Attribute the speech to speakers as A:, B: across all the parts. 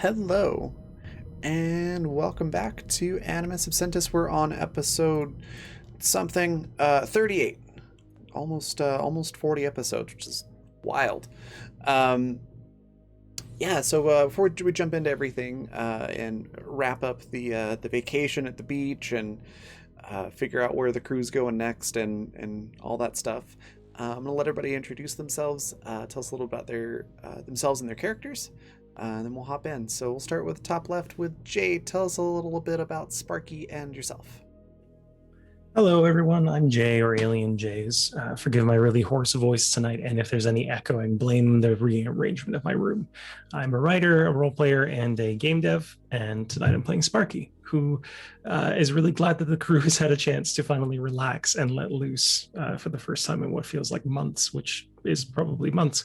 A: Hello, and welcome back to Animus Absentis. We're on episode something 38, almost 40 episodes, which is wild. Um, so before we jump into everything and wrap up the vacation at the beach and figure out where the crew's going next and all that stuff, I'm gonna let everybody introduce themselves, tell us a little about their themselves and their characters. And then we'll hop in. So we'll start with top left with Jay. Tell us a little bit about Sparky and yourself.
B: Hello, everyone. I'm Jay, or Alien Jays. Forgive my really hoarse voice tonight, and if there's any echoing, blame the rearrangement of my room. I'm a writer, a role player, and a game dev, and tonight I'm playing Sparky, who is really glad that the crew has had a chance to finally relax and let loose for the first time in what feels like months, which is probably months.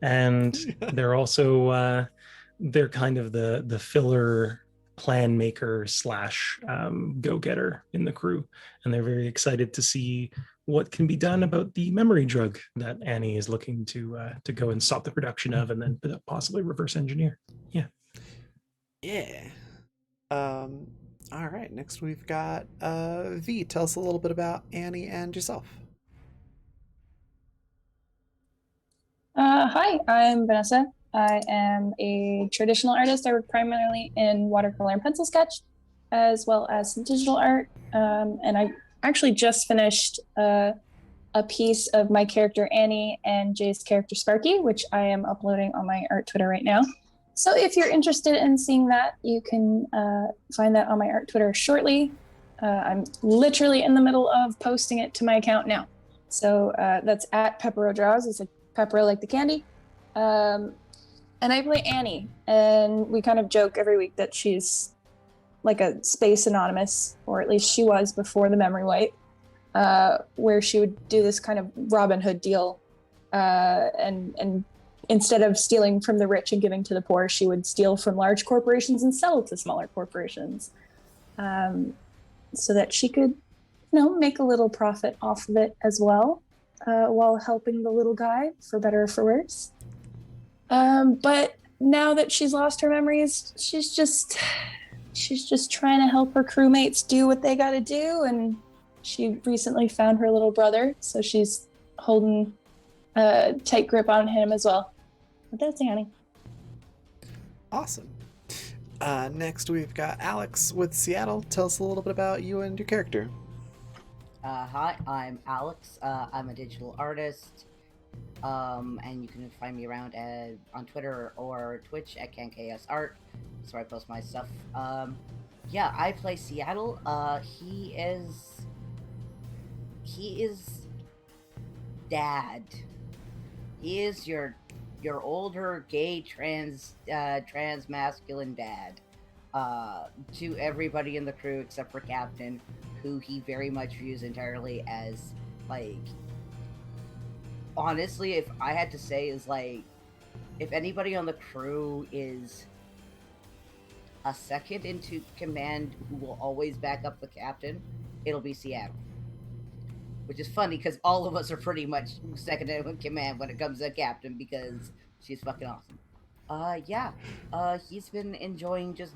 B: And they're also they're kind of the filler plan maker slash go-getter in the crew, and they're very excited to see what can be done about the memory drug that Annie is looking to go and stop the production of, and then possibly reverse engineer.
A: Yeah. All right. Next we've got V. Tell us a little bit about Annie and yourself.
C: Hi, I'm Vanessa. I am a traditional artist. I work primarily in watercolor and pencil sketch, as well as some digital art. And I actually just finished a piece of my character Annie and Jay's character Sparky, which I am uploading on my art Twitter right now. So if you're interested in seeing that, you can find that on my art Twitter shortly. I'm literally in the middle of posting it to my account now. So that's at Peppero Draws. It's like Pepper like the candy. And I play Annie, and we kind of joke every week that she's like a space anonymous, or at least she was before the memory wipe, where she would do this kind of Robin Hood deal, and instead of stealing from the rich and giving to the poor, she would steal from large corporations and sell to smaller corporations, so that she could, make a little profit off of it as well, while helping the little guy, for better or for worse. But now that she's lost her memories, she's just trying to help her crewmates do what they got to do. And she recently found her little brother, so she's holding a tight grip on him as well. But that's Annie.
A: Awesome. Next we've got Alex with Seattle. Tell us a little bit about you and your character.
D: Hi, I'm Alex. I'm a digital artist. And you can find me around on Twitter or Twitch at CanKSArt. That's where I post my stuff. I play Seattle. He is Dad. He is your older gay trans masculine dad. To everybody in the crew except for Captain, who he very much views entirely as like. Honestly, if I had to say, is like, if anybody on the crew is a second into command who will always back up the captain, it'll be Seattle. Which is funny because all of us are pretty much second in command when it comes to captain, because she's fucking awesome. He's been enjoying just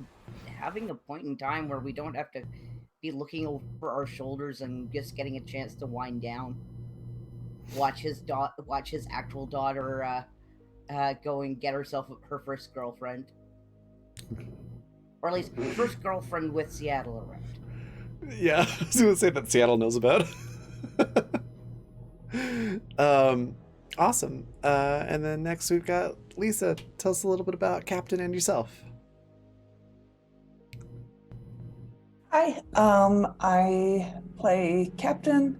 D: having a point in time where we don't have to be looking over our shoulders and just getting a chance to wind down. Watch his actual daughter go and get herself her first girlfriend, or at least first girlfriend with Seattle around.
A: Yeah, I was gonna say that Seattle knows about. Awesome. And then next we've got Lisa. Tell us a little bit about Captain and yourself.
E: Hi, I play Captain.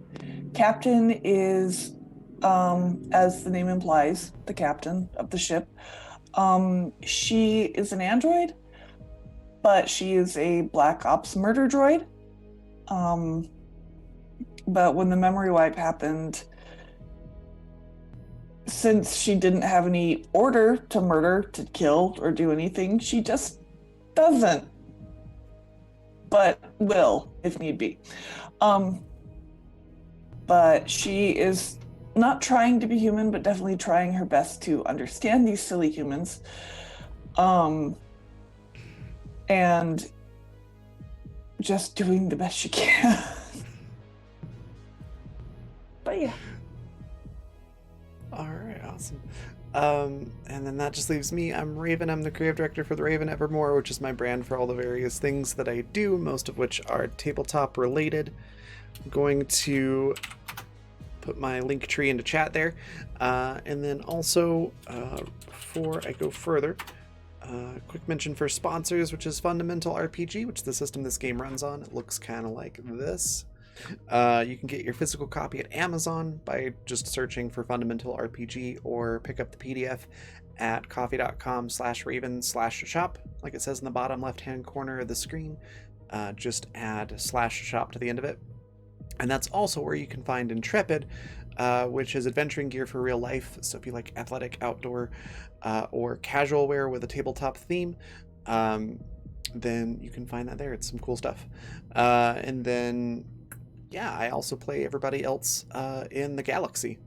E: Captain is, as the name implies, the captain of the ship. She is an android, but she is a Black Ops murder droid. But when the memory wipe happened, since she didn't have any order to murder, to kill, or do anything, she just doesn't. But will, if need be. But she is not trying to be human, but definitely trying her best to understand these silly humans. and just doing the best she can. But yeah.
A: All right, awesome. And then that just leaves me. I'm Raven. I'm the creative director for the Raven Evermore, which is my brand for all the various things that I do, most of which are tabletop related. I'm going to put my link tree into chat there. And then also, before I go further, quick mention for sponsors, which is Fundamental RPG, which is the system this game runs on. It looks kind of like this. You can get your physical copy at Amazon by just searching for Fundamental RPG, or pick up the PDF at coffee.com/raven/shop. Like it says in the bottom left-hand corner of the screen, just add /shop to the end of it. And that's also where you can find Intrepid, which is adventuring gear for real life. So if you like athletic, outdoor, or casual wear with a tabletop theme, then you can find that there. It's some cool stuff. And then, yeah, I also play everybody else in the galaxy,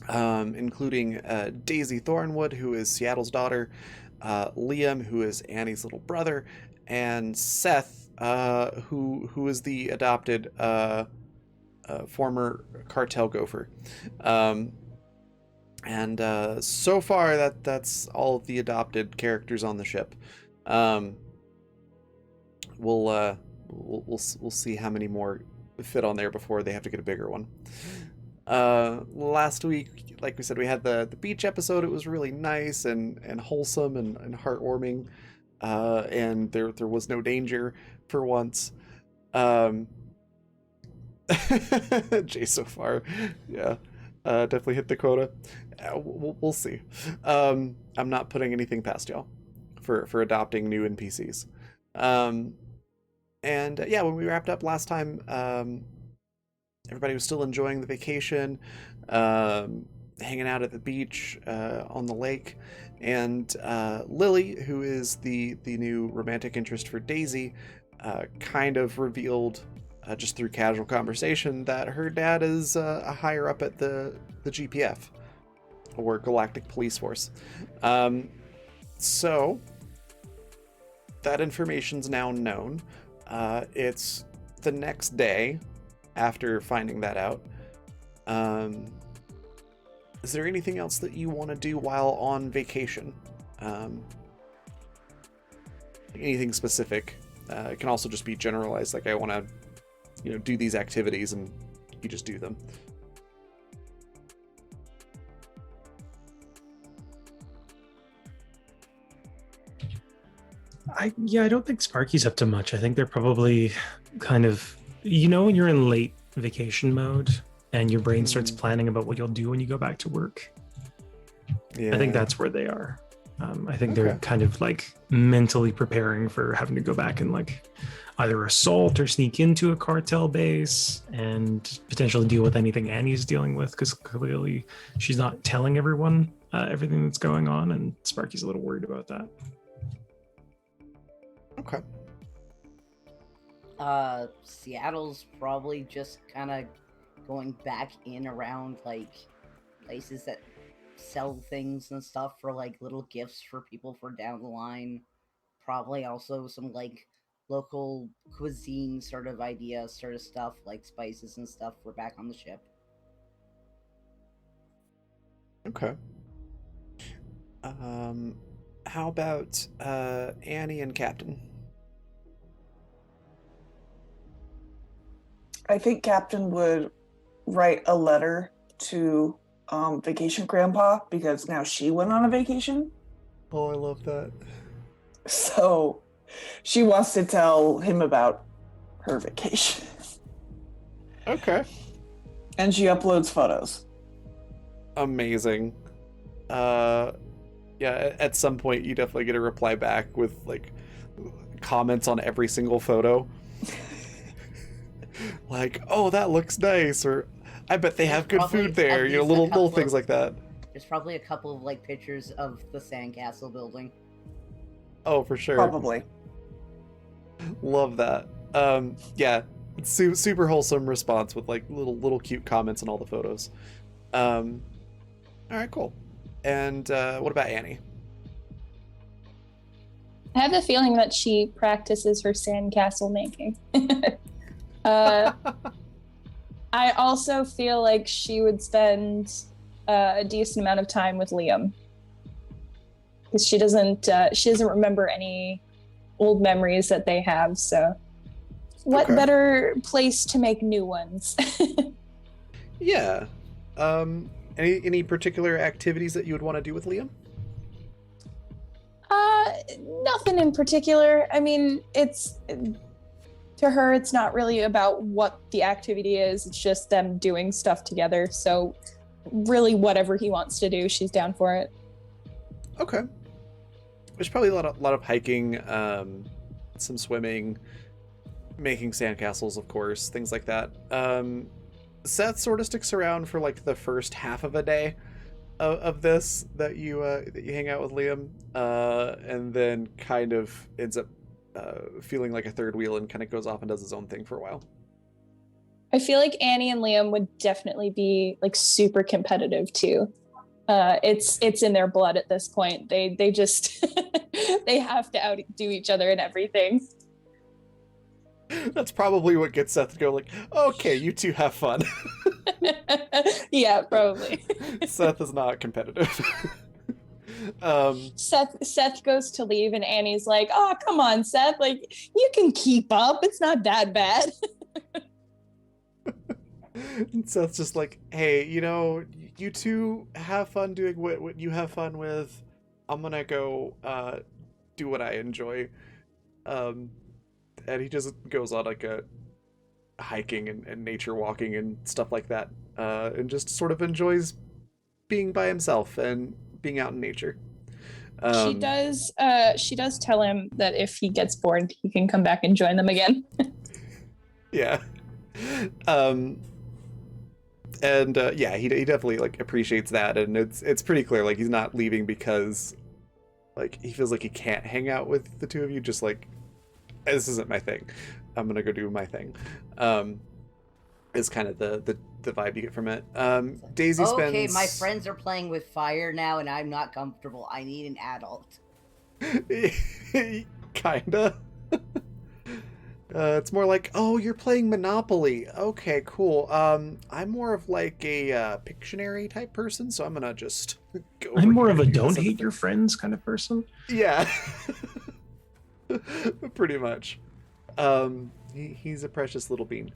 A: including Daisy Thornwood, who is Seattle's daughter, Liam, who is Annie's little brother, and Seth, who is the adopted former cartel gopher. And so far that's all of the adopted characters on the ship. We'll see how many more fit on there before they have to get a bigger one. Last week, like we said, we had the beach episode. It was really nice and wholesome and heartwarming, and there was no danger for once. Jay so far, yeah, definitely hit the quota. We'll see. I'm not putting anything past y'all for adopting new NPCs. And yeah, when we wrapped up last time, everybody was still enjoying the vacation, hanging out at the beach, on the lake, and Lily, who is the new romantic interest for Daisy, kind of revealed, just through casual conversation, that her dad is a higher up at the GPF, or Galactic Police Force. So that information's now known. It's the next day after finding that out. Is there anything else that you want to do while on vacation? Anything specific? It can also just be generalized, like I want to, do these activities, and you just do them.
B: I don't think Sparky's up to much. I think they're probably kind of, when you're in late vacation mode and your brain starts planning about what you'll do when you go back to work. Yeah. I think that's where they are. I think they're kind of like mentally preparing for having to go back and like either assault or sneak into a cartel base and potentially deal with anything Annie's dealing with, because clearly she's not telling everyone everything that's going on, and Sparky's a little worried about that.
A: Okay.
D: Seattle's probably just kind of going back in around like places that sell things and stuff for like little gifts for people for down the line. Probably also some like local cuisine sort of ideas, sort of stuff like spices and stuff for back on the ship.
A: Okay. How about Annie and Captain?
E: I think Captain would write a letter to Vacation Grandpa, because now she went on a vacation.
A: Oh, I love that.
E: So she wants to tell him about her vacation.
A: Okay.
E: And she uploads photos.
A: Amazing. Yeah, at some point you definitely get a reply back with like comments on every single photo. Like, oh, that looks nice, or I bet they have good food there. Little things like that.
D: There's probably a couple of like pictures of the sandcastle building.
A: Oh, for sure.
E: Probably.
A: Love that. Yeah, it's super wholesome response with like little cute comments on all the photos. All right, cool. And what about Annie?
C: I have the feeling that she practices her sandcastle making. uh, I also feel like she would spend a decent amount of time with Liam, because she doesn't remember any old memories that they have. So, what better place to make new ones?
A: Yeah. Any particular activities that you would want to do with Liam?
C: Nothing in particular. I mean, to her, it's not really about what the activity is. It's just them doing stuff together. So really whatever he wants to do, she's down for it.
A: Okay. There's probably a lot of hiking, some swimming, making sandcastles, of course, things like that. Seth sort of sticks around for like the first half of a day of this that you hang out with Liam, and then kind of ends up feeling like a third wheel and kind of goes off and does his own thing for a while.
C: I feel like Annie and Liam would definitely be like super competitive too. It's in their blood at this point. They just they have to outdo each other in everything.
A: That's probably what gets Seth to go like, okay, you two have fun.
C: Yeah, probably.
A: Seth is not competitive.
C: Seth goes to leave and Annie's like, oh, come on, Seth. Like, you can keep up. It's not that bad.
A: And Seth's just like, hey, you two have fun doing what you have fun with. I'm gonna go do what I enjoy. And he just goes on like a hiking and nature walking and stuff like that, and just sort of enjoys being by himself and being out in nature.
C: She does tell him that if he gets bored, he can come back and join them again.
A: Yeah. Yeah, he definitely like appreciates that, and it's pretty clear like he's not leaving because like he feels like he can't hang out with the two of you, just like, this isn't my thing, I'm gonna go do my thing. Is kind of the vibe you get from it. Daisy spends...
D: Okay, my friends are playing with fire now and I'm not comfortable. I need an adult.
A: Kinda. It's more like, oh, you're playing Monopoly. Okay, cool. I'm more of like a Pictionary type person, so I'm gonna just go.
B: I'm more of a don't hate your friends kind of person.
A: Yeah. Pretty much. He's a precious little bean.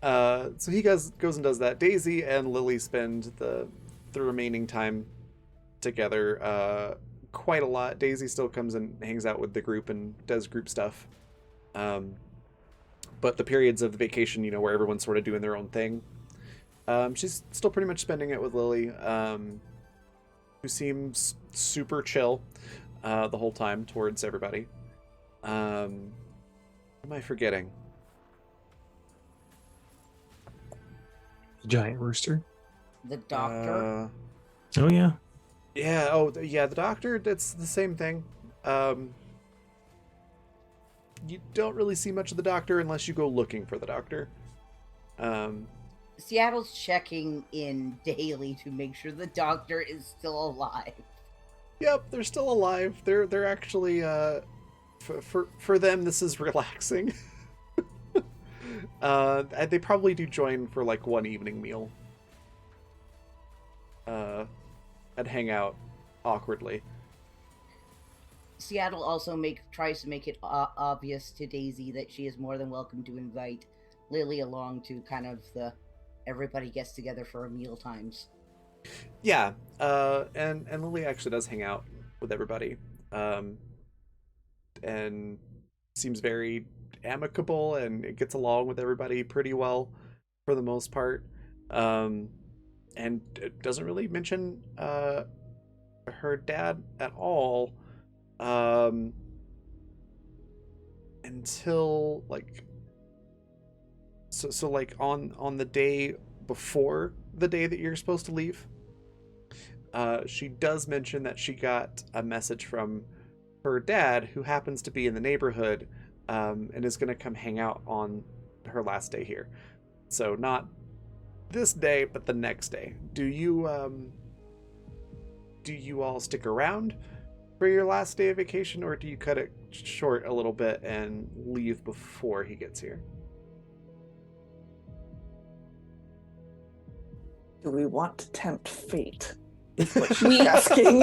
A: So he goes and does that. Daisy and Lily spend the remaining time together quite a lot. Daisy still comes and hangs out with the group and does group stuff. But the periods of the vacation, where everyone's sort of doing their own thing, she's still pretty much spending it with Lily, who seems super chill the whole time towards everybody. What am I forgetting?
B: The giant rooster.
D: The doctor.
B: Oh yeah.
A: Yeah. Oh yeah. The doctor. That's the same thing. You don't really see much of the doctor unless you go looking for the doctor.
D: Seattle's checking in daily to make sure the doctor is still alive.
A: Yep, they're still alive. They're actually for them this is relaxing. They probably do join for like one evening meal. And hang out awkwardly.
D: Seattle also tries to make it obvious to Daisy that she is more than welcome to invite Lily along to kind of the everybody gets together for meal times.
A: Yeah, and Lily actually does hang out with everybody, and seems very amicable and it gets along with everybody pretty well for the most part, and it doesn't really mention her dad at all. Until like so like on the day before the day that you're supposed to leave, she does mention that she got a message from her dad, who happens to be in the neighborhood, and is going to come hang out on her last day here. So not this day, but the next day. Do you all stick around for your last day of vacation, or do you cut it short a little bit and leave before he gets here.
E: Do we want to tempt fate? Is what she's asking.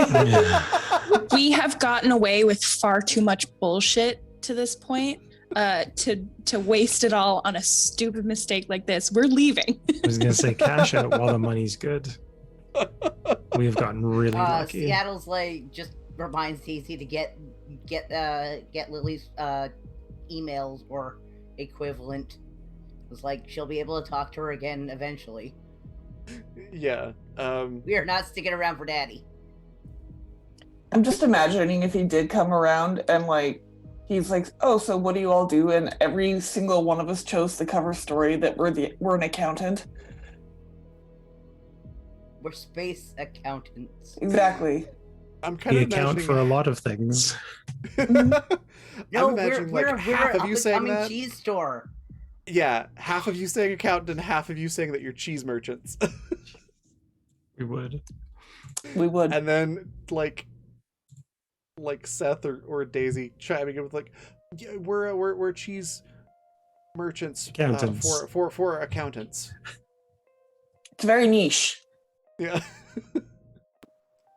C: We have gotten away with far too much bullshit to this point to waste it all on a stupid mistake like this. We're leaving.
B: I was gonna say cash out while the money's good. We have gotten really lucky.
D: Seattle's like just reminds Daisy to get Lily's emails or equivalent. It's like she'll be able to talk to her again eventually.
A: Yeah.
D: We are not sticking around for Daddy.
E: I'm just imagining if he did come around and like he's like, oh, so what do you all do? And every single one of us chose the cover story that we're an accountant.
D: We're space accountants.
E: Exactly.
A: I'm kind
B: We
A: of
B: account
A: imagining...
B: for a lot of things.
D: No,
A: I'm imagining
D: we're
A: half of you saying that.
D: cheese store.
A: Yeah, half of you saying accountant and half of you saying that you're cheese merchants.
B: We would.
E: We would.
A: And then like Seth or Daisy chiming in with like, yeah, we're cheese merchants,
B: Accountants.
A: For accountants.
E: It's very niche.
A: Yeah.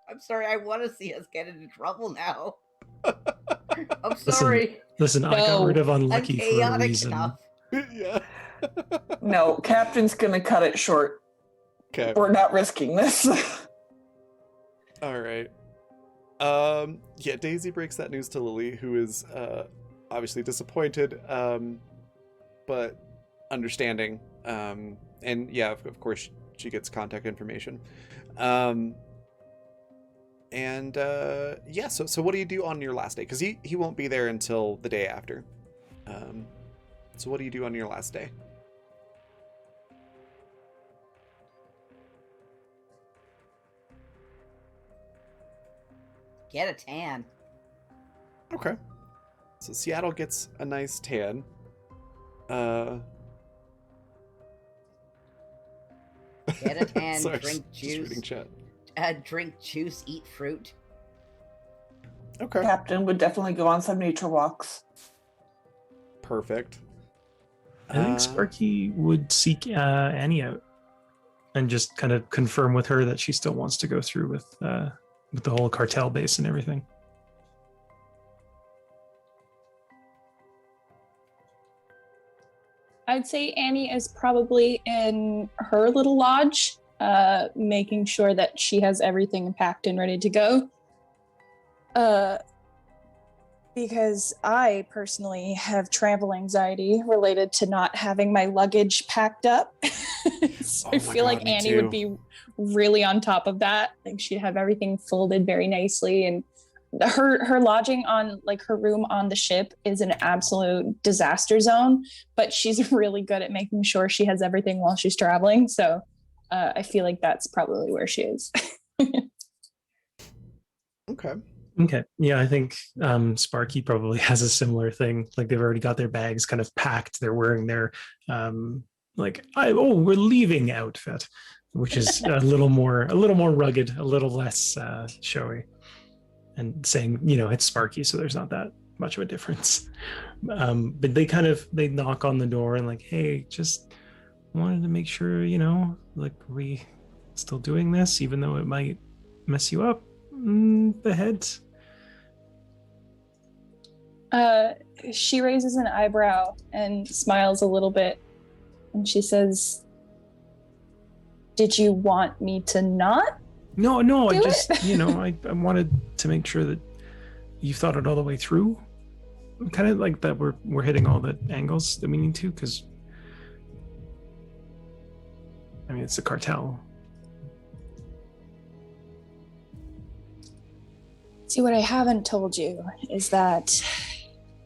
D: I'm sorry, I want to see us get into trouble now. I'm sorry.
B: Listen, I got rid of unlucky
D: I'm
B: for a
D: chaotic
B: reason.
D: enough.
A: Yeah.
E: No, Captain's gonna cut it short.
A: Okay.
E: We're not risking this.
A: All right. Yeah, Daisy breaks that news to Lily, who is obviously disappointed, but understanding. And yeah, of course, she gets contact information. And yeah, so what do you do on your last day? Because he won't be there until the day after. So what do you do on your last day?
D: Get a tan.
A: Okay. So Seattle gets a nice tan.
D: Get a tan,
A: Sorry,
D: drink
A: just reading
D: juice.
A: chat.
D: Drink juice, eat fruit.
A: Okay.
E: Captain would definitely go on some nature walks.
A: Perfect.
B: I think Sparky would seek Annie out and just kind of confirm with her that she still wants to go through with the whole cartel base and everything.
C: I'd say Annie is probably in her little lodge, making sure that she has everything packed and ready to go. Because I personally have travel anxiety related to not having my luggage packed up. So I feel like Annie would be really on top of that. Like she'd have everything folded very nicely, and her lodging on like her room on the ship is an absolute disaster zone, but she's really good at making sure she has everything while she's traveling. So I feel like that's probably where she is.
B: Okay. Yeah, I think Sparky probably has a similar thing. Like they've already got their bags kind of packed. They're wearing their we're leaving outfit, which is a little more rugged, a little less showy. And saying, it's Sparky, so there's not that much of a difference. But they knock on the door and like, hey, just wanted to make sure, like we still doing this, even though it might mess you up. The head.
C: She raises an eyebrow and smiles a little bit, and she says, "Did you want me to not?"
B: No, I just, I wanted to make sure that you thought it all the way through. Kind of like that we're hitting all the angles that we need to, because I mean it's a cartel.
C: See, what I haven't told you is that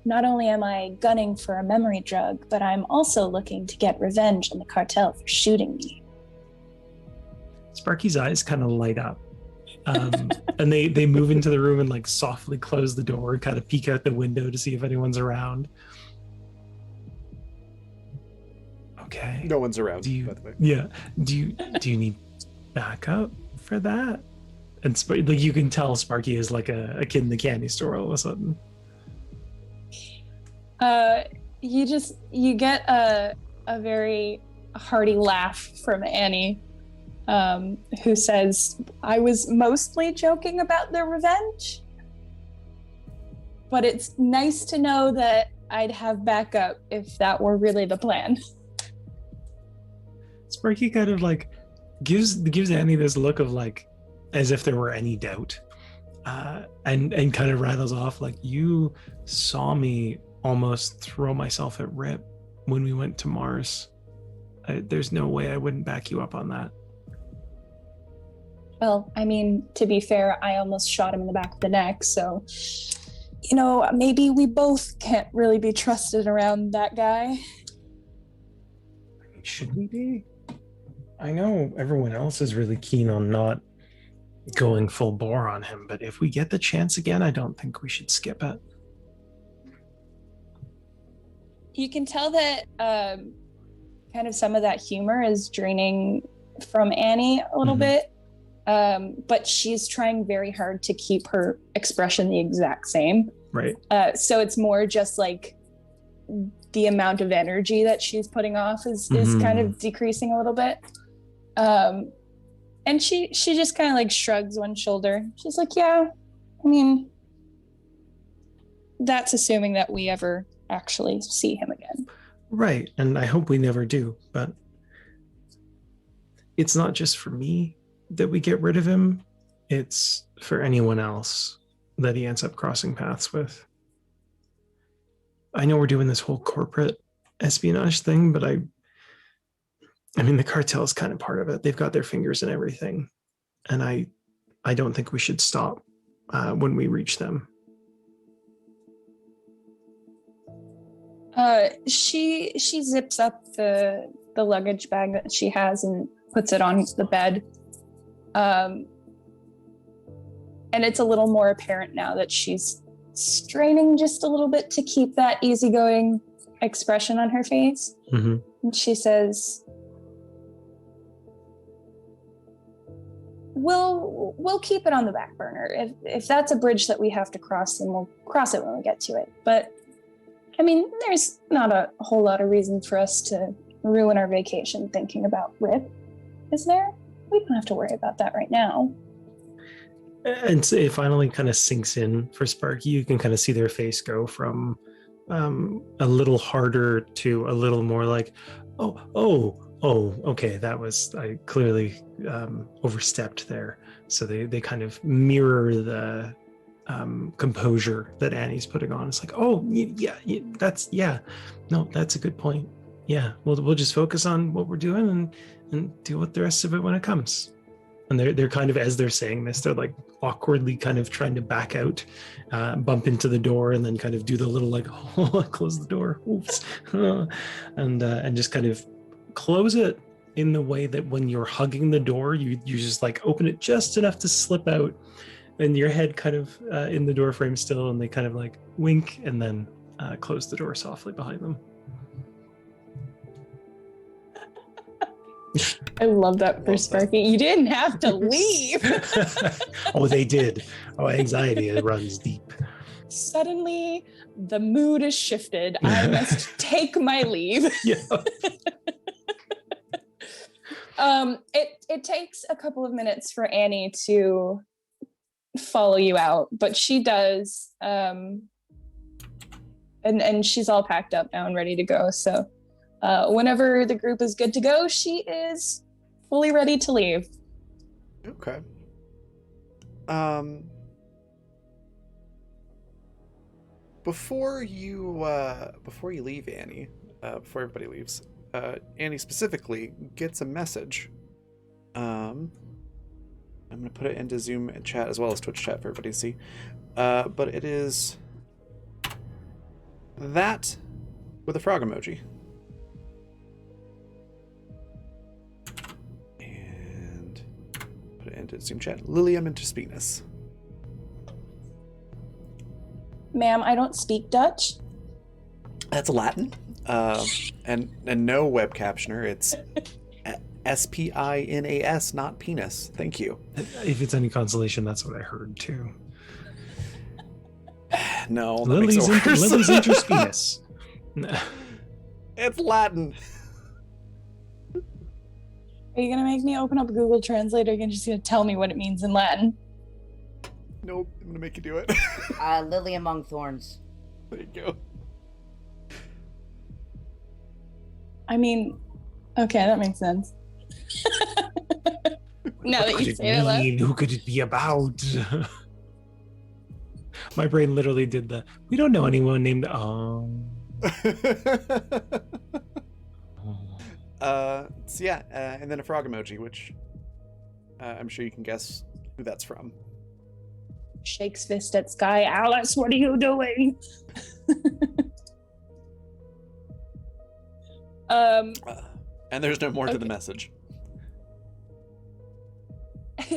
C: not only am I gunning for a memory drug, but I'm also looking to get revenge on the cartel for shooting me.
B: Sparky's eyes kind of light up. And they move into the room and like softly close the door, kind of peek out the window to see if anyone's around. Okay.
A: No one's around, by the way.
B: Yeah. Do you need backup for that? And like you can tell Sparky is like a kid in the candy store all of a sudden.
C: You get a very hearty laugh from Annie, who says, "I was mostly joking about the revenge, but it's nice to know that I'd have backup if that were really the plan."
B: Sparky kind of like gives Annie this look of like as if there were any doubt, and kind of rattles off like, "You saw me almost throw myself at Rip when we went to Mars. There's no way I wouldn't back you up on that."
C: Well, I mean, to be fair, I almost shot him in the back of the neck, so, maybe we both can't really be trusted around that guy.
B: Should we be? I know everyone else is really keen on not going full bore on him, but if we get the chance again, I don't think we should skip it.
C: You can tell that kind of some of that humor is draining from Annie a little bit, but she's trying very hard to keep her expression the exact same.
B: Right.
C: So it's more just like the amount of energy that she's putting off is kind of decreasing a little bit. And she just kind of like shrugs one shoulder. She's like, yeah, I mean, that's assuming that we ever actually see him again.
B: Right. And I hope we never do, but it's not just for me that we get rid of him. It's for anyone else that he ends up crossing paths with. I know we're doing this whole corporate espionage thing, but I mean, the cartel is kind of part of it. They've got their fingers in everything. And I don't think we should stop when we reach them.
C: She zips up the luggage bag that she has and puts it on the bed. And it's a little more apparent now that she's straining just a little bit to keep that easygoing expression on her face. And she says, We'll keep it on the back burner. If that's a bridge that we have to cross, then we'll cross it when we get to it. But I mean, there's not a whole lot of reason for us to ruin our vacation thinking about Rip, is there? We don't have to worry about that right now.
B: And so it finally kind of sinks in for Sparky. You can kind of see their face go from a little harder to a little more like, oh, okay, I clearly overstepped there. So they kind of mirror the composure that Annie's putting on. It's like, that's a good point. Yeah, we'll just focus on what we're doing and deal with the rest of it when it comes. And they're kind of, as they're saying this, they're like awkwardly kind of trying to back out, bump into the door, and then kind of do the little like, close the door, oops, and just kind of close it in the way that when you're hugging the door, you just like open it just enough to slip out, and your head kind of in the door frame still, and they kind of like wink and then close the door softly behind them.
C: I love that for Sparky. You didn't have to leave.
B: Oh, they did. Oh, anxiety, it runs deep.
C: Suddenly, the mood is shifted. I must take my leave.
B: Yeah.
C: It takes a couple of minutes for Annie to follow you out, but she does. And she's all packed up now and ready to go. So whenever the group is good to go, she is fully ready to leave.
A: Okay. Before you leave, Annie, before everybody leaves, Annie specifically gets a message. I'm gonna put it into Zoom chat as well as Twitch chat for everybody to see. But it is that with a frog emoji. And put it into Zoom chat. Lilium interspinus.
C: Ma'am, I don't speak Dutch.
A: That's Latin. And no web captioner. It's SPINAS, not penis. Thank you.
B: If it's any consolation, that's what I heard too.
A: No,
B: Lily's interspinus.
A: It's Latin.
C: Are you gonna make me open up Google Translate, or are you just gonna tell me what it means in Latin?
A: Nope, I'm gonna make you do it.
D: Lily among thorns.
A: There you go.
C: I mean, okay, that makes sense. Now that you say it out loud.
B: Who could it be about? My brain literally did the. We don't know anyone named.
A: So yeah, and then a frog emoji, which I'm sure you can guess who that's from.
C: Shakes fist at sky. Alice, what are you doing?
A: And there's no more to the message.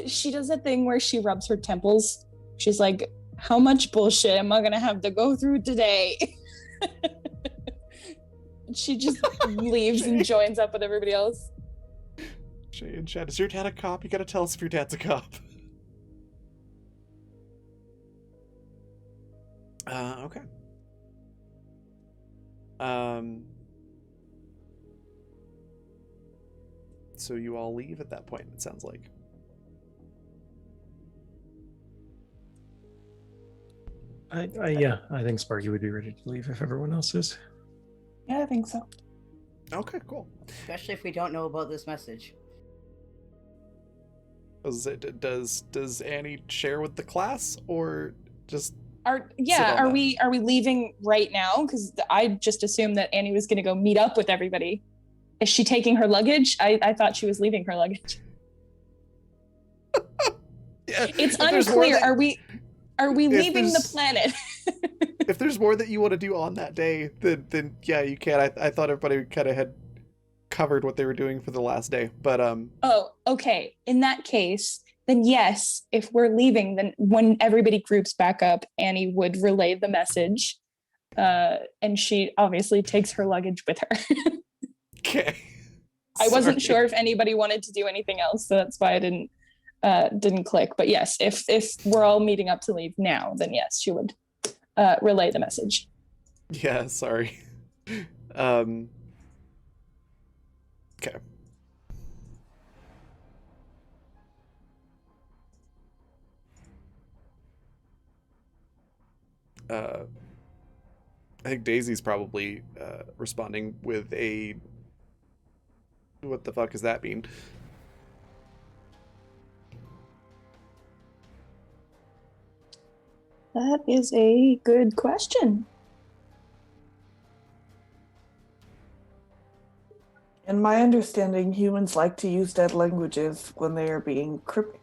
C: She does a thing where she rubs her temples. She's like, how much bullshit am I gonna have to go through today? She just leaves and joins up with everybody else.
A: Shay and Chad, is your dad a cop? You gotta tell us if your dad's a cop. Okay. So you all leave at that point, it sounds like.
B: Yeah, I think Sparky would be ready to leave if everyone else is.
E: Yeah, I think so.
A: Okay, cool.
D: Especially if we don't know about this message.
A: Does Annie share with the class, or just
C: Are we leaving right now? Because I just assumed that Annie was gonna go meet up with everybody. Is she taking her luggage? I thought she was leaving her luggage.
A: Yeah,
C: it's unclear. Are we leaving the planet?
A: If there's more that you want to do on that day, then yeah, you can. I thought everybody kind of had covered what they were doing for the last day, but
C: Oh, okay. In that case, then yes, if we're leaving, then when everybody groups back up, Annie would relay the message, and she obviously takes her luggage with her.
A: Okay.
C: I wasn't sure if anybody wanted to do anything else, so that's why I didn't click. But yes, if we're all meeting up to leave now, then yes, she would relay the message.
A: Yeah, sorry. Okay. I think Daisy's probably responding with a what the fuck does that mean?
C: That is a good question.
E: In my understanding, humans like to use dead languages when they are being cryptic.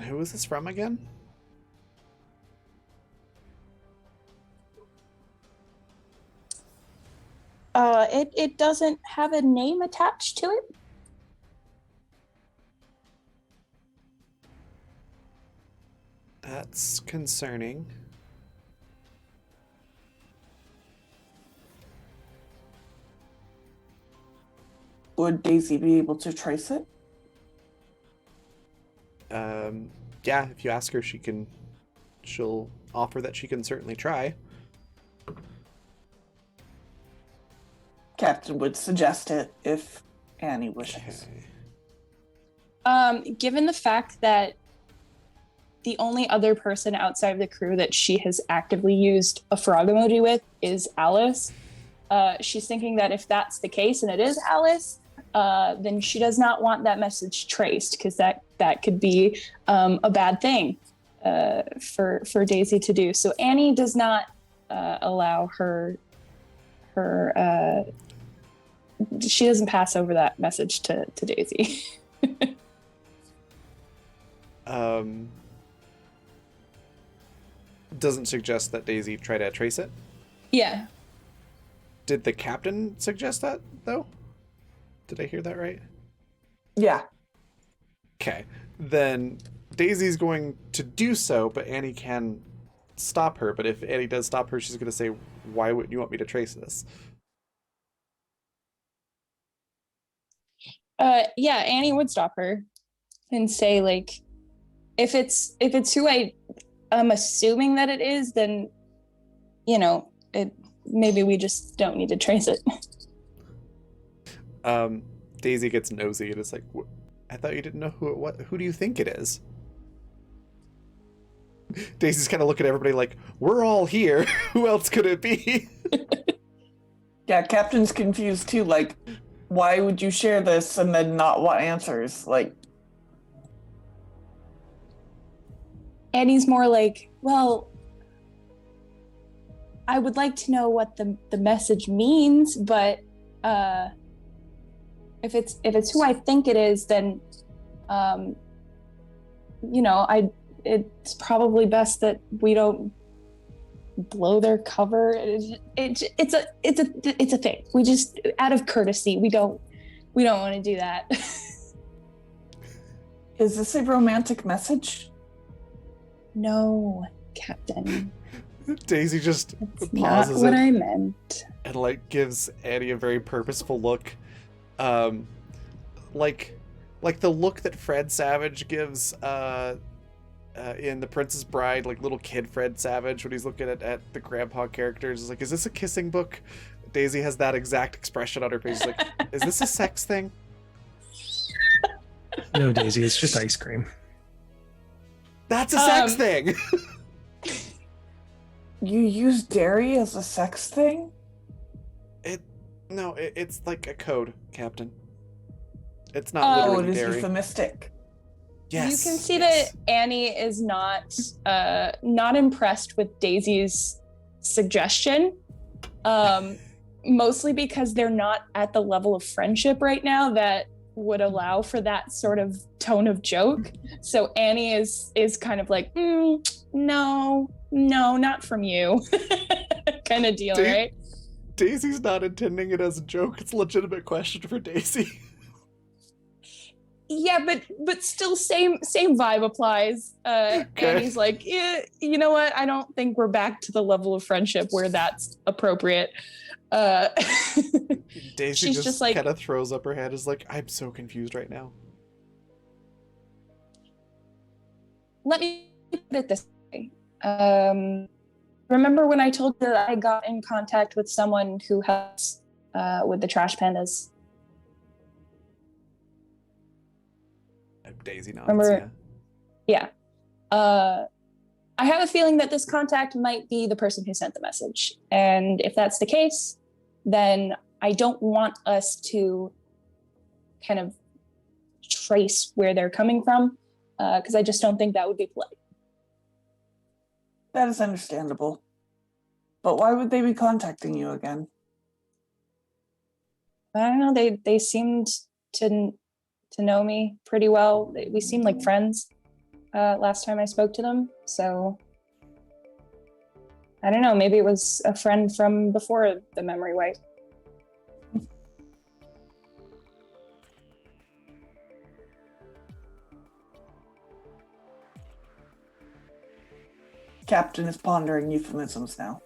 A: Who is this from again?
C: It doesn't have a name attached to it.
A: That's concerning.
E: Would Daisy be able to trace it?
A: Yeah, if you ask her, she'll offer that she can certainly try.
E: Captain would suggest it if Annie wishes.
A: Okay.
C: Given the fact that the only other person outside of the crew that she has actively used a frog emoji with is Alice, she's thinking that if that's the case and it is Alice, then she does not want that message traced, because that could be a bad thing for Daisy to do. So Annie does not allow her she doesn't pass over that message to Daisy.
A: Doesn't suggest that Daisy try to trace it?
C: Yeah.
A: Did the captain suggest that, though? Did I hear that right?
E: Yeah.
A: Okay. Then Daisy's going to do so, but Annie can stop her. But if Annie does stop her, she's going to say, why wouldn't you want me to trace this?
C: Yeah, Annie would stop her and say, like, if it's who I I'm assuming that it is, then, maybe we just don't need to trace it.
A: Daisy gets nosy and is like, I thought you didn't know who do you think it is? Daisy's kind of looking at everybody like, we're all here. Who else could it be?
E: Yeah, Captain's confused too. Like, why would you share this and then not want answers? Like,
C: Annie's more like, well, I would like to know what the message means, but if it's who I think it is, then it's probably best that we don't blow their cover. It's a thing. We just, out of courtesy, we don't want to do that.
E: is this a romantic message?
C: No, Captain.
A: Daisy just
C: That's not
A: pauses
C: what
A: it
C: I meant.
A: and like gives Annie a very purposeful look. Like the look that Fred Savage gives in The Princess Bride, like little kid Fred Savage when he's looking at the grandpa characters. Is like, is this a kissing book? Daisy has that exact expression on her face. Like, is this a sex thing?
B: No, Daisy, it's just ice cream.
A: That's a sex thing.
E: You use dairy as a sex thing?
A: It's like a code, Captain. It's not
E: Oh,
A: literally
E: it is
A: dairy.
C: You
E: euphemistic.
A: Yes.
C: can see that Annie is not impressed with Daisy's suggestion, mostly because they're not at the level of friendship right now that would allow for that sort of tone of joke. So Annie is kind of like, no, not from you, kind of deal, right?
A: Daisy's not intending it as a joke. It's a legitimate question for Daisy.
C: Yeah, but still, same vibe applies.
A: Okay.
C: Annie's like, yeah, you know what? I don't think we're back to the level of friendship where that's appropriate.
A: Daisy
C: she's
A: just
C: like,
A: kind of throws up her head, is like, I'm so confused right now.
C: let me put it this way. Remember when I told you that I got in contact with someone who helps with the trash pandas?
A: Daisy nods.
C: Remember? Yeah. I have a feeling that this contact might be the person who sent the message. And if that's the case, then I don't want us to kind of trace where they're coming from, because I just don't think that would be polite.
E: That is understandable. But why would they be contacting you again?
C: I don't know. They seemed to know me pretty well. We seemed like friends last time I spoke to them. So I don't know. Maybe it was a friend from before the memory wipe.
E: Captain is pondering euphemisms now.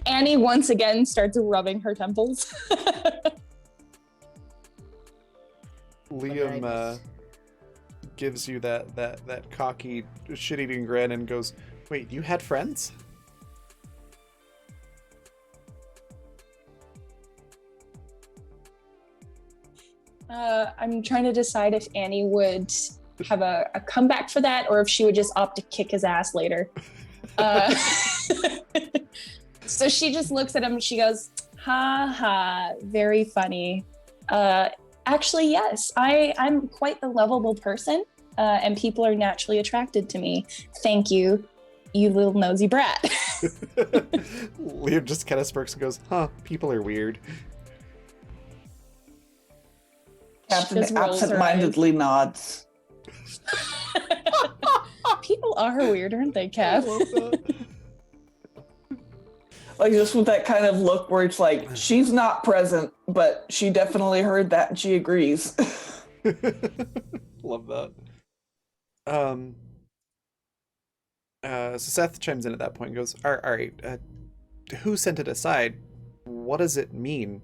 C: Annie once again starts rubbing her temples.
A: Liam gives you that cocky shit-eating grin and goes, wait, you had friends?
C: I'm trying to decide if Annie would have a comeback for that, or if she would just opt to kick his ass later. So she just looks at him and she goes, ha ha, very funny. Actually, yes, I'm quite the lovable person, and people are naturally attracted to me. Thank you, you little nosy brat.
A: Liam just kind of smirks and goes, huh, people are weird.
E: Captain
C: Just rolls her
E: absent-mindedly nods.
C: People are weird, aren't they,
A: I
C: Kev?
A: love that.
E: Like, just with that kind of look where it's like, she's not present, but she definitely heard that and she agrees.
A: Love that. So Seth chimes in at that point and goes, all right, who sent it aside? What does it mean?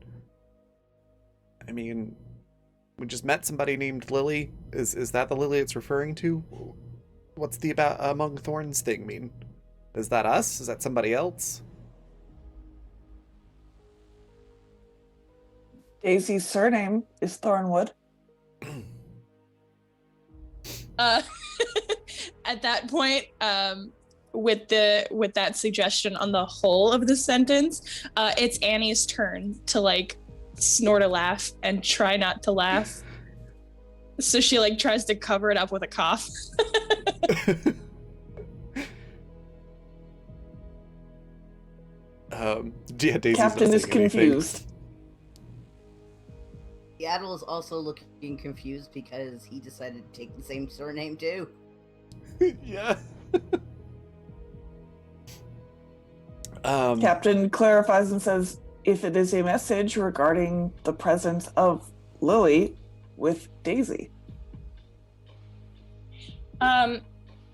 A: I mean, we just met somebody named Lily. Is that the Lily it's referring to? What's the about among thorns thing mean? Is that us? Is that somebody else?
E: Daisy's surname is Thornwood.
C: At that point, with that suggestion on the whole of the sentence, it's Annie's turn to like snort a laugh and try not to laugh. So she like tries to cover it up with a cough.
A: Yeah, Daisy's
E: Captain
A: not
E: is
A: saying anything.
E: confused.
D: Seattle is also looking confused because he decided to take the same surname too.
A: Yeah.
E: Captain clarifies and says, if it is a message regarding the presence of Lily with Daisy.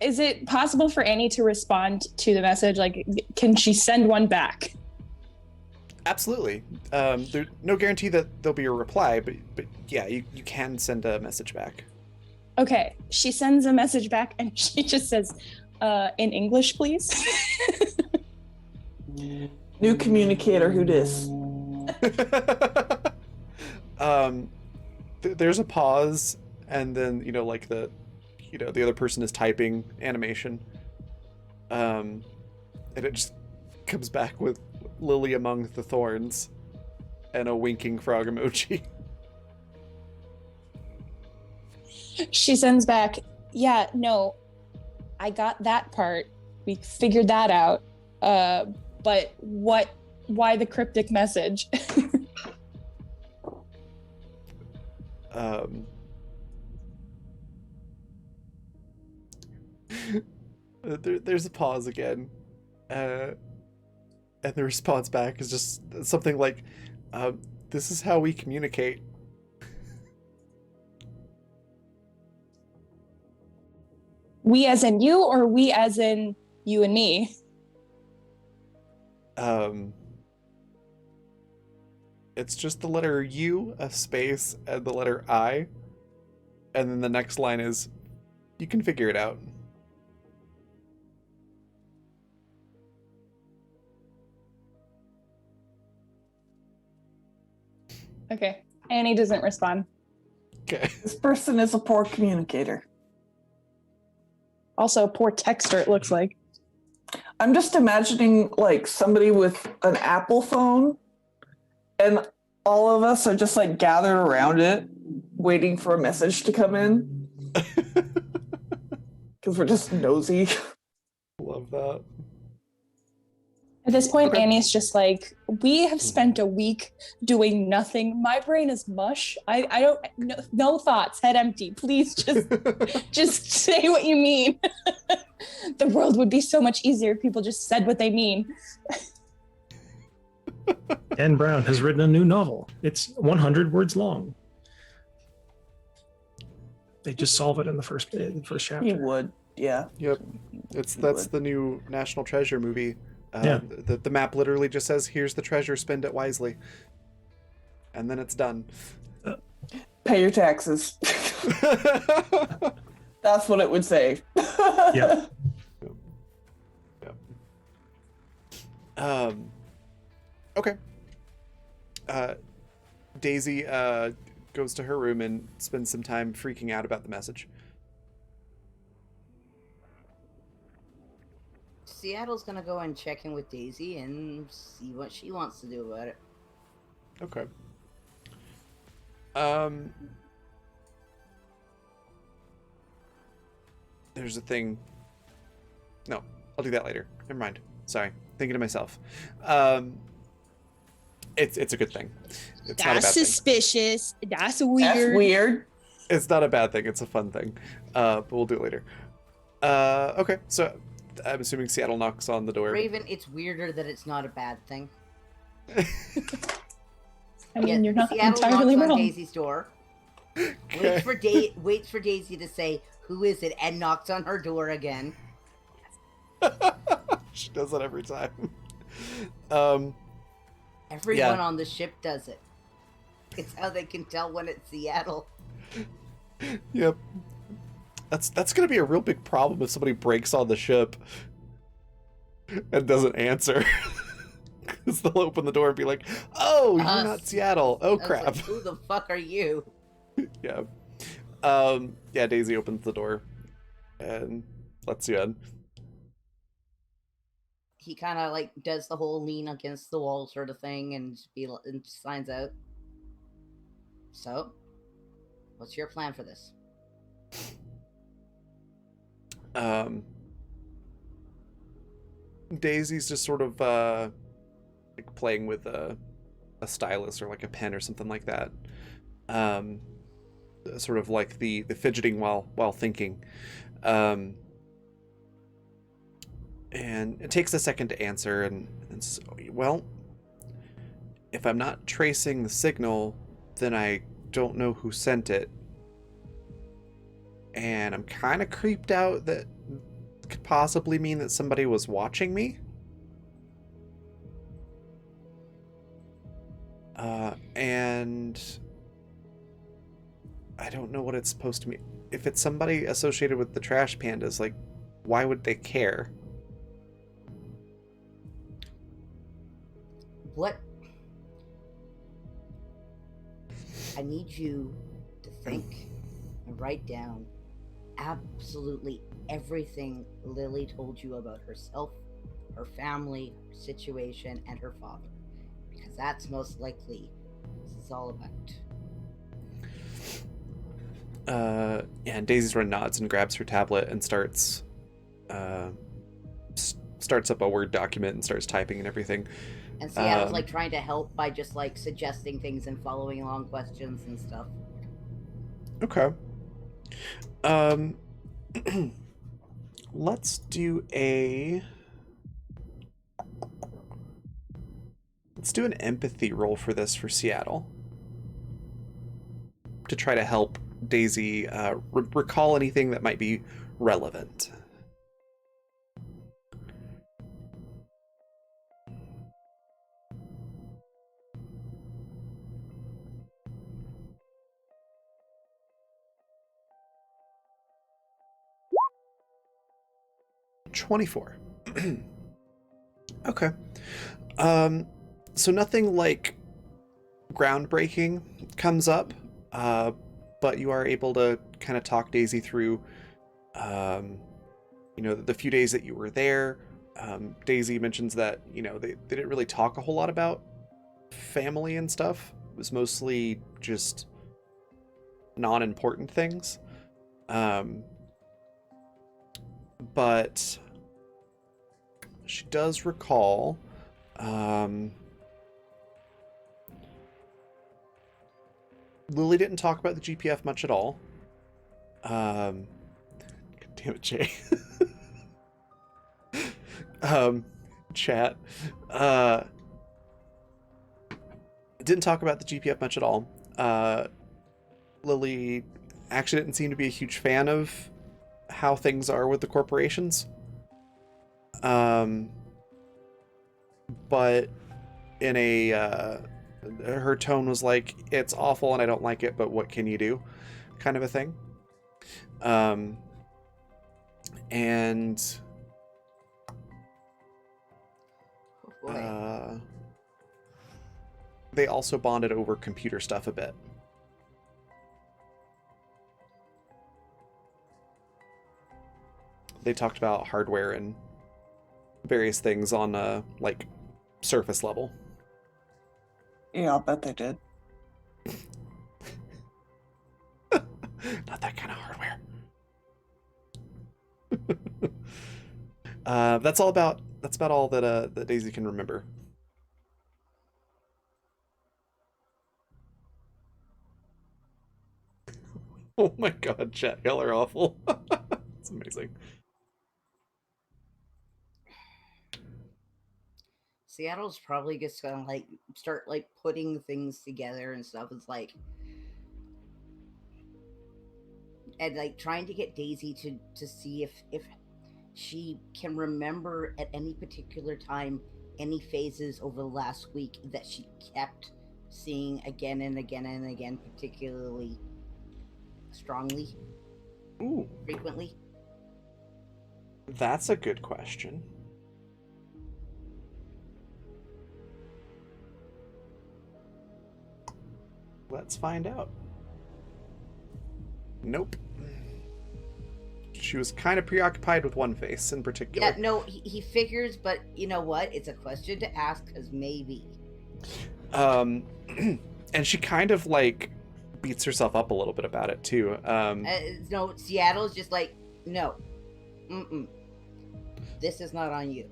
C: Is it possible for Annie to respond to the message? Like, can she send one back?
A: Absolutely. There's no guarantee that there'll be a reply, but yeah, you can send a message back.
C: Okay, she sends a message back and she just says, in English, please.
E: New communicator, who dis?
A: There's a pause, and then like the other person is typing animation, and it just comes back with Lily among the thorns and a winking frog emoji.
C: She sends back, yeah, no, I got that part. We figured that out. But why the cryptic message?
A: There's a pause again. And the response back is just something like, this is how we communicate.
C: We as in you, or we as in you and me?
A: It's just the letter U, a space, and the letter I. And then the next line is, you can figure it out.
C: Okay. Annie doesn't respond.
A: Okay.
E: This person is a poor communicator.
C: Also, a poor texter, it looks like.
E: I'm just imagining like somebody with an Apple phone, and all of us are just like gathered around it, waiting for a message to come in. Because we're just nosy.
A: Love that.
C: At this point,
A: Okay.
C: Annie's just like, we have spent a week doing nothing. My brain is mush. I don't, no thoughts, head empty. Please just say what you mean. The world would be so much easier if people just said what they mean.
B: Dan Brown has written a new novel. It's 100 words long. They just solve it in the first chapter.
E: He would, yeah.
A: Yep. That's the new National Treasure movie.
B: Yeah.
A: The map literally just says, here's the treasure, spend it wisely. And then it's done.
E: Pay your taxes. That's what it would say.
B: Yeah.
A: Okay. Daisy goes to her room and spends some time freaking out about the message.
D: Seattle's gonna go and check in with Daisy and see what she wants to do about it.
A: Okay. There's a thing. No, I'll do that later. Never mind. Sorry, thinking to myself. It's a good thing. It's not a bad thing.
C: Suspicious. That's weird.
E: That's weird.
A: It's not a bad thing. It's a fun thing. But we'll do it later. Okay, so I'm assuming Seattle knocks on the door.
D: Raven, it's weirder that it's not a bad thing.
C: I mean, you're not
D: Seattle
C: entirely
D: knocks on
C: wrong.
D: Daisy's door.
A: Okay.
D: Waits for Daisy to say, "Who is it?" and knocks on her door again.
A: She does that every time.
D: Everyone on the ship does it. It's how they can tell when it's Seattle.
A: Yep. That's gonna be a real big problem if somebody breaks on the ship and doesn't answer. Because they'll open the door and be like, "Oh, you're not Seattle. Oh
D: I was
A: crap."
D: like, who the fuck are you?
A: Yeah. Yeah, Daisy opens the door and lets you in.
D: He kind of like does the whole lean against the wall sort of thing and signs out. So, what's your plan for this?
A: Daisy's just sort of like playing with a stylus or like a pen or something like that. Sort of like the fidgeting while thinking. And it takes a second to answer, and so, well, if I'm not tracing the signal, then I don't know who sent it. And I'm kind of creeped out that could possibly mean that somebody was watching me. And I don't know what it's supposed to mean. If it's somebody associated with the trash pandas, like, why would they care?
D: What? I need you to think and write down absolutely everything Lily told you about herself, her family, her situation, and her father. Because that's most likely what this is all about.
A: Yeah, and Daisy sort of nods and grabs her tablet and starts up a Word document and starts typing and everything.
D: And Seattle's like trying to help by just like suggesting things and following along questions and stuff.
A: Okay. Let's do an empathy roll for this for Seattle to try to help Daisy recall anything that might be relevant. $24. Okay. So nothing like groundbreaking comes up, but you are able to kind of talk Daisy through, the few days that you were there. Daisy mentions that, they didn't really talk a whole lot about family and stuff. It was mostly just non-important things. But she does recall Lily didn't talk about the GPF much at all. God damn it, Jay. Chat. Didn't talk about the GPF much at all. Lily actually didn't seem to be a huge fan of how things are with the corporations. But in her tone was like, it's awful and I don't like it, but what can you do? Kind of a thing. And they also bonded over computer stuff a bit. They talked about hardware and various things on like surface level.
E: Yeah, I'll bet they did.
A: Not that kind of hardware. That's about all that Daisy can remember. Oh my god, chat, y'all are awful. It's amazing.
D: Seattle's probably just gonna like start like putting things together and stuff. It's like, and like trying to get Daisy to see if she can remember at any particular time any phases over the last week that she kept seeing again and again and again, particularly strongly,
A: Ooh,
D: frequently?
A: that's a good question. Let's find out. Nope. She was kind of preoccupied with one face in particular.
D: Yeah, no, he figures, but you know what? It's a question to ask, because maybe.
A: And she kind of like beats herself up a little bit about it too.
D: No, Seattle's just like, no. This is not on you.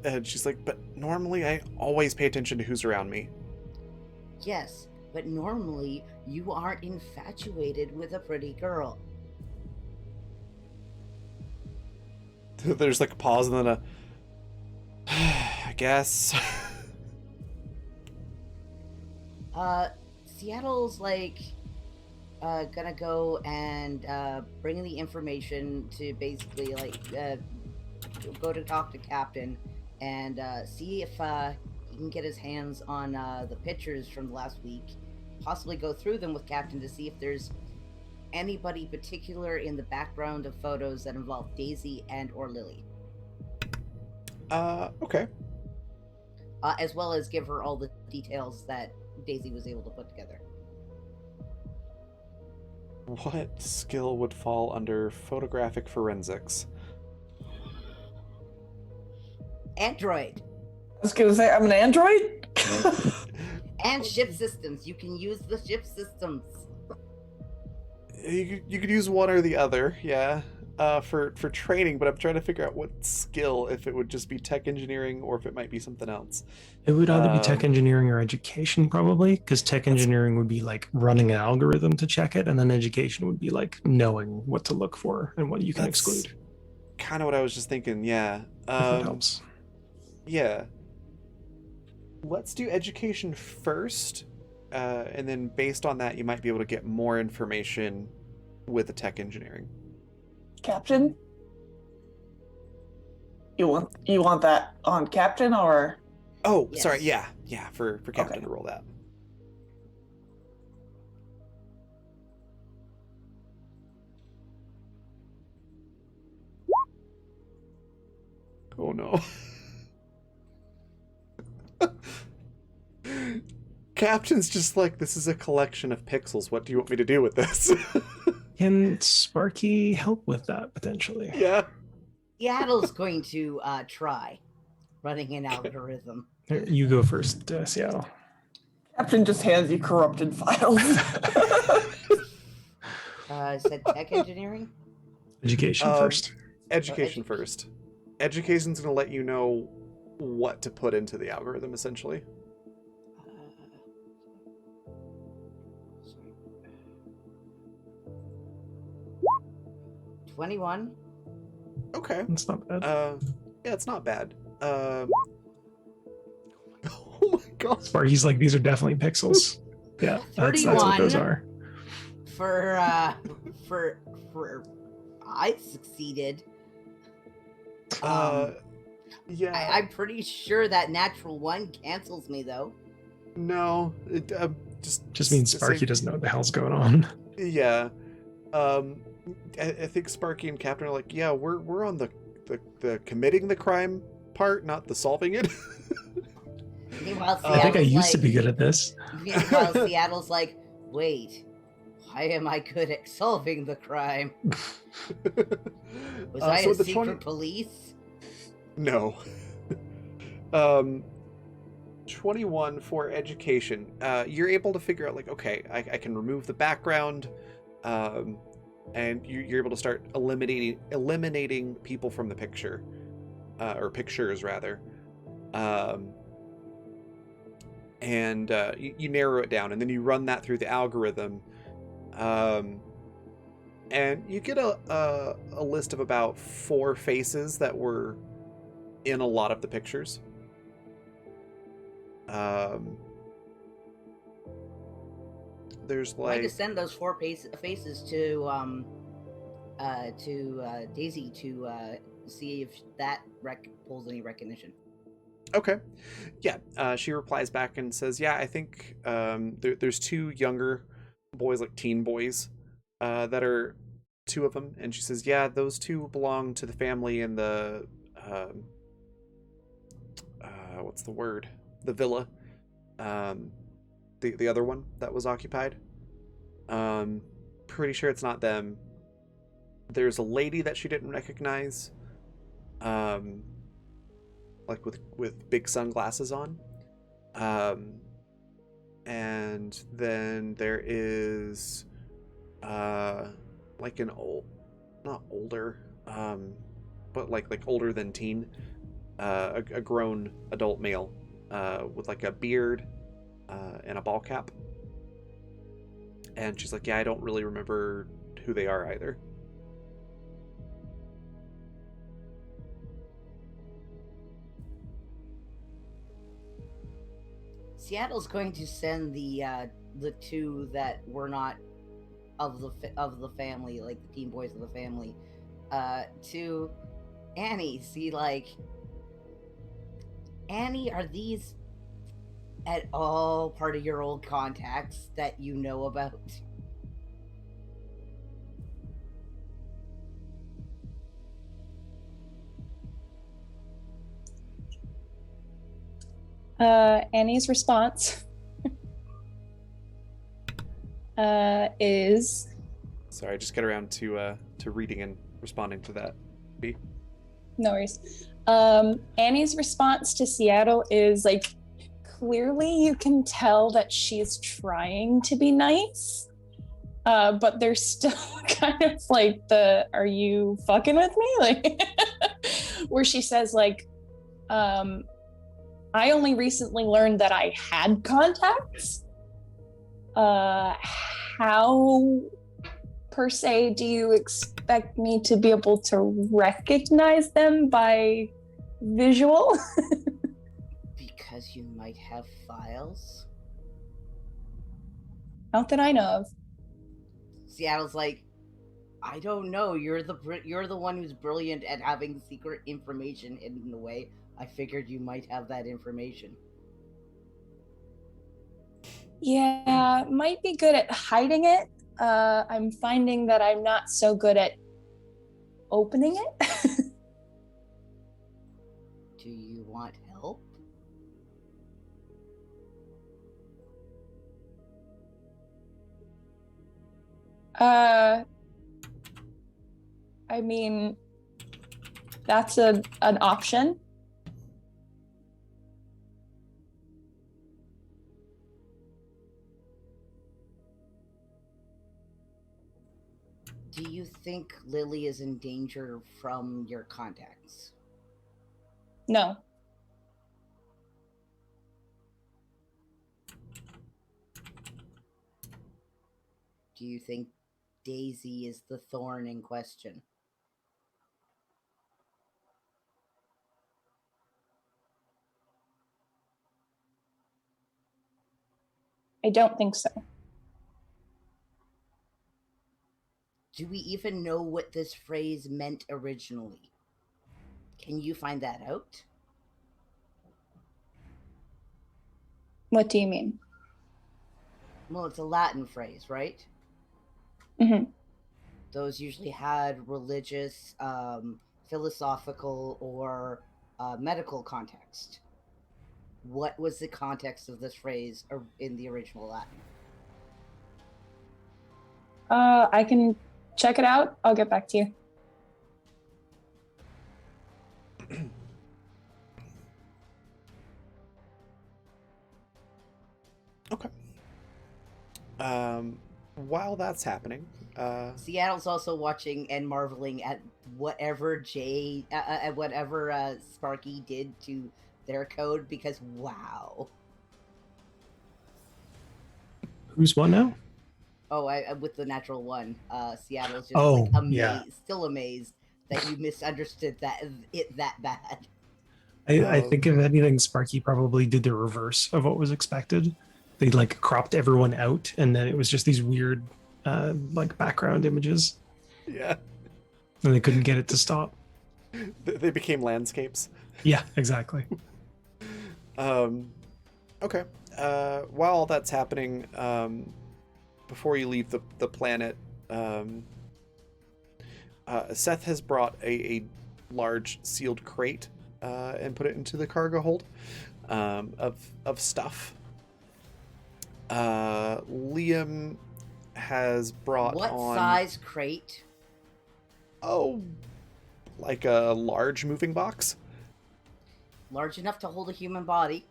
A: And she's like, but normally I always pay attention to who's around me.
D: Yes, but normally you aren't infatuated with a pretty girl.
A: There's like a pause and then a I guess.
D: Seattle's like gonna go and bring the information to basically like go to talk to Captain and see if he can get his hands on the pictures from last week, possibly go through them with Captain to see if there's anybody particular in the background of photos that involve Daisy and or Lily.
A: Okay.
D: As well as give her all the details that Daisy was able to put together.
A: What skill would fall under photographic forensics?
D: Android.
E: I was gonna say I'm an android.
D: And ship systems. You can use the ship systems.
A: You could use one or the other, yeah. For training, but I'm trying to figure out what skill, if it would just be tech engineering or if it might be something else.
B: It would either be tech engineering or education, probably, because tech engineering would be like running an algorithm to check it, and then education would be like knowing what to look for and what you can exclude.
A: Kind of what I was just thinking, yeah.
B: If that helps.
A: Yeah. Let's do education first, and then based on that, you might be able to get more information with the tech engineering.
E: Captain, you want that on Captain or?
A: Oh,
D: Yes.
A: sorry, yeah, for Captain
E: Okay.
A: to roll that. Oh no. Captain's just like, this is a collection of pixels. What do you want me to do with this?
B: Can Sparky help with that potentially?
A: Yeah.
D: Seattle's going to try running an algorithm.
B: Here, you go first, Seattle.
E: Captain just hands you corrupted files.
D: Said tech engineering?
B: Education first.
A: Education first. Education's going to let you know what to put into the algorithm, essentially.
D: 21.
A: Okay.
B: That's not bad.
A: Yeah, it's not bad. Oh my god.
B: Sparky's like, these are definitely pixels. Yeah, that's what those
D: 31.
B: are.
D: For I succeeded.
A: Yeah.
D: I'm pretty sure that natural one cancels me though.
A: No, it
B: Just means Sparky doesn't know what the hell's going on.
A: Yeah. I think Sparky and Captain are like, yeah, we're on the committing the crime part, not the solving it.
D: Meanwhile,
B: I think I used to be good at this.
D: Meanwhile, Seattle's like, wait, why am I good at solving the crime? Was I
A: so
D: a
A: the
D: secret police?
A: No. 21 for education. You're able to figure out, like, okay, I can remove the background, and you're able to start eliminating people from the picture, or pictures rather, and you narrow it down, and then you run that through the algorithm, and you get a list of about 4 faces that were in a lot of the pictures. There's
D: I'd like to
A: like
D: send those 4 faces to Daisy to see if that pulls any recognition.
A: Okay. Yeah. She replies back and says, "Yeah, I think there's two younger boys, like teen boys, that are two of them." And she says, "Yeah, those two belong to the family in the what's the word? The villa. The other one that was occupied. Pretty sure it's not them. There's a lady that she didn't recognize, like with big sunglasses on, and then there is like an old, not older, but like older than teen, a grown adult male, with like a beard, and a ball cap." And she's like, "Yeah, I don't really remember who they are either."
D: Seattle's going to send the two that were not of the family, like the teen boys of the family, to Annie. See, like, Annie, are these at all part of your old contacts that you know about?
C: Annie's response is
A: Sorry, just get around to reading and responding to that. B.
C: no worries. Annie's response to Seattle is like, clearly you can tell that she's trying to be nice, but there's still kind of like are you fucking with me? Like, where she says like, I only recently learned that I had contacts. How, per se, do you expect me to be able to recognize them by visual?
D: Because you might have files.
C: Not that I know of.
D: Seattle's like, I don't know. You're the one who's brilliant at having secret information hidden away. I figured you might have that information.
C: Yeah, might be good at hiding it. I'm finding that I'm not so good at opening it.
D: Do you want help?
C: I mean, that's an option.
D: Do you think Lily is in danger from your contacts?
C: No.
D: Do you think Daisy is the thorn in question?
C: I don't think so.
D: Do we even know what this phrase meant originally? Can you find that out?
C: What do you mean?
D: Well, it's a Latin phrase, right?
C: Mm-hmm.
D: Those usually had religious, philosophical, or medical context. What was the context of this phrase in the original Latin?
C: I can check it out. I'll get back to you.
A: Okay. While that's happening,
D: Seattle's also watching and marveling at whatever Sparky did to their code, because wow.
B: Who's what now?
D: Oh, I with the natural one. Seattle's just amazed,
B: yeah.
D: Still amazed that you misunderstood that bad.
B: I think if anything, Sparky probably did the reverse of what was expected. They like cropped everyone out, and then it was just these weird like background images.
A: Yeah.
B: And they couldn't get it to stop.
A: They became landscapes.
B: Yeah, exactly.
A: Okay. While all that's happening, before you leave the planet, Seth has brought a large sealed crate and put it into the cargo hold of stuff. Liam has brought
D: What
A: on
D: size crate?
A: like a large moving box.
D: Large enough to hold a human body.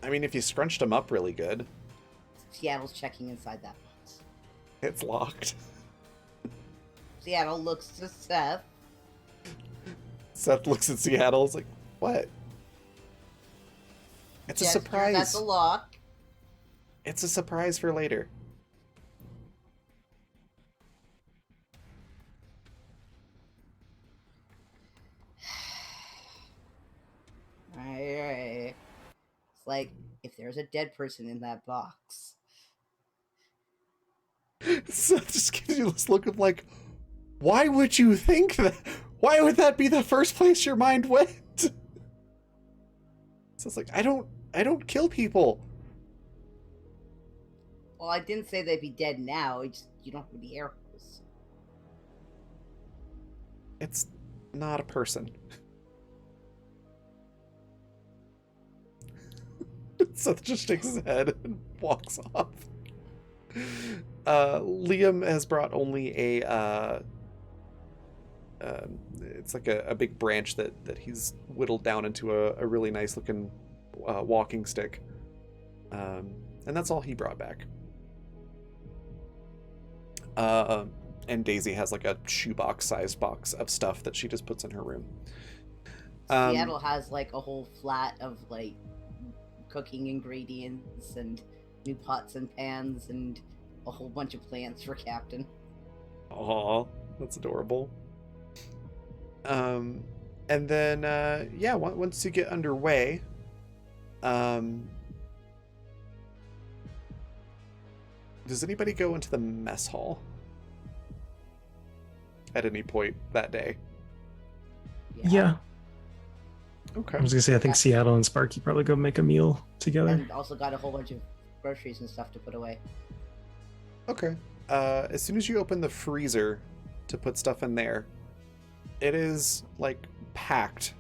A: I mean, if you scrunched them up really good.
D: Seattle's checking inside that box.
A: It's locked.
D: Seattle looks to Seth.
A: Seth looks at Seattle. It's like, what? It's a surprise.
D: That's a lock.
A: It's a surprise for later.
D: Alright. It's like, if there's a dead person in that box.
A: Seth just gives you this look of like, why would you think that? Why would that be the first place your mind went? So it's like, I don't kill people.
D: Well, I didn't say they'd be dead now. You don't have any arrows.
A: It's not a person. Seth just shakes his head and walks off. Liam has brought only it's like a big branch that he's whittled down into a really nice looking walking stick. And that's all he brought back. And Daisy has like a shoebox sized box of stuff that she just puts in her room.
D: Seattle has like a whole flat of like cooking ingredients and new pots and pans and a whole bunch of plants for Captain.
A: Aw, that's adorable. And then yeah, once you get underway, does anybody go into the mess hall at any point that day?
B: Yeah.
A: Okay.
B: I was gonna say I think Seattle and Sparky probably go make a meal together.
D: And also got a whole bunch of groceries and stuff to put away.
A: Okay. As soon as you open the freezer to put stuff in there, it is like packed.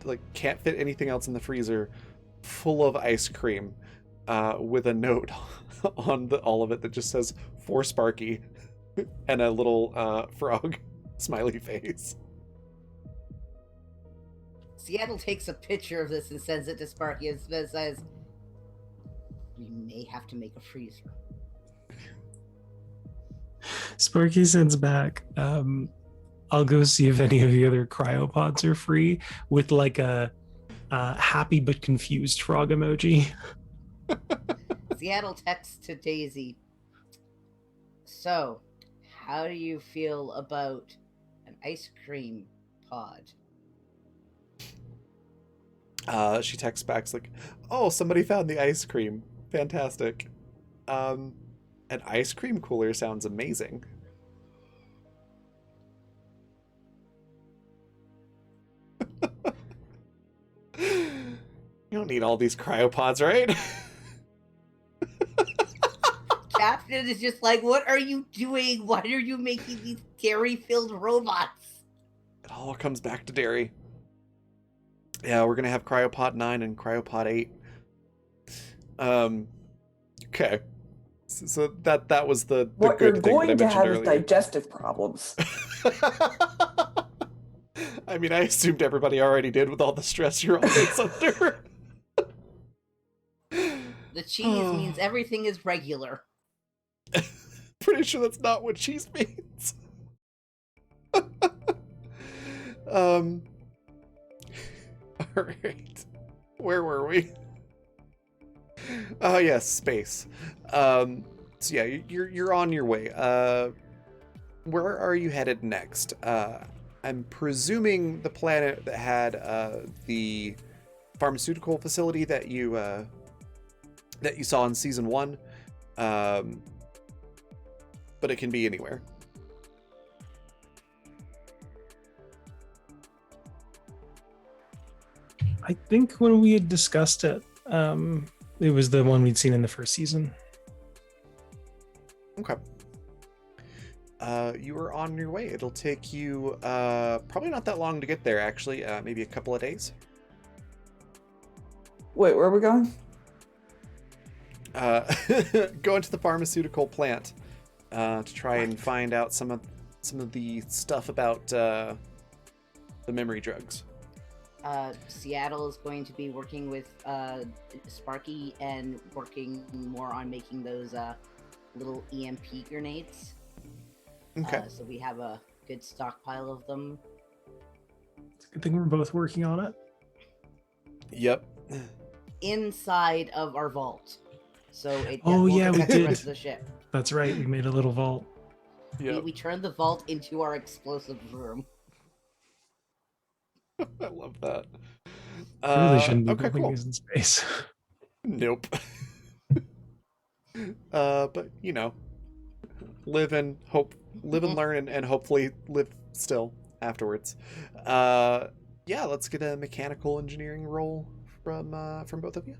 A: Like can't fit anything else in the freezer, full of ice cream, with a note on all of it that just says "For Sparky" and a little frog smiley face.
D: Seattle takes a picture of this and sends it to Sparky and says, "We may have to make a freezer."
B: Sparky sends back, I'll go see if any of the other cryopods are free, with like a happy but confused frog emoji.
D: Seattle texts to Daisy, "So, how do you feel about an ice cream pod?"
A: She texts back like, "Oh, somebody found the ice cream. Fantastic. An ice cream cooler sounds amazing." You don't need all these cryopods, right?
D: Captain is just like, "What are you doing? Why are you making these dairy-filled robots?"
A: It all comes back to dairy. Yeah, we're gonna have Cryopod 9 and Cryopod 8. Okay. So that was the
E: What
A: good
E: you're
A: thing that I
E: going to
A: mentioned
E: have is
A: earlier.
E: digestive problems.
A: I mean, I assumed everybody already did with all the stress you're always under.
D: The cheese means everything is regular.
A: Pretty sure that's not what cheese means. All right. Where were we? Oh yes, space. So yeah, you're on your way. Where are you headed next? I'm presuming the planet that had the pharmaceutical facility that you saw in season 1. But it can be anywhere.
B: I think when we had discussed it, it was the one we'd seen in the first season.
A: Okay. You are on your way. It'll take you probably not that long to get there, actually. Maybe a couple of days.
E: Wait, where are we going?
A: Go into the pharmaceutical plant to try and find out some of the stuff about the memory drugs.
D: Seattle is going to be working with Sparky and working more on making those little EMP grenades.
A: Okay.
D: So we have a good stockpile of them.
B: It's a good thing we're both working on it.
A: Yep.
D: Inside of our vault. So it
B: Oh,
D: won't
B: yeah, we
D: affect the
B: did.
D: rest of the ship.
B: That's right. We made a little vault.
A: Yep.
D: We turned the vault into our explosive room.
A: I love that.
B: We really shouldn't be
A: Okay,
B: building
A: cool.
B: these in space.
A: Nope. But you know, live and learn, and hopefully live still afterwards. Yeah, let's get a mechanical engineering roll from both of you.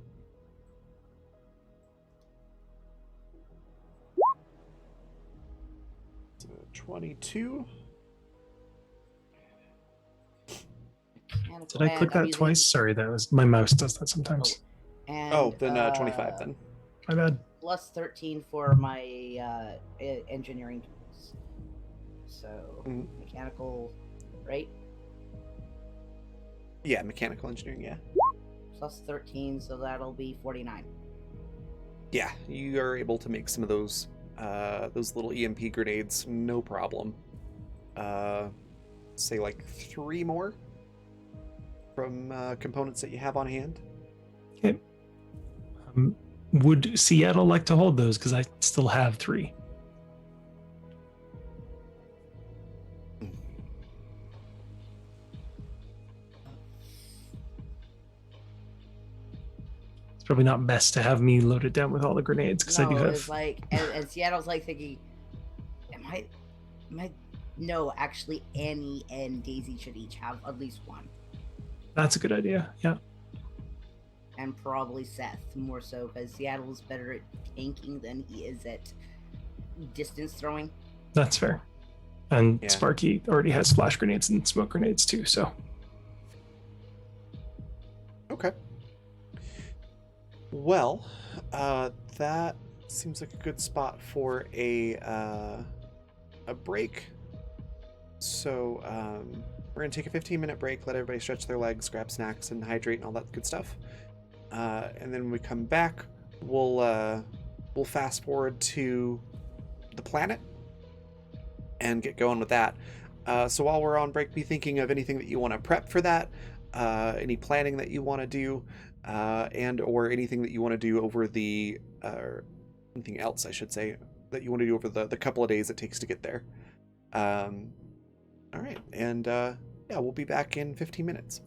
A: So 22.
B: Did I click that twice? Sorry, that was my mouse does that sometimes.
D: And,
A: Then 25 then.
B: My bad.
D: Plus 13 for my engineering tools. So, mechanical, right?
A: Yeah, mechanical engineering, yeah.
D: Plus 13, so that'll be 49.
A: Yeah, you are able to make some of those little EMP grenades, no problem. Say like 3 more from components that you have on hand.
B: Okay. Would Seattle like to hold those? Because I still have 3. It's probably not best to have me loaded down with all the grenades because I do have.
D: It's like, and Seattle's like thinking, am I? No, actually, Annie and Daisy should each have at least one.
B: That's a good idea. Yeah.
D: And probably Seth, more so, because Seattle's better at tanking than he is at distance throwing.
B: That's fair. And
A: Yeah.
B: Sparky already has flash grenades and smoke grenades too, so.
A: Okay. Well, that seems like a good spot for a break. So we're gonna take a 15-minute break, let everybody stretch their legs, grab snacks, and hydrate, and all that good stuff. And then when we come back, we'll fast forward to the planet and get going with that. So while we're on break, be thinking of anything that you want to prep for that, any planning that you want to do, and or anything that you want to do over the anything else, I should say, that you want to do over the couple of days it takes to get there. All right, and yeah, we'll be back in 15 minutes.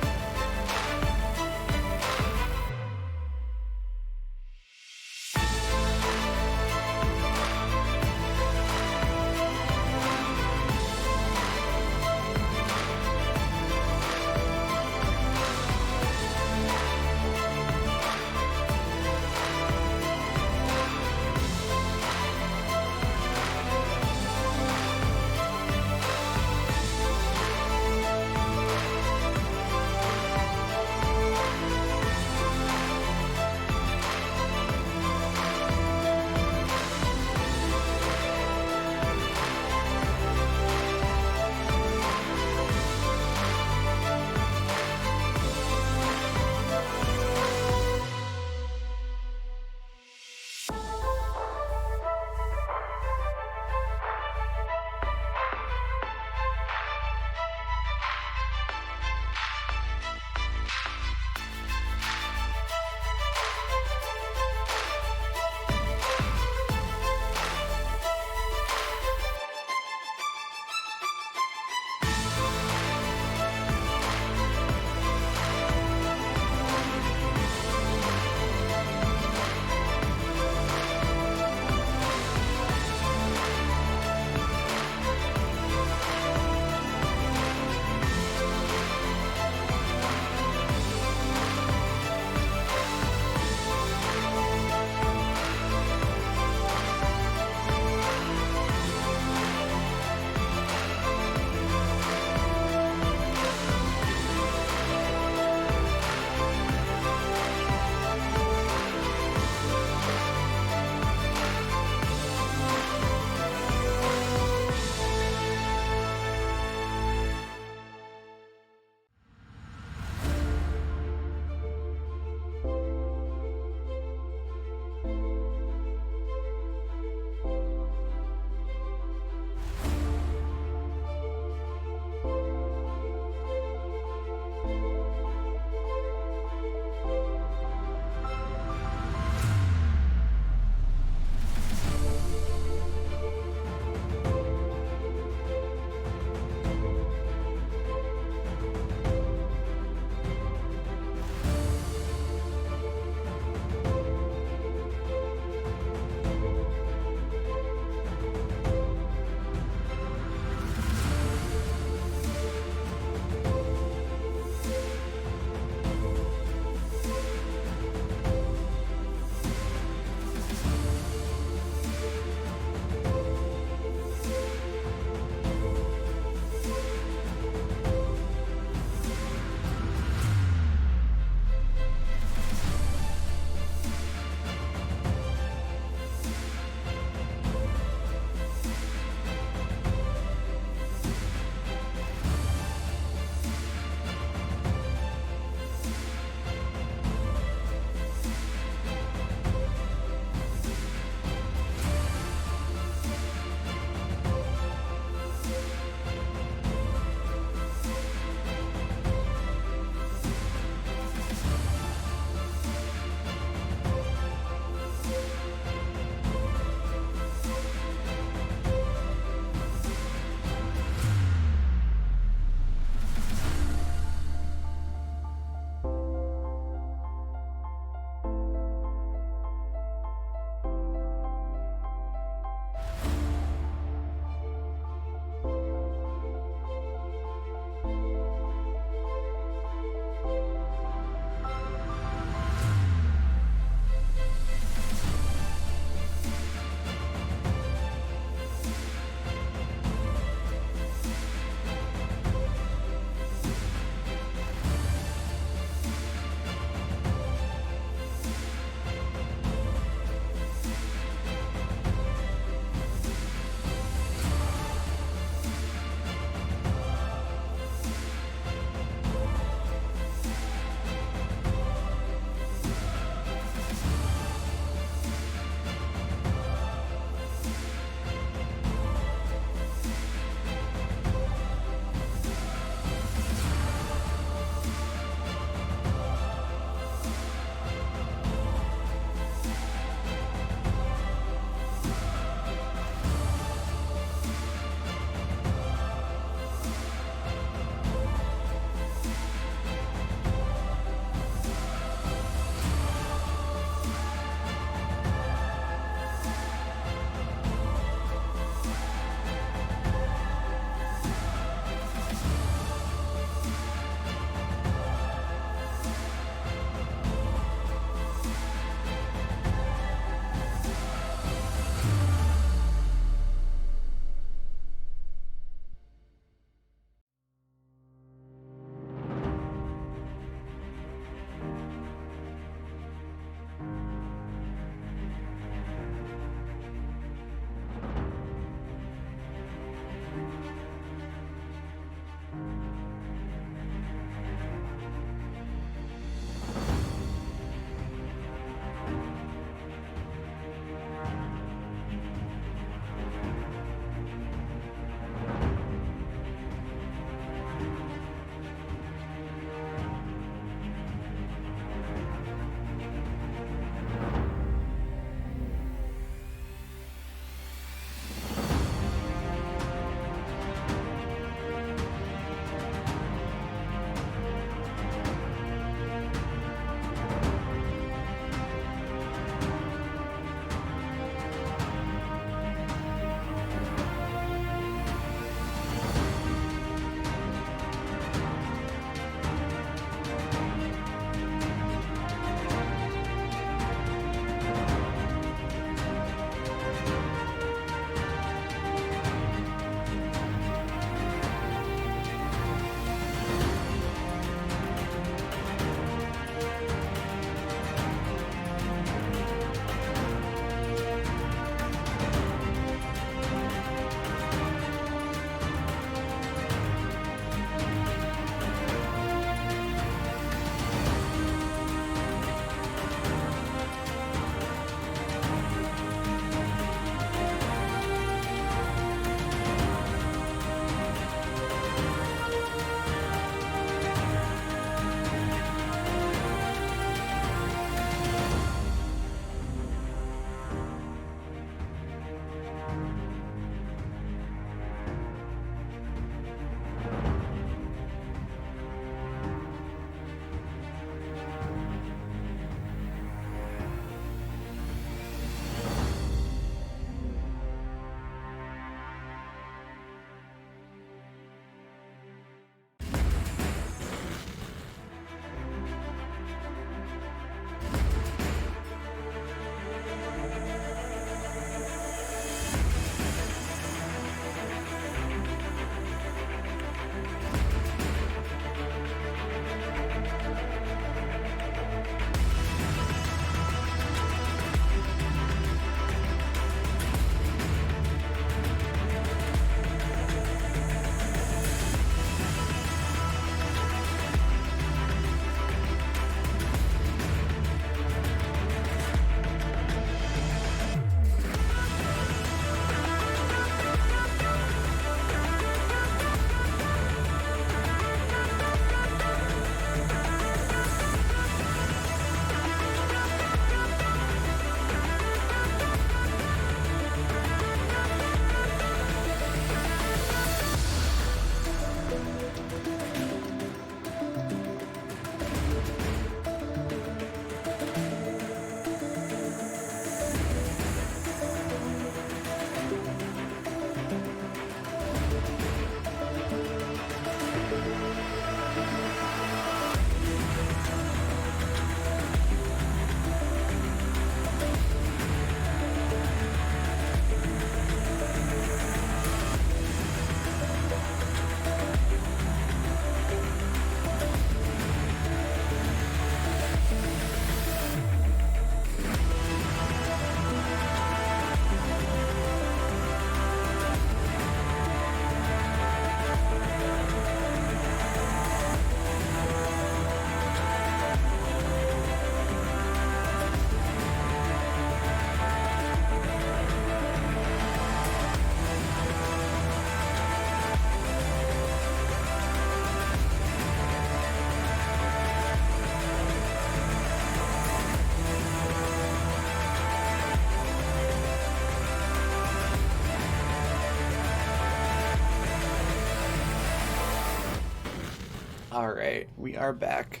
A: right, we are back.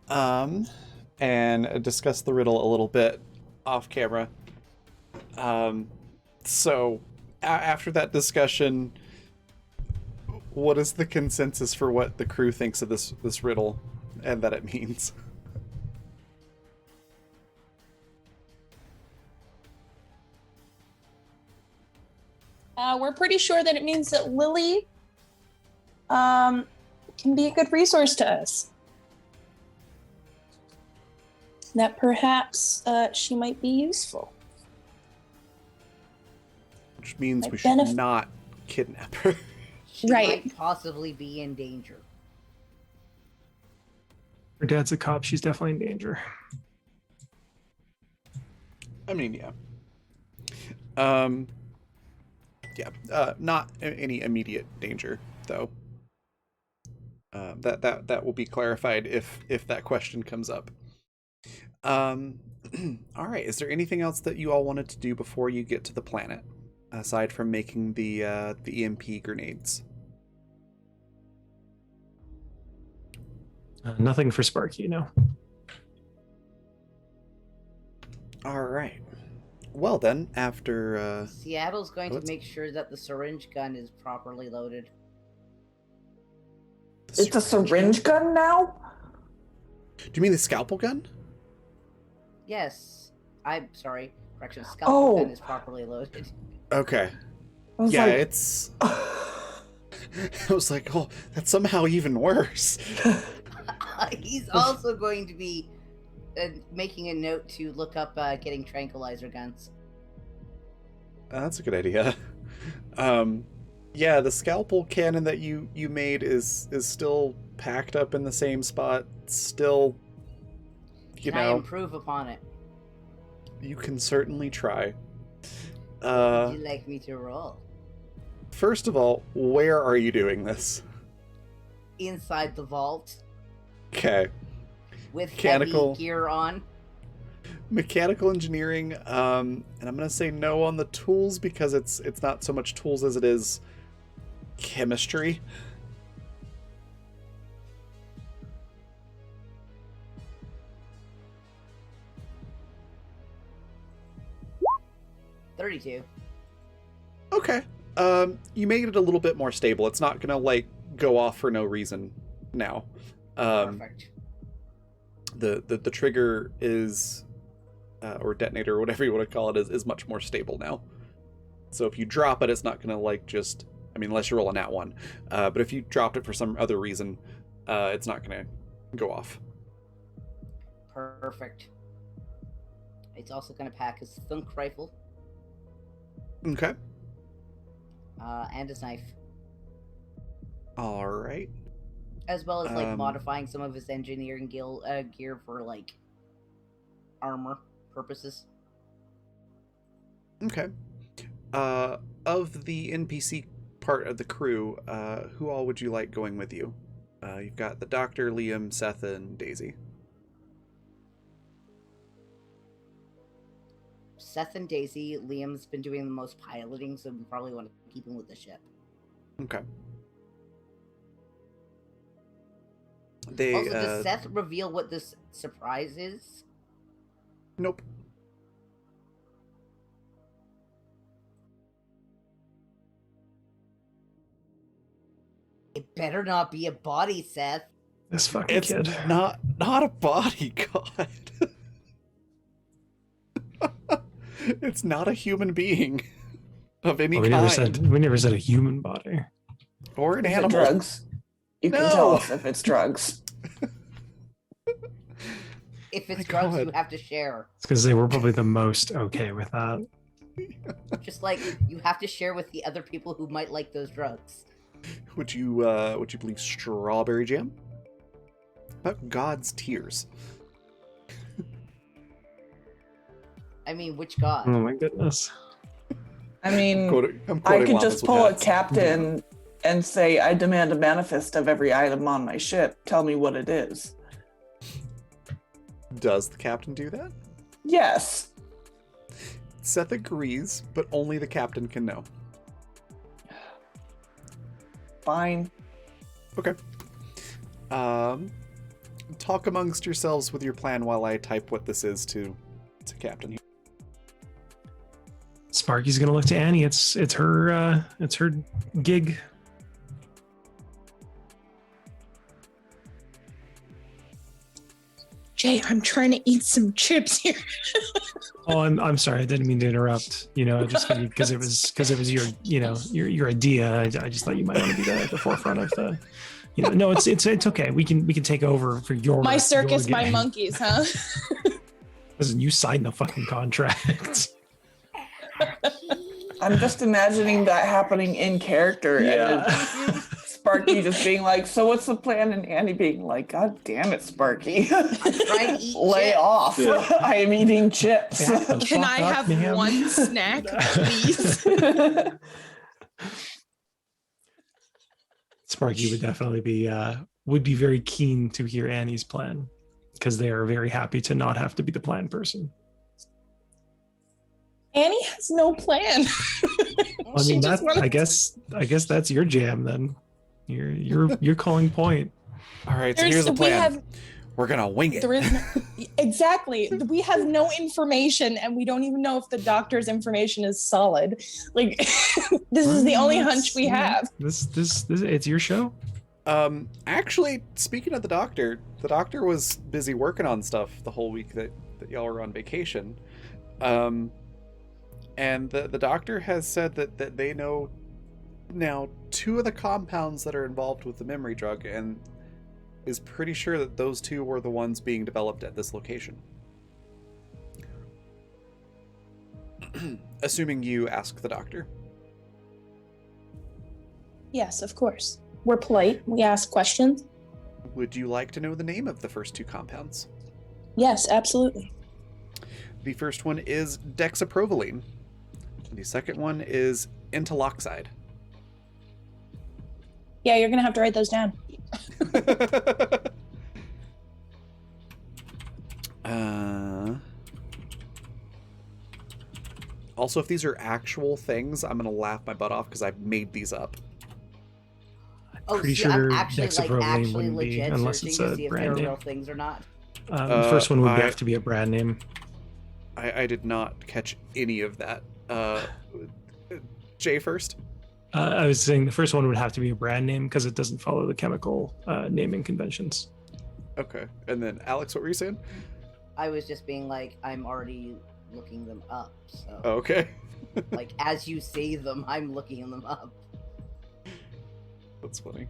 A: And discuss the riddle a little bit off camera. So after that discussion, what is the consensus for what the crew thinks of this riddle and that it means?
C: We're pretty sure that it means that Lily can be a good resource to us. That perhaps she might be useful.
A: Which means
C: Like
A: we should not kidnap her.
D: She
C: Right.
D: might possibly be in danger.
B: Her dad's a cop. She's definitely in danger.
A: I mean, yeah. Not any immediate danger, though. That will be clarified if that question comes up. All right. Is there anything else that you all wanted to do before you get to the planet, aside from making the EMP grenades?
B: Nothing for Sparky, no.
A: All right. Well then, after
D: Seattle's going to
A: let's-
D: make sure that the syringe gun is properly loaded.
E: It's a syringe gun now?
A: Do you mean the scalpel gun?
D: Yes. I'm sorry. Correction. Scalpel
E: Oh.
D: gun is properly loaded.
A: Okay.
E: I was
A: Yeah,
E: like,
A: it's. I was like, oh, that's somehow even worse.
D: He's also going to be making a note to look up getting tranquilizer guns.
A: That's a good idea. Yeah, the scalpel cannon that you made is still packed up in the same spot. Still,
D: Can I improve upon it?
A: you can certainly try.
D: Would you like me to roll?
A: First of all, where are you doing this?
D: Inside the vault
A: Okay.
D: with
A: Mechanical.
D: heavy gear on.
A: Mechanical engineering, and I'm gonna say no on the tools because it's not so much tools as it is chemistry.
D: $32.
A: Okay. You made it a little bit more stable. It's not gonna like go off for no reason now.
D: Perfect.
A: The trigger is or detonator or whatever you want to call it is much more stable now. So if you drop it, it's not gonna like just, I mean, unless you're rolling that one. But if you dropped it for some other reason, it's not gonna go off.
D: Perfect. It's also going to pack his thunk rifle
A: Okay.
D: and his knife,
A: All right.
D: as well as like
A: Um,
D: modifying some of his engineering gear for like armor purposes.
A: Okay. Of the NPC part of the crew, who all would you like going with you? You've got the Doctor, Liam, Seth, and Daisy.
D: Seth and Daisy. Liam's been doing the most piloting, so we probably want to keep him with the ship.
A: Okay. They
D: Also, does Seth reveal what this surprise is?
A: nope.
D: It better not be a body, Seth.
B: This fucking
A: It's
B: kid.
A: not a bodyguard. It's not a human being of any
B: Well,
A: kind.
B: we never said a human body.
A: Or an
E: is it
A: animal.
E: drugs? You can
A: No.
E: tell us if it's drugs.
D: If
A: My
D: it's drugs,
A: God.
D: you have to share.
B: It's because they were probably the most okay with that.
D: Just like you have to share with the other people who might like those drugs.
A: Would you believe strawberry jam? How about God's tears?
D: I mean, which god?
B: Oh my goodness.
E: I mean,
A: I'm
E: I
A: quoting
E: could
A: llamas
E: just
A: with
E: pull a
A: hats.
E: captain and say, I demand a manifest of every item on my ship. Tell me what it is.
A: Does the captain do that?
E: Yes.
A: Seth agrees, but only the captain can know.
E: Fine.
A: Okay. Talk amongst yourselves with your plan while I type what this is to Captain.
B: Sparky's gonna look to Annie. It's her gig.
C: Jay, I'm trying to eat some chips here.
B: Oh, I'm sorry. I didn't mean to interrupt. I just figured because it was your your idea. I just thought you might want to be at the forefront of the. No, it's okay. We can take over for your
C: My circus,
B: your
C: my
B: game.
C: monkeys, huh?
B: Listen, you signed the fucking contract.
E: I'm just imagining that happening in character.
B: Yeah.
E: And Sparky just being like, so what's the plan? And Andy being like, God damn it, Sparky.
D: I'm trying to eat
E: Lay
D: chips.
E: off.
B: Yeah.
E: I am eating chips.
B: Yeah.
F: Can I
B: Fuck
F: have
B: up, ma'am.
F: one snack, please?
B: Sparky would definitely be very keen to hear Annie's plan because they are very happy to not have to be the plan person.
C: Annie has no plan.
B: I
C: She
B: mean,
C: just wanted
B: I guess that's your jam then. You're calling point.
A: All right, so here's the plan. We're gonna wing it.
C: There is exactly. We have no information, and we don't even know if the doctor's information is solid. Like, this is the only hunch we have.
B: This it's your show.
A: Actually, speaking of the doctor was busy working on stuff the whole week that y'all were on vacation. And the doctor has said that they know now 2 of the compounds that are involved with the memory drug, and is pretty sure that those 2 were the ones being developed at this location. Assuming you ask the doctor.
C: Yes, of course. We're polite. We ask questions.
A: Would you like to know the name of the first 2 compounds?
C: Yes, absolutely.
A: The first one is dexaprovolene. The second one is entaloxide.
C: Yeah, you're gonna have to write those down.
A: Also, if these are actual things, I'm gonna laugh my butt off because I made these up.
B: Pretty
D: so
B: sure
D: I'm actually
B: dexaprovolene wouldn't be
D: legit
B: unless
D: searching
B: it's
D: to
B: a
D: see if
B: brand
D: they're
B: name.
D: real things or not.
B: The first one would
A: I-
B: have to be a brand name.
A: I did not catch any of that. Jay first.
B: I was saying the first one would have to be a brand name because it doesn't follow the chemical naming conventions.
A: Okay, and then Alex, what were you saying?
D: I was just being like, I'm already looking them up. So,
A: Okay.
D: like, as you say them, I'm looking them up.
A: That's funny.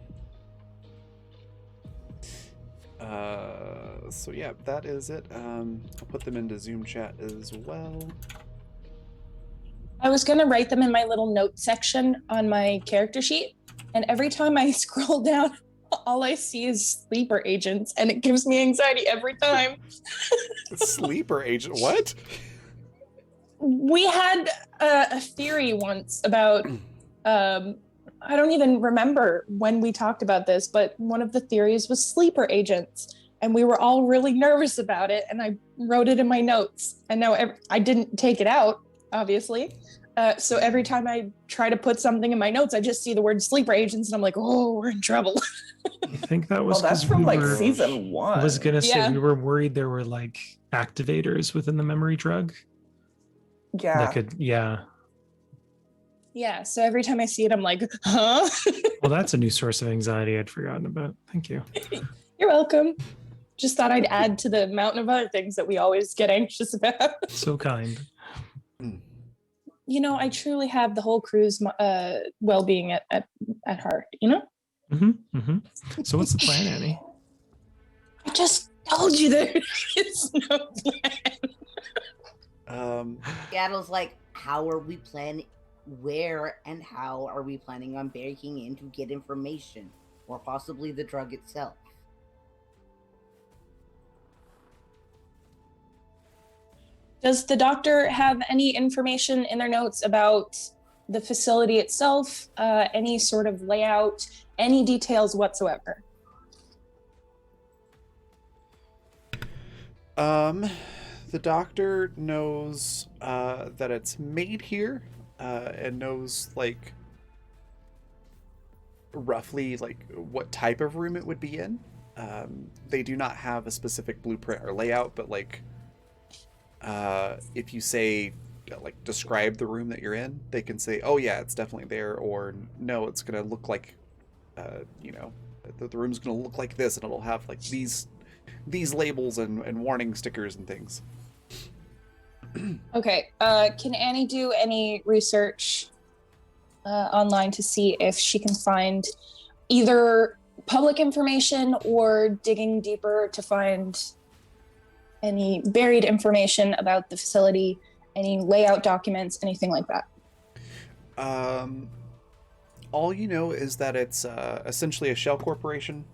A: So yeah, that is it. I'll put them into Zoom chat as well.
C: I was gonna write them in my little note section on my character sheet, and every time I scroll down, all I see is sleeper agents, and it gives me anxiety every time.
A: Sleeper agent. What?
C: We had a theory once about I don't even remember when we talked about this, but one of the theories was sleeper agents, and we were all really nervous about it, and I wrote it in my notes, and now I didn't take it out, obviously. So every time I try to put something in my notes, I just see the word sleeper agents, and I'm like, oh, we're in trouble.
B: I think that was
E: Well, that's
B: 'cause
E: from
B: we
E: like
B: were-
E: season 1.
B: I was gonna say
C: Yeah.
B: we were worried there were like activators within the memory drug
E: Yeah.
B: that could, yeah.
C: Yeah, so every time I see it, I'm like, huh?
B: Well, that's a new source of anxiety I'd forgotten about. Thank you.
C: You're welcome. Just thought I'd add to the mountain of other things that we always get anxious about.
B: So kind.
C: You know, I truly have the whole crew's well-being at heart, you know?
B: So what's the plan, Annie?
C: I just told you there is no plan.
D: Seattle's like, how are we planning? Where and how are we planning on breaking in to get information, or possibly the drug itself?
C: Does the doctor have any information in their notes about the facility itself, any sort of layout, any details whatsoever?
A: The doctor knows that it's made here, and knows like roughly like what type of room it would be in. They do not have a specific blueprint or layout, but like if you say like describe the room that you're in, they can say, oh yeah, it's definitely there, or no, it's gonna look like the room's gonna look like this, and it'll have like these labels and warning stickers and things.
C: Okay. Can Annie do any research online to see if she can find either public information or digging deeper to find any buried information about the facility, any layout documents, anything like that?
A: All you know is that it's essentially a shell corporation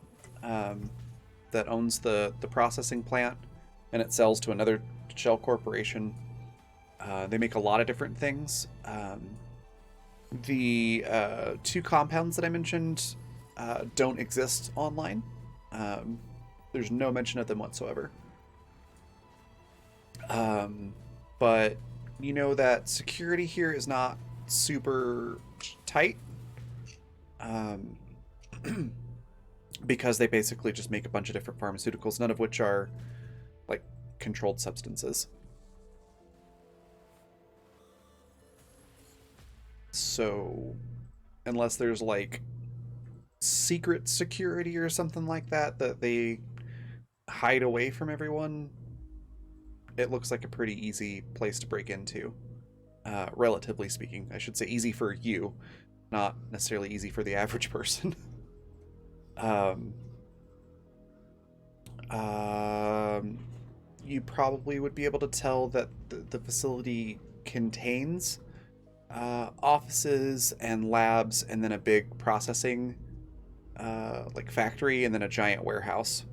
A: that owns the processing plant, and it sells to another shell corporation. They make a lot of different things. The 2 compounds that I mentioned don't exist online. There's no mention of them whatsoever. But you know that security here is not super tight. Because they basically just make a bunch of different pharmaceuticals, none of which are like controlled substances. So unless there's like secret security or something like that they hide away from everyone, it looks like a pretty easy place to break into. Relatively speaking, I should say easy for you, not necessarily easy for the average person. You probably would be able to tell that the facility contains offices and labs, and then a big processing like factory, and then a giant warehouse.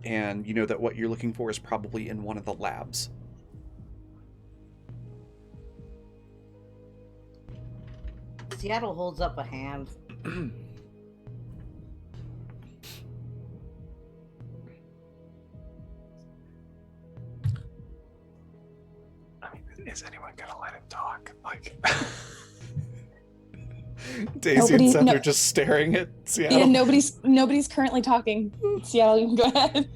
A: And you know that what you're looking for is probably in one of the labs.
D: Seattle holds up a hand.
B: I mean, is anyone gonna let him talk? Like,
A: Daisy and Seth are just staring at Seattle.
C: Yeah, nobody's currently talking. Seattle, you can go ahead.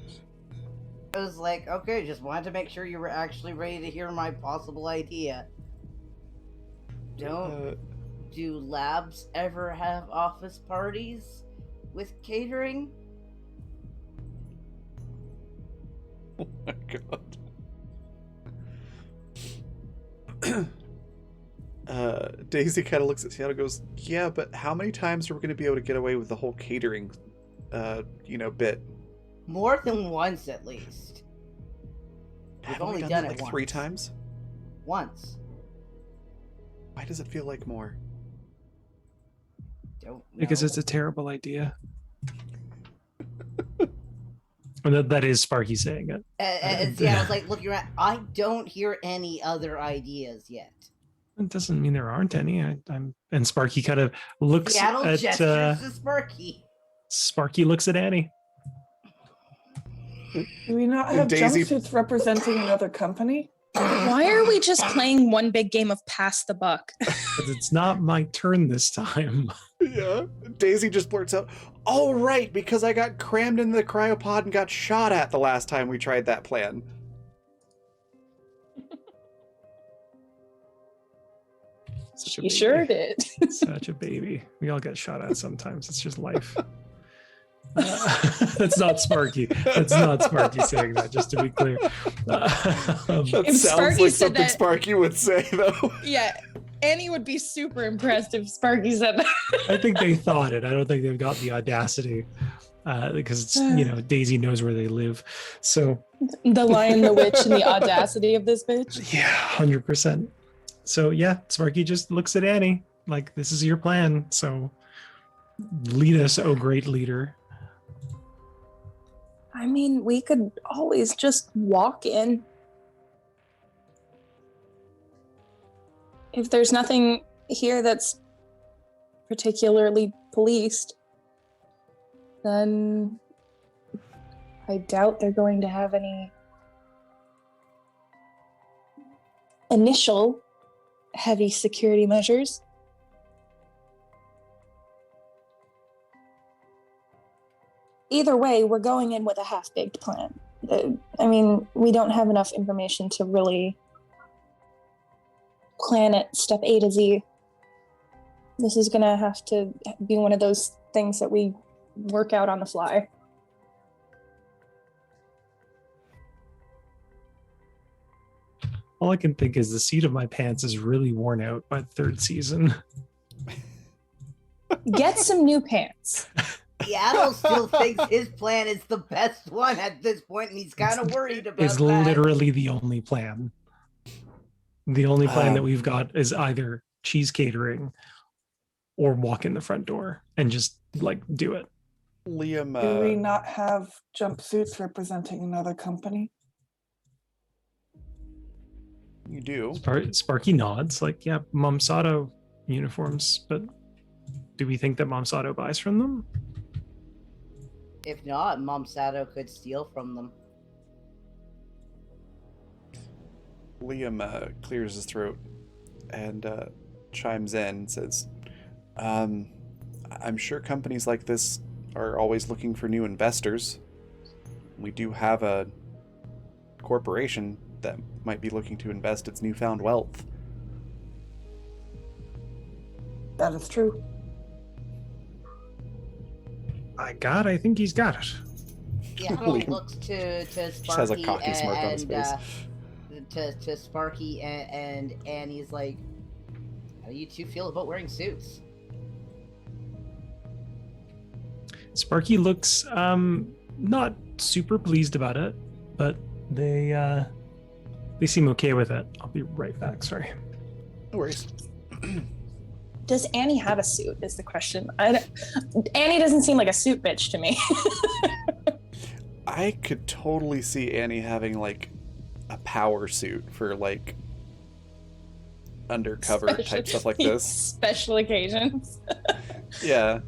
D: I was like, okay, just wanted to make sure you were actually ready to hear my possible idea. Do labs ever have office parties with catering?
A: Oh my god. Daisy kind of looks at Seattle and goes, yeah, but how many times are we going to be able to get away with the whole catering bit?
D: More than once, at least. We've
A: Haven't we
D: only
A: done
D: done
A: it
D: it
A: like
D: once.
A: 3 times?
D: Once.
A: Why does it feel like more?
D: Don't know.
B: because it's a terrible idea. And that is Sparky saying it.
D: And Seattle's like looking around. I don't hear any other ideas yet.
B: It doesn't mean there aren't any. And Sparky kind of looks
D: Seattle
B: at
D: gestures to Sparky.
B: Sparky looks at Annie.
E: Do we not have
A: Daisy-
E: jumpsuits representing another company?
C: Why are we just playing one big game of pass the buck?
B: Because it's not my turn this time.
A: Yeah. Daisy just blurts out, "Oh right, because I got crammed in the cryopod and got shot at the last time we tried that plan."
B: Such a
C: You
B: baby.
C: sure did.
B: Such a baby. We all get shot at sometimes. It's just life. That's not Sparky. That's not Sparky saying that, just to be clear.
A: That
C: If
A: sounds
C: Sparky
A: like
C: said
A: something
C: that-
A: Sparky would say, though.
C: Yeah, Annie would be super impressed if Sparky said that.
B: I think they thought it. I don't think they've got the audacity because it's, Daisy knows where they live. So
C: The Lion, the Witch, and the audacity of this bitch.
B: yeah, 100%. So yeah, Sparky just looks at Annie like, this is your plan. So lead us, oh great leader.
C: I mean, we could always just walk in. If there's nothing here that's particularly policed, then I doubt they're going to have any initial heavy security measures. either way, we're going in with a half-baked plan. I mean, we don't have enough information to really plan it step A to Z. This is gonna have to be one of those things that we work out on the fly.
B: All I can think is the seat of my pants is really worn out by the third season.
C: Get some new pants.
D: Seattle still thinks his plan is the best one at this point, and he's kind of worried about
B: It's
D: that.
B: literally the only plan. The only plan that we've got is either cheese catering or walk in the front door and just like do it.
A: Liam,
E: Do we not have jumpsuits representing another company?
A: you do.
B: Sparky nods, like, yeah, Momsato uniforms, but do we think that Momsato buys from them?
D: If not, Momsato could steal from them.
A: Liam clears his throat and chimes in and says, I'm sure companies like this are always looking for new investors. We do have a corporation that might be looking to invest its newfound wealth.
E: That is true.
B: I think he's got it.
D: Seattle looks to Sparky
A: Just has a cocky smirk on his face.
D: To Sparky and Annie's like, how do you two feel about wearing suits?
B: Sparky looks not super pleased about it, but they seem okay with it. I'll be right back. Sorry.
A: No worries.
C: Does Annie have a suit is the question. Annie doesn't seem like a suit bitch to me.
A: I could totally see Annie having like a power suit for like undercover type stuff like this.
C: Special occasions.
A: Yeah.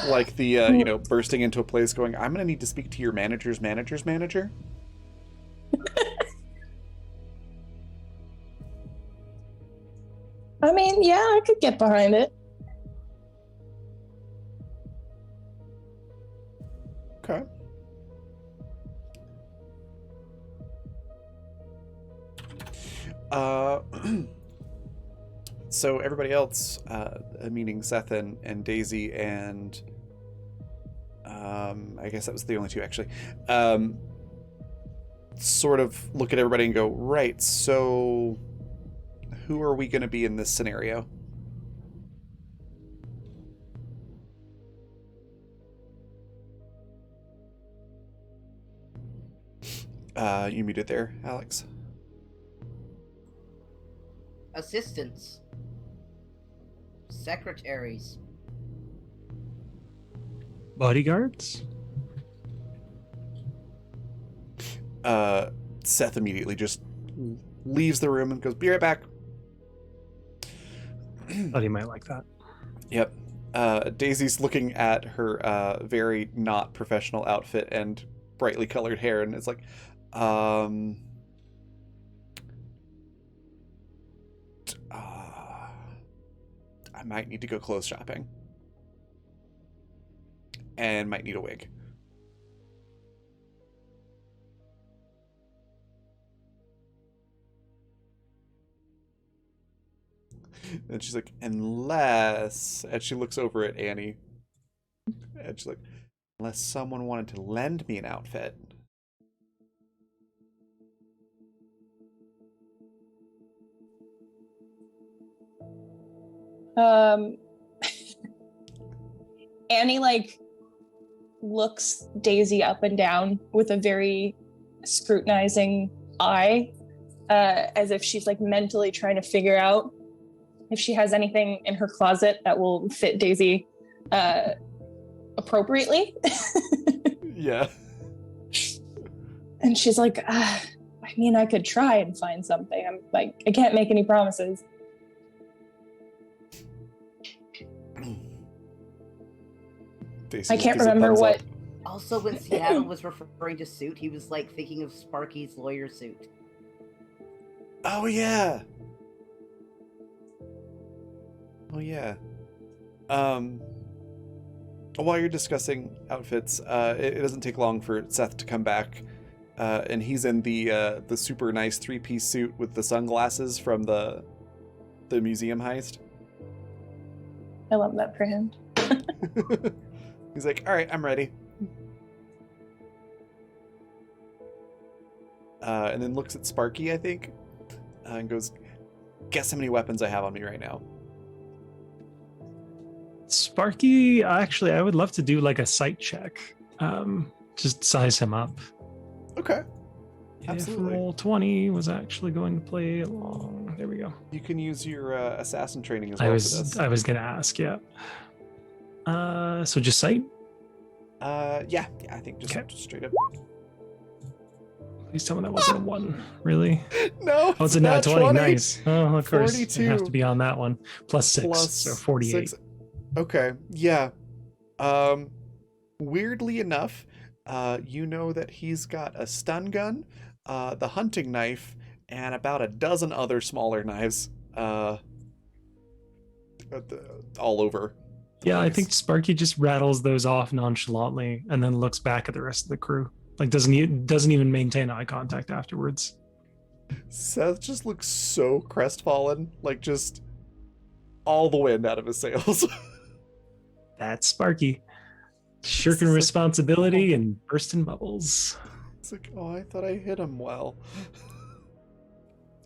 A: Like the bursting into a place going, I'm gonna need to speak to your manager's manager's manager.
C: I mean, yeah, I could get behind it.
A: Okay. So everybody else, meaning Seth and Daisy and I guess that was the only two actually, sort of look at everybody and go, right, so who are we going to be in this scenario? You muted there, Alex.
D: Assistants. Secretaries.
B: Bodyguards?
A: Seth immediately just leaves the room and goes, be right back.
B: Thought he might like that.
A: Yep. Daisy's looking at her very not professional outfit and brightly colored hair, and it's like, I might need to go clothes shopping. And might need a wig. And she's like, unless... And she looks over at Annie. And she's like, unless someone wanted to lend me an outfit.
C: Annie like looks Daisy up and down with a very scrutinizing eye, as if she's like mentally trying to figure out if she has anything in her closet that will fit Daisy appropriately.
A: Yeah.
C: And she's like, I mean, I could try and find something. I'm like, I can't make any promises.
A: Daisy
C: I
A: just
C: can't
A: gives a
C: remember
A: thumbs
C: what.
A: up.
D: Also, when Seattle was referring to suit, he was like thinking of Sparky's lawyer suit.
A: Oh, yeah. Oh, yeah. While you're discussing outfits, it doesn't take long for Seth to come back, and he's in the super nice 3-piece suit with the sunglasses from the museum heist.
C: I love that for him.
A: He's like, all right, I'm ready. And then looks at Sparky, I think, and goes, guess how many weapons I have on me right now.
B: Sparky, actually, I would love to do like a sight check. Just size him up.
A: Okay. Absolutely.
B: If roll 20 was actually going to play along. There we go.
A: You can use your assassin training as well for this.
B: I was gonna ask, yeah. So just sight?
A: Yeah, I think just straight up.
B: Please tell me that wasn't a 1. Really?
A: No.
B: Oh, it's a nat 20.
A: 20.
B: Nice. Oh, of course.
A: 42.
B: You have to be on that one. Plus 6, so 48.
A: 6. Okay, yeah. Weirdly enough, you know that he's got a stun gun, the hunting knife, and about a dozen other smaller knives all over.
B: Yeah, I think Sparky just rattles those off nonchalantly and then looks back at the rest of the crew. Like doesn't even maintain eye contact afterwards.
A: Seth just looks so crestfallen, like just all the wind out of his sails.
B: That's Sparky. Shirking responsibility and bursting bubbles.
A: It's like, oh, I thought I hit him well.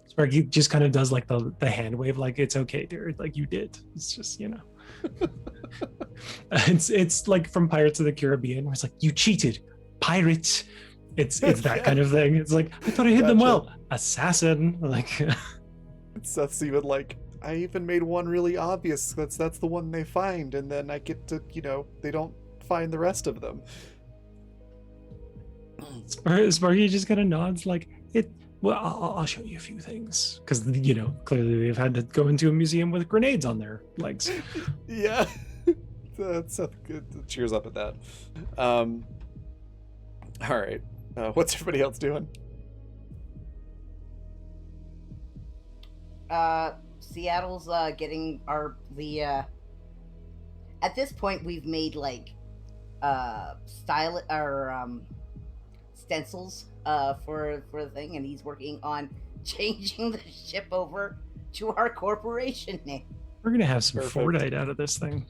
B: Sparky just kind of does like the hand wave, like it's okay, dude. Like you did. It's just, it's like from Pirates of the Caribbean, where it's like, you cheated, pirate. It's that kind of thing. It's like, I thought I hit them well. Assassin. Like
A: Seth's even like, I even made one really obvious. That's the one they find, and then I get to, they don't find the rest of them.
B: Sparky just kind of nods like, well, I'll show you a few things. Because, clearly they've had to go into a museum with grenades on their legs.
A: Yeah. Seth cheers up at that. All right. What's everybody else doing?
D: Seattle's getting at this point we've made like stencils for the thing, and he's working on changing the ship over to our corporation name.
B: We're gonna have some
A: Perfect.
B: Fordite out of this thing.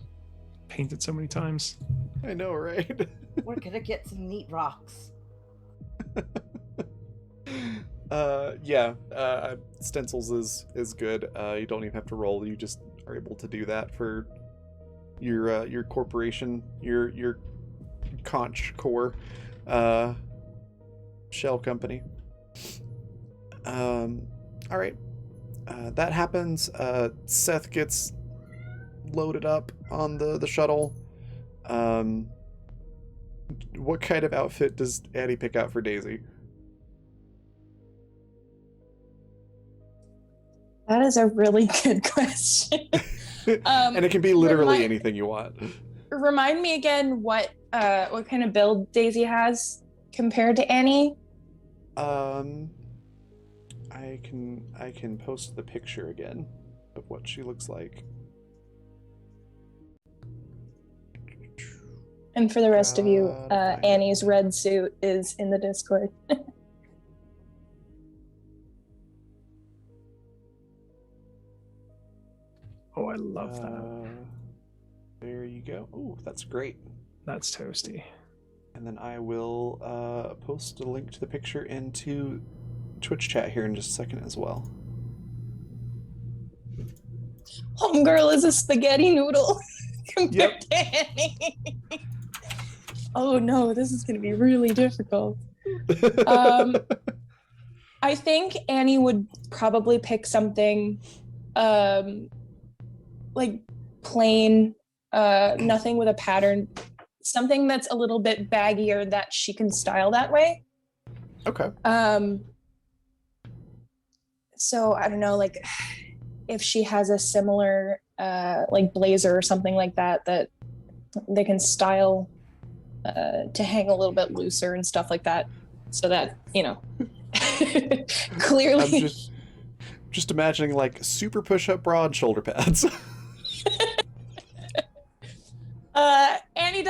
B: Painted so many times.
A: I know, right?
D: We're gonna get some neat rocks.
A: Stencils is good. You don't even have to roll. You just are able to do that for your corporation, your conch core shell company. All right. That happens. Seth gets loaded up on the shuttle. What kind of outfit does Addie pick out for Daisy?
C: That is a really good question.
A: And it can be literally anything you want.
C: Remind me again what kind of build Daisy has compared to Annie.
A: I can post the picture again of what she looks like.
C: And for the rest of you, Annie's red suit is in the Discord.
B: Oh, I love that.
A: There you go. Oh, that's great.
B: That's toasty.
A: And then I will post a link to the picture into Twitch chat here in just a second as well.
C: Homegirl is a spaghetti noodle compared to Annie. Oh no, this is going to be really difficult. I think Annie would probably pick something like plain, nothing with a pattern, something that's a little bit baggier that she can style that way.
A: Okay.
C: So I don't know, like if she has a similar like blazer or something like that they can style to hang a little bit looser and stuff like that, so that clearly.
A: I'm just imagining like super push-up bra and shoulder pads.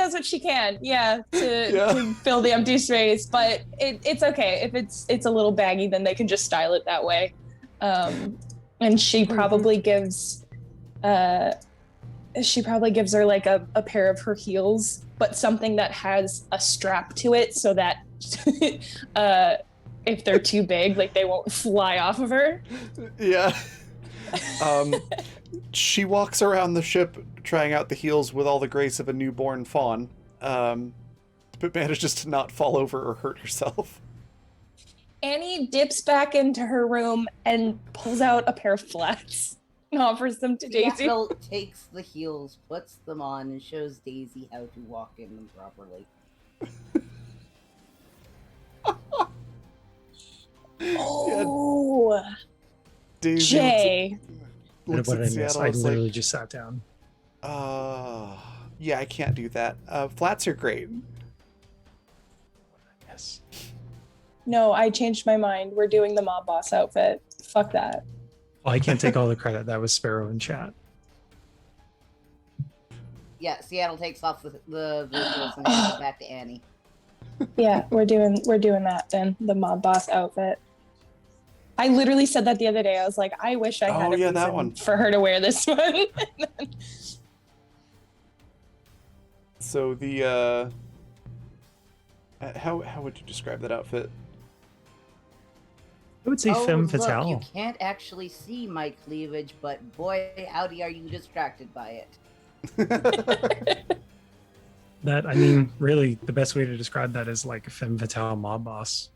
C: does what she can, to
A: Yeah.
C: to fill the empty space. But it's okay if it's a little baggy, then they can just style it that way. And she probably gives her like a pair of her heels, but something that has a strap to it so that if they're too big, like they won't fly off of her.
A: Yeah. She walks around the ship trying out the heels with all the grace of a newborn fawn, but manages to not fall over or hurt herself.
C: Annie dips back into her room and pulls out a pair of flats and offers them to Daisy.
D: Seattle takes the heels, puts them on, and shows Daisy how to walk in them properly.
C: Oh,
A: Daisy
C: Jay.
A: looks
B: What
A: at
B: did I miss?
A: Seattle
B: I
A: and is
B: literally
A: like,
B: just sat down.
A: yeah, I can't do that. Flats are great.
B: Yes.
C: No, I changed my mind. We're doing the mob boss outfit. Fuck that.
B: Well, I can't take all the credit. That was Sparrow in chat.
D: Yeah, Seattle takes off the heels and hands it back to Annie.
C: Yeah, we're doing that then. The mob boss outfit. I literally said that the other day. I was like, I wish I had a
A: that
C: reason
A: one.
C: for her to wear this one.
A: So the how would you describe that outfit?
B: I would say femme fatale.
D: Look, you can't actually see my cleavage, but boy, howdy are you distracted by it.
B: That, I mean, really, the best way to describe that is like a femme fatale mob boss.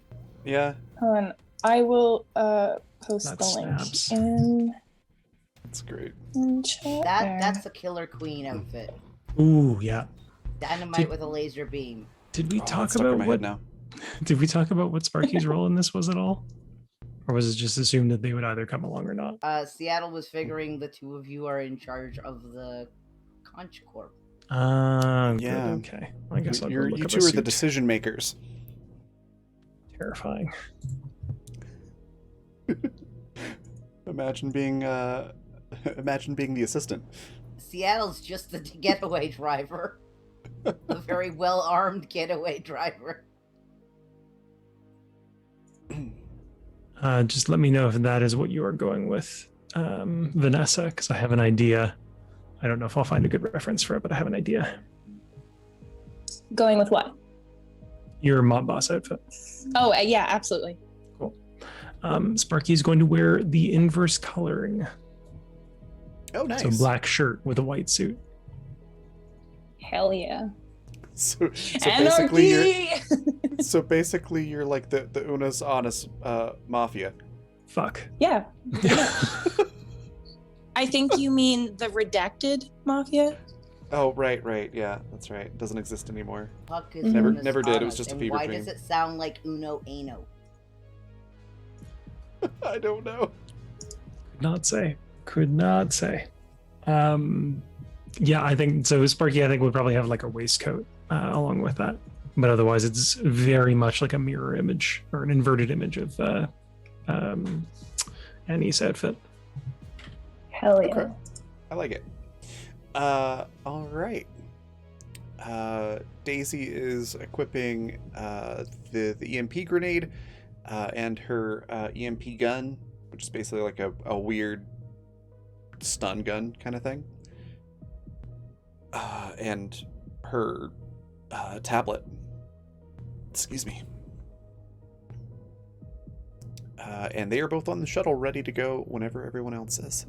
A: Yeah,
C: Hold on. I will post
B: That
C: the
B: snaps.
C: link
A: that's great.
C: in chat.
D: That's a killer queen outfit.
B: Ooh, yeah.
D: Dynamite
B: Did-
D: with a laser beam.
B: Did we
A: Oh,
B: talk
A: it's stuck in
B: about
A: my
B: what?
A: head now.
B: Did we talk about what Sparky's role in this was at all, or was it just assumed that they would either come along or not?
D: Seattle was figuring the two of you are in charge of the Conch Corp.
B: Good,
A: Yeah.
B: okay. I guess I'll go
A: You
B: look up
A: two
B: a
A: are the
B: suit.
A: decision makers.
B: Terrifying.
A: Imagine being the assistant.
D: Seattle's just the getaway driver. A very well-armed getaway driver.
B: Just let me know if that is what you are going with, Vanessa, because I have an idea. I don't know if I'll find a good reference for it, but I have an idea.
C: Going with what?
B: Your mob boss outfit.
C: Oh, yeah, absolutely.
B: Sparky's going to wear the inverse coloring.
A: Oh, nice.
B: So black shirt with a white suit.
C: Hell yeah.
A: So basically,
C: Anarchy!
A: you're like the Unas Honest mafia.
B: Fuck.
C: Yeah. I think you mean the redacted mafia.
A: Oh, right, yeah, that's right. It doesn't exist anymore.
D: Fuck is
C: Never-
D: Una's
A: never did, it was
D: honest,
A: just a
D: and
A: fever
D: why
A: dream.
D: does it sound like Uno Ano?
A: I don't know.
B: Could not say. Yeah, I think so. Sparky, I think, would probably have like a waistcoat along with that, but otherwise, it's very much like a mirror image or an inverted image of Annie's outfit.
C: Hell yeah.
A: Okay. I like it. All right. Daisy is equipping the EMP grenade and her EMP gun, which is basically like a weird stun gun kind of thing, and her tablet. Excuse me. And they are both on the shuttle, ready to go whenever everyone else is.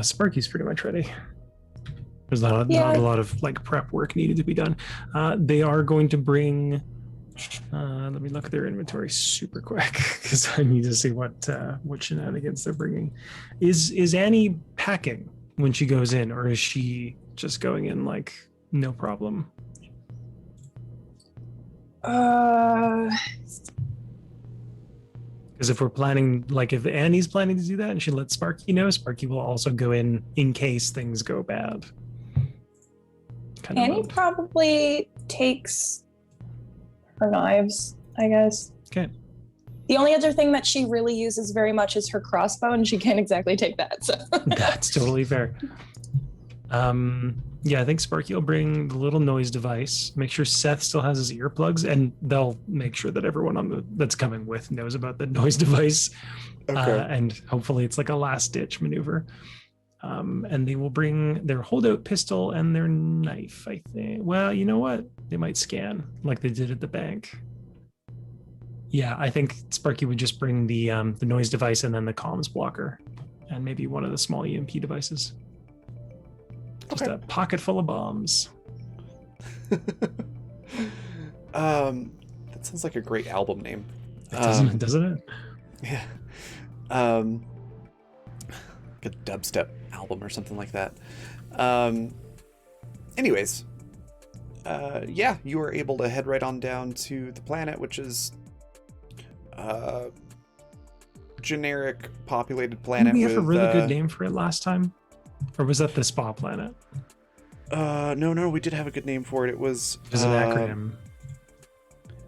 B: Sparky's pretty much ready. There's not
C: Yeah.
B: a lot of like prep work needed to be done. They are going to bring. Let me look at their inventory super quick because I need to see what shenanigans they're bringing. Is Annie packing when she goes in, or is she just going in like no problem? Because if we're planning, like if Annie's planning to do that and she lets Sparky know, Sparky will also go in case things go bad. Kind of
C: Annie
B: mode.
C: probably takes her knives, I guess.
B: Okay.
C: The only other thing that she really uses very much is her crossbow, and she can't exactly take that. So
B: That's totally fair. Yeah, I think Sparky will bring the little noise device. Make sure Seth still has his earplugs, and they'll make sure that everyone that's coming with knows about the noise device.
A: Okay.
B: And hopefully, it's like a last-ditch maneuver. And they will bring their holdout pistol and their knife. I think. Well, you know what? They might scan like they did at the bank. Yeah, I think Sparky would just bring the noise device and then the comms blocker, and maybe one of the small EMP devices. Just
A: Okay.
B: a pocket full of bombs.
A: That sounds like a great album name.
B: Doesn't it?
A: Yeah. Like a dubstep album or something like that. Anyways, yeah, you are able to head right on down to the planet, which is generic populated planet.
B: Didn't we have a
A: with,
B: really good name for it last time? Or was that the spa planet?
A: No, we did have a good name for it. It was
B: It was an acronym.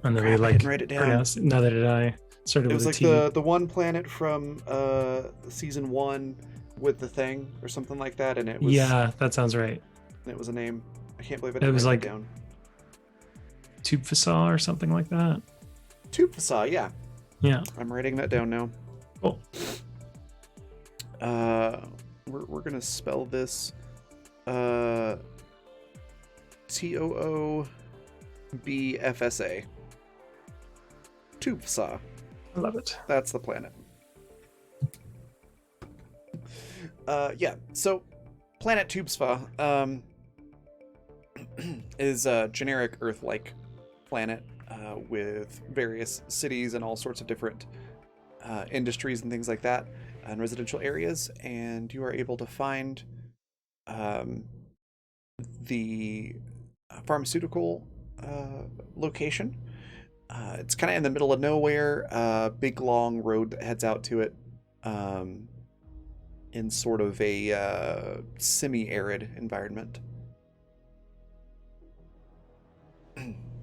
B: And then we
A: crap, I
B: like
A: didn't write it down.
B: pronounced it. Neither did I. Started
A: It
B: with
A: was
B: a
A: like
B: T.
A: the one planet from season 1 with the thing or something like that, and it was
B: Yeah, that sounds right.
A: it was a name. I can't believe I
B: It
A: didn't
B: was
A: write
B: like-
A: it down.
B: Tube Fasaw or something like that.
A: Tupfasa, yeah.
B: Yeah.
A: I'm writing that down now.
B: Cool.
A: We're gonna spell this TOOBFSA. Tupfasa.
B: I love it.
A: That's the planet. Yeah, so planet Tubesfa is a generic Earth-like planet with various cities and all sorts of different industries and things like that, and residential areas, and you are able to find the pharmaceutical location. It's kind of in the middle of nowhere, big long road that heads out to it, in sort of a semi-arid environment.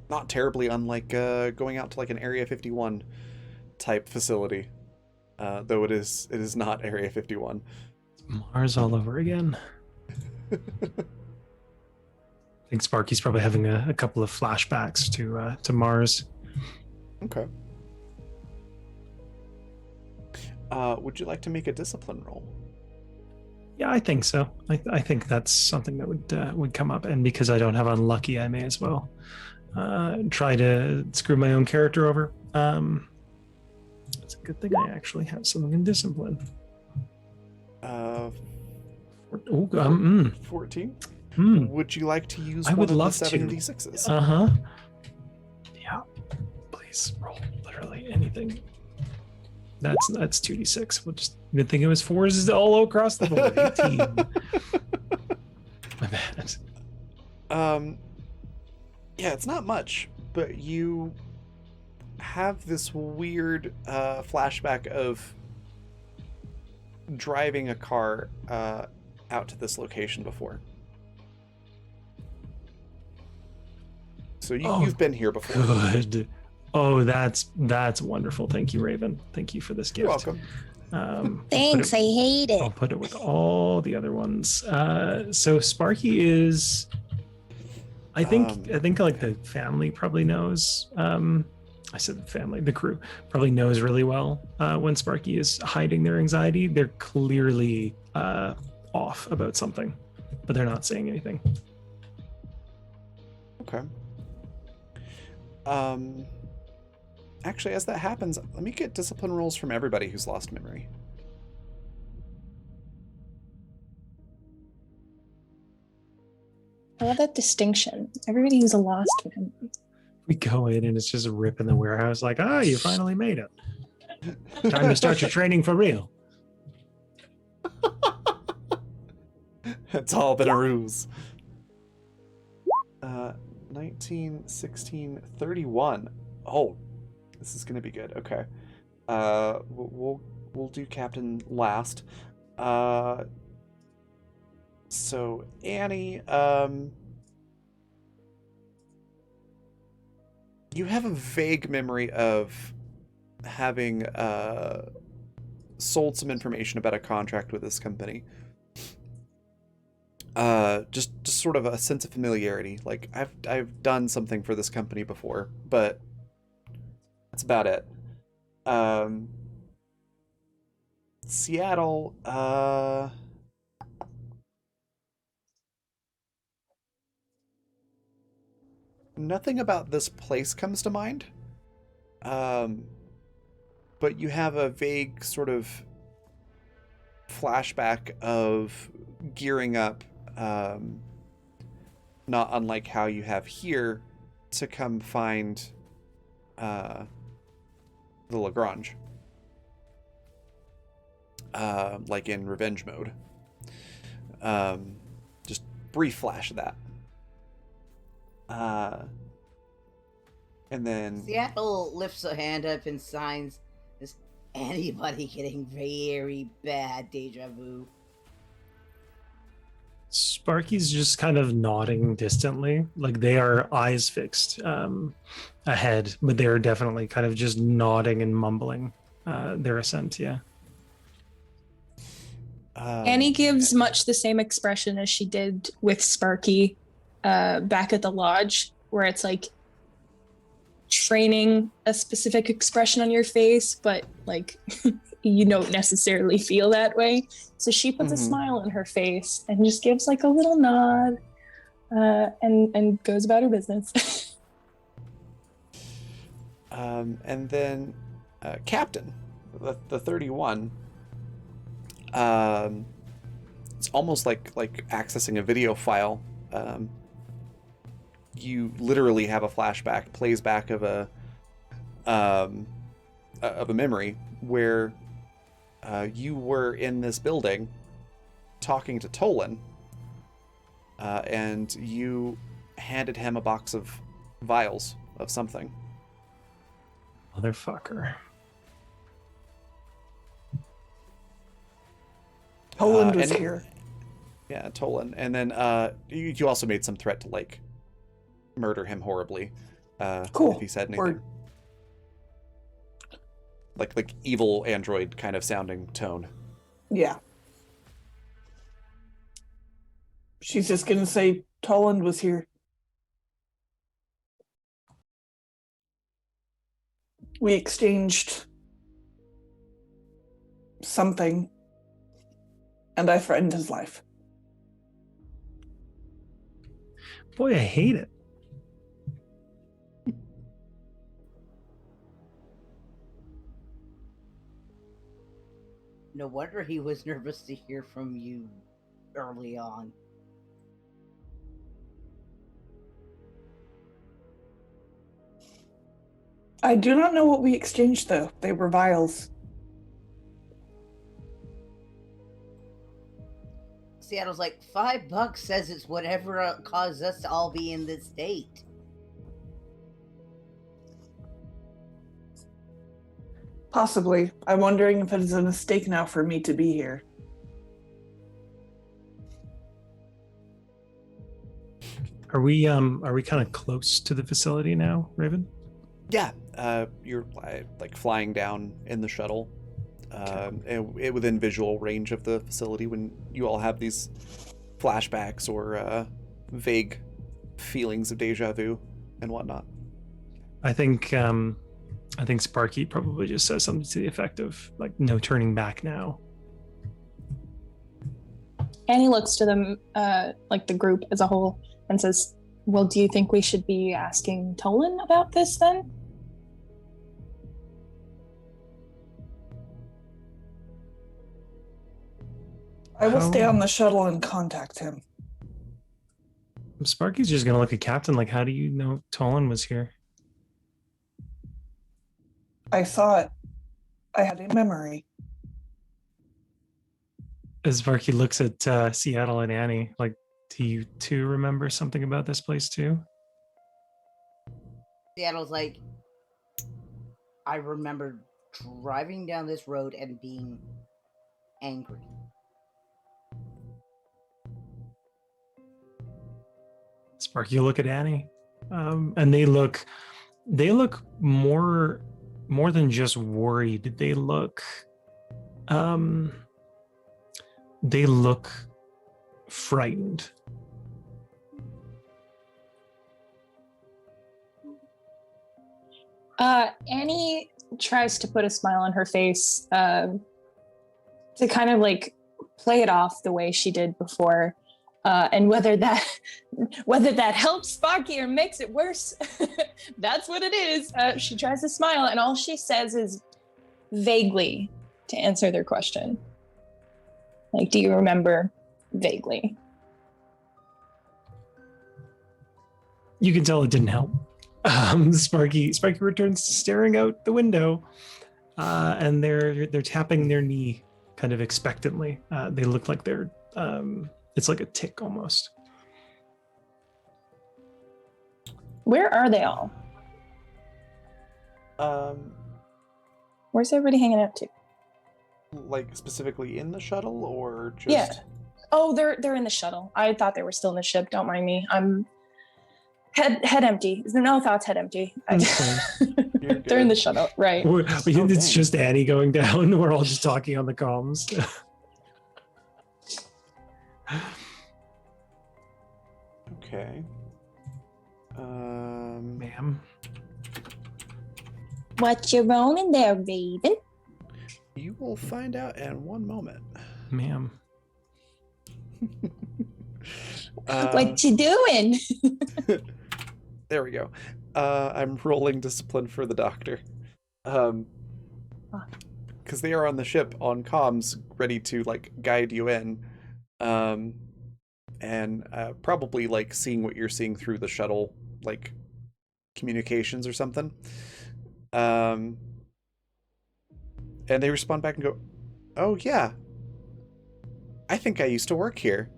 A: Not terribly unlike going out to like an Area 51 type facility, though it is not Area 51.
B: Mars all over again. I think Sparky's probably having a couple of flashbacks to Mars.
A: Okay. Would you like to make a discipline roll?
B: Yeah, I think so. I think that's something that would come up, and because I don't have unlucky, I may as well try to screw my own character over. It's a good thing I actually have something in discipline.
A: 14?
B: Hmm.
A: Would you like to use
B: I
A: one
B: would
A: of
B: love
A: the
B: to.
A: 7d6s?
B: Uh-huh. Yeah. Please roll literally anything. That's 2d6. We'll just good thing it was 4s all across the board. 18. My bad.
A: Yeah, it's not much, but you have this weird flashback of driving a car out to this location before. So you've been here before.
B: Good. Oh, that's wonderful. Thank you, Raven. Thank you for this gift.
A: You're welcome.
F: Thanks, I hate
B: I'll
F: it.
B: put it with all the other ones. So Sparky is, I think like the family probably knows. I said the family, the crew probably knows really well when Sparky is hiding their anxiety. They're clearly off about something, but they're not saying anything.
A: Okay. Actually, as that happens, let me get discipline rolls from everybody who's lost memory.
C: I love that distinction. Everybody who's a lost memory.
B: We go in and it's just a rip in the warehouse, like, you finally made it. Time to start your training for real.
A: It's all been a ruse. 19, 16, 31. Oh, this is gonna be good. Okay. We'll do Captain last. So Annie, you have a vague memory of having sold some information about a contract with this company. just sort of a sense of familiarity. Like I've done something for this company before, but that's about it. Seattle, nothing about this place comes to mind. But you have a vague sort of flashback of gearing up, not unlike how you have here, to come find the Lagrange. Like in revenge mode. Just brief flash of that. And then
D: Seattle lifts a hand up and signs, "Is anybody getting very bad deja vu?"
B: Sparky's just kind of nodding distantly, like they are eyes fixed ahead, but they're definitely kind of just nodding and mumbling their assent. Yeah.
C: Annie gives much the same expression as she did with Sparky back at the lodge, where it's like training a specific expression on your face, but like you don't necessarily feel that way. So she puts a smile on her face and just gives like a little nod and goes about her business.
A: And then Captain, the 31. It's almost like accessing a video file. You literally have a flashback, plays back of a memory where you were in this building talking to Tolan, and you handed him a box of vials of something.
B: Motherfucker.
E: Poland was here.
A: Yeah, Tolan. And then you also made some threat to like murder him horribly.
E: Cool.
A: If he said anything.
E: Word.
A: Like evil android kind of sounding tone.
E: Yeah. She's just gonna say Toland was here. We exchanged something, and I threatened his life.
B: Boy, I hate it.
D: No wonder he was nervous to hear from you early on.
E: I do not know what we exchanged, though. They were vials.
D: Seattle's like, $5 says it's whatever caused us to all be in this state.
E: Possibly. I'm wondering if it is a mistake now for me to be here.
B: Are we kind of close to the facility now, Raven?
A: Yeah, you're like flying down in the shuttle, within visual range of the facility when you all have these flashbacks or vague feelings of deja vu and whatnot.
B: I think Sparky probably just says something to the effect of like, "No turning back now."
C: Annie looks to them, like the group as a whole, and says, "Well, do you think we should be asking Tolan about this then?"
E: I will stay on the shuttle and contact him.
B: Sparky's just gonna look at Captain like, "How do you know Tolan was here?"
E: I saw it. I had a memory.
B: As Sparky looks at Seattle and Annie, like, "Do you two remember something about this place too?"
D: Seattle's like, I remember driving down this road and being angry.
B: Sparky, you look at Annie, and they look more than just worried. They look frightened.
C: Annie tries to put a smile on her face to kind of like play it off the way she did before. And whether that helps Sparky or makes it worse, that's what it is. She tries to smile, and all she says is vaguely to answer their question. Like, do you remember? Vaguely.
B: You can tell it didn't help. Sparky returns to staring out the window, and they're tapping their knee kind of expectantly. They look like they're it's like a tick almost.
C: Where are they all? Where's everybody hanging out to?
A: Like specifically in the shuttle, or just?
C: Yeah. Oh, they're in the shuttle. I thought they were still in the ship. Don't mind me. I'm head empty. No thoughts, head empty. They're in the shuttle, right?
B: It's just Annie going down. We're all just talking on the comms.
A: Okay.
B: Ma'am.
F: What you rolling there, Raven?
A: You will find out in one moment.
B: Ma'am.
F: What you doing?
A: There we go. I'm rolling discipline for the doctor. Because they are on the ship on comms, ready to like guide you in. And probably like seeing what you're seeing through the shuttle, like communications or something. And they respond back and go, "Oh yeah, I think I used to work here."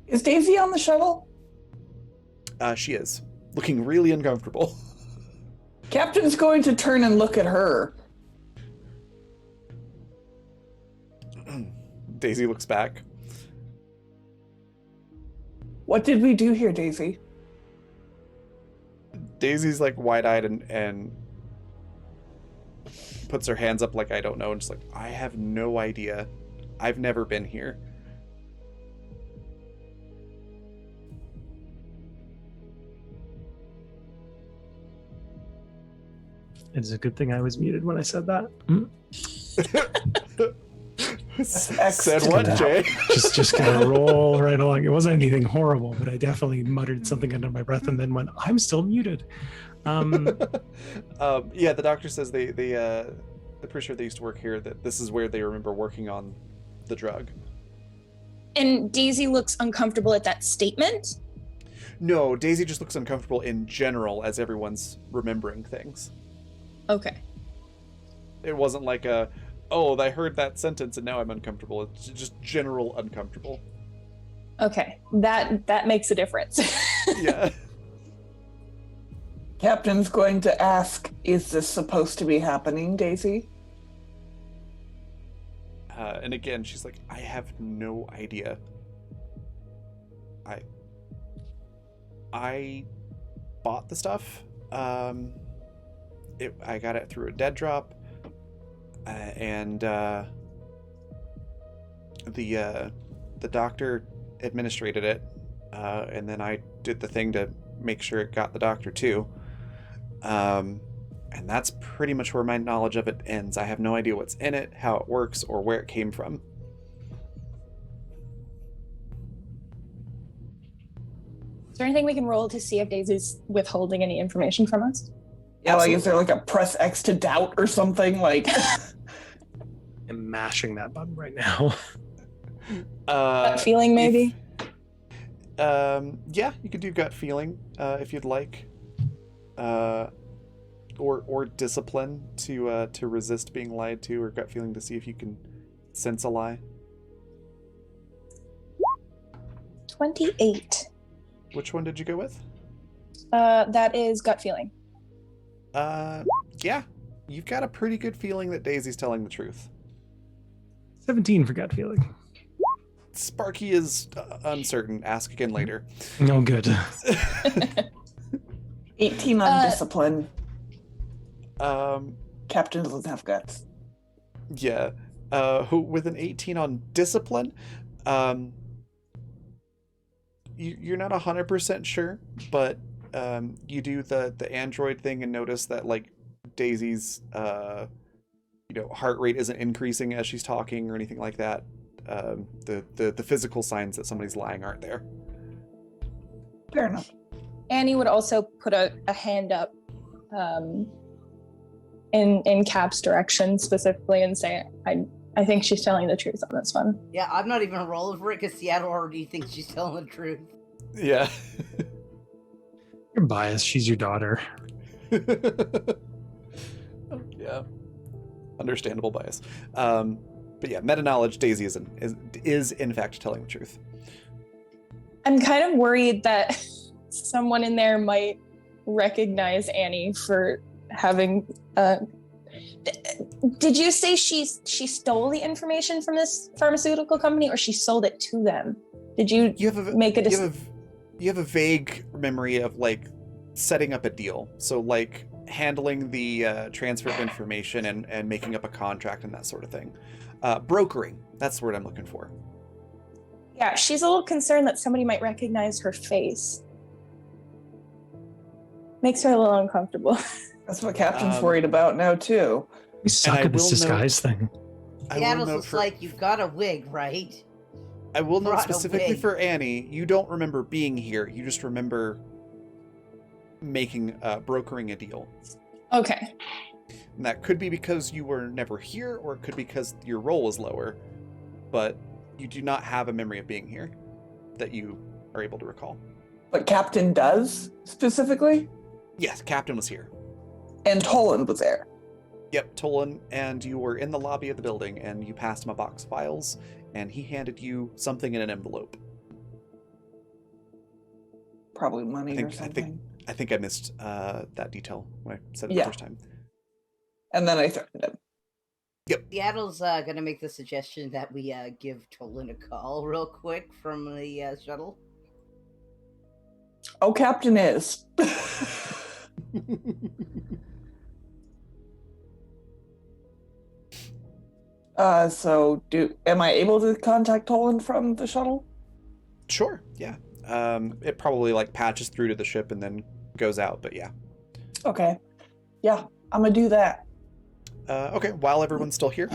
E: Is Daisy on the shuttle?
A: She is, looking really uncomfortable.
E: Captain's going to turn and look at her.
A: Daisy looks back.
E: What did we do here, Daisy?
A: Daisy's like wide-eyed and puts her hands up like I don't know, and just like, I have no idea. I've never been here.
B: It's a good thing I was muted when I said that.
A: Said what, Jay?
B: Just kind of roll right along. It wasn't anything horrible, but I definitely muttered something under my breath and then went, "I'm still muted."
A: Yeah, the doctor says they're pretty sure they used to work here. That this is where they remember working on the drug.
C: And Daisy looks uncomfortable at that statement?
A: No, Daisy just looks uncomfortable in general as everyone's remembering things.
C: Okay.
A: It wasn't like oh, I heard that sentence and now I'm uncomfortable. It's just general uncomfortable.
C: Okay, that makes a difference.
A: Yeah.
E: Captain's going to ask, is this supposed to be happening, Daisy?
A: And again, she's like, I have no idea. I bought the stuff. I got it through a dead drop. And the doctor administrated it, and then I did the thing to make sure it got the doctor too. And that's pretty much where my knowledge of it ends. I have no idea what's in it, how it works, or where it came from.
C: Is there anything we can roll to see if Daisy's withholding any information from us?
E: Yeah, like, is there like a press X to doubt or something? Like,
B: I'm mashing that button right now.
C: Gut feeling, maybe?
A: Yeah, you could do gut feeling if you'd like. Or discipline to resist being lied to, or gut feeling to see if you can sense a lie.
C: 28.
A: Which one did you go with?
C: That is gut feeling.
A: Yeah, you've got a pretty good feeling that Daisy's telling the truth.
B: 17 for gut feeling.
A: Sparky is uncertain. Ask again later.
B: No good.
E: 18 on discipline.
A: Um,
E: Captain doesn't have guts.
A: Yeah. who with an 18 on discipline. You're not 100% sure, but you do the android thing and notice that like Daisy's heart rate isn't increasing as she's talking or anything like that. The physical signs that somebody's lying aren't there.
E: Fair enough.
C: Annie would also put a hand up in Cap's direction specifically and say, I think she's telling the truth on this one.
D: Yeah, I'm not even rolling for it because Seattle already thinks she's telling the truth.
A: Yeah.
B: You're biased. She's your daughter.
A: Yeah. Understandable bias. But yeah, meta knowledge, Daisy is in fact telling the truth.
C: I'm kind of worried that someone in there might recognize Annie for having. Did you say she stole the information from this pharmaceutical company, or she sold it to them? Did you make a decision?
A: You have a vague memory of like setting up a deal. So like handling the transfer of information and making up a contract and that sort of thing. Brokering. That's the word I'm looking for.
C: Yeah, she's a little concerned that somebody might recognize her face. Makes her a little uncomfortable.
E: That's what Captain's worried about now, too.
B: We suck at this disguise thing.
D: Seattle's just like, you've got a wig, right?
A: I will note
D: Brought a
A: specifically
D: wig.
A: for Annie, you don't remember being here. You just remember brokering a deal.
C: Okay.
A: And that could be because you were never here, or it could be because your role was lower. But you do not have a memory of being here that you are able to recall.
E: But Captain does, specifically?
A: Yes, Captain was here.
E: And Toland was there.
A: Yep, Tolan, and you were in the lobby of the building, and you passed him a box of files, and he handed you something in an envelope.
E: Probably money or something.
A: I think I missed that detail when I said it
E: Yeah.
A: the first time.
E: And then I threatened him.
A: Yep.
D: Seattle's gonna make the suggestion that we give Tolan a call real quick from the shuttle.
E: Oh, Captain is. Am I able to contact Toland from the shuttle?
A: Sure, yeah. It probably like patches through to the ship and then goes out, but yeah.
E: Okay. Yeah, I'm gonna do that.
A: Okay, while everyone's still here.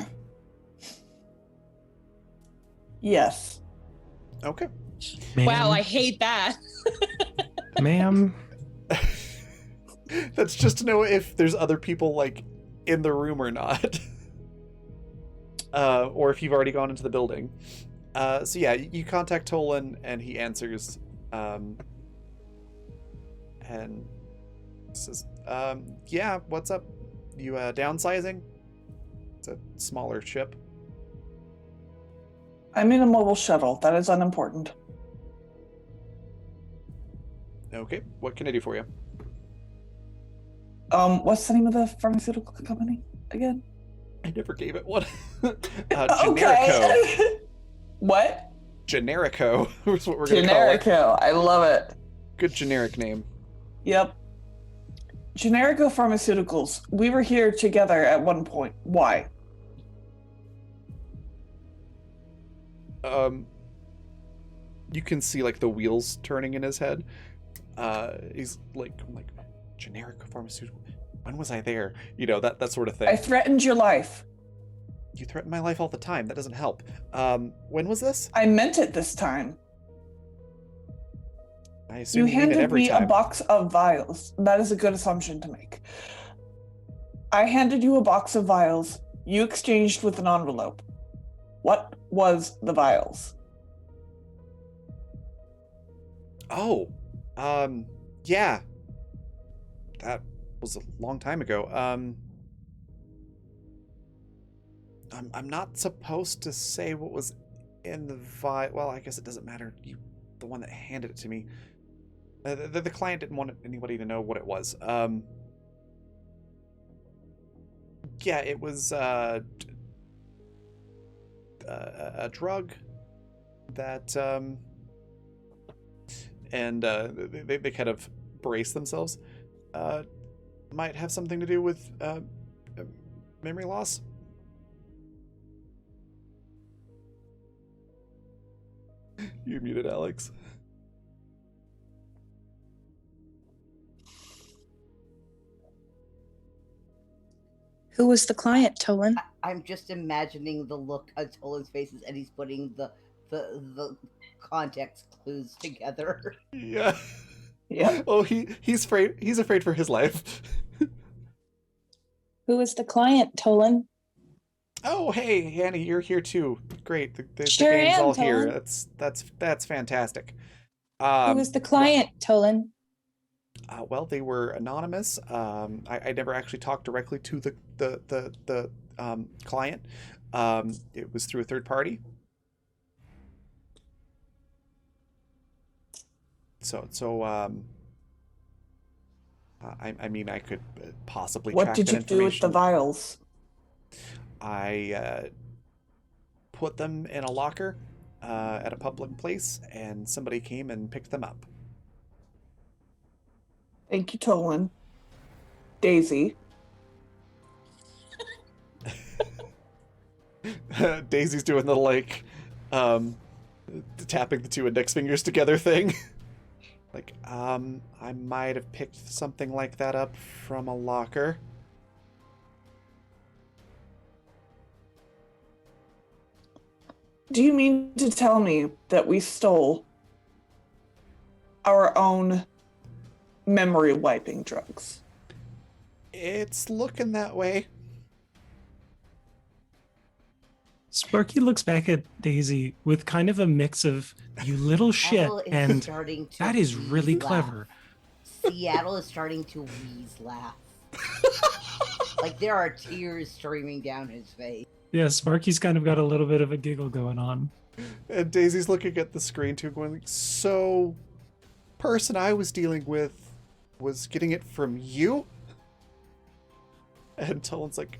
E: Yes.
A: Okay.
B: Ma'am,
C: Wow, I hate that.
B: ma'am.
A: That's just to know if there's other people like in the room or not. Or if you've already gone into the building. So yeah, you contact Tolan and he answers and says, yeah, what's up? You downsizing? It's a smaller ship.
E: I'm in a mobile shuttle. That is unimportant.
A: Okay, what can I do for you?
E: What's the name of the pharmaceutical company again?
A: I never gave it one.
E: Okay.
A: Generico.
E: What?
A: Generico is what we're going to call it.
E: Generico. I love it.
A: Good generic name.
E: Yep. Generico Pharmaceuticals. We were here together at one point. Why?
A: You can see like the wheels turning in his head. He's like Generico Pharmaceutical. When was I there? You know, that sort of thing.
E: I threatened your life.
A: You threaten my life all the time. That doesn't help. When was this?
E: I meant it this time.
A: I assume
E: You
A: you mean it
E: handed
A: every
E: me
A: time.
E: a box of vials. That is a good assumption to make. I handed you a box of vials. You exchanged with an envelope. What was the vials?
A: Oh, yeah. That was a long time ago. I'm not supposed to say what was in the vial. Well, I guess it doesn't matter. You, the one that handed it to me. The client didn't want anybody to know what it was. Yeah, it was a drug that and they kind of brace themselves. Might have something to do with memory loss. You muted Alex.
F: Who was the client, Tolan?
D: I'm just imagining the look on Tolan's faces, and he's putting the context clues together.
A: Yeah.
E: Yeah.
A: Oh, he's afraid. He's afraid for his life.
C: Who was the client, Tolan?
A: Oh, hey, Annie, you're here too. Great. The
C: Sure
A: game's
C: am,
A: all here.
C: Tolan.
A: That's fantastic.
C: Who was the client, Tolan?
A: Well, they were anonymous. I never actually talked directly to the client. It was through a third party. I mean, I could possibly
E: What
A: track
E: did
A: that
E: you do with the
A: information.
E: vials?
A: I put them in a locker at a public place, and somebody came and picked them up.
E: Thank you, Tolan. Daisy.
A: Daisy's doing the tapping the two index fingers together thing. I might have picked something like that up from a locker.
E: Do you mean to tell me that we stole our own memory wiping drugs?
A: It's looking that way.
B: Sparky looks back at Daisy with kind of a mix of "you little shit"
D: Seattle is
B: and
D: starting to
B: "that is really
D: wheeze
B: clever."
D: laugh. Seattle is starting to wheeze laugh. Like there are tears streaming down his face.
B: Yeah, Sparky's kind of got a little bit of a giggle going on.
A: And Daisy's looking at the screen too, going, so, person I was dealing with was getting it from you? And Tolan's like,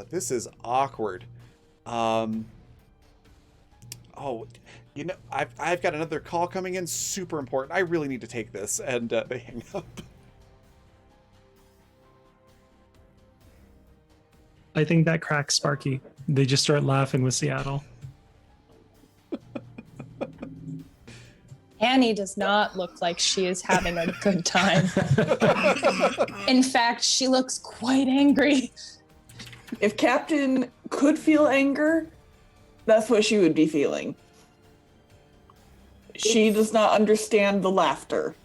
A: this is awkward. Oh, you know, I've got another call coming in, super important. I really need to take this. And they hang up.
B: I think that cracks Sparky. They just start laughing with Seattle.
C: Annie does not look like she is having a good time. In fact, she looks quite angry.
E: If Captain could feel anger, that's what she would be feeling. She does not understand the laughter.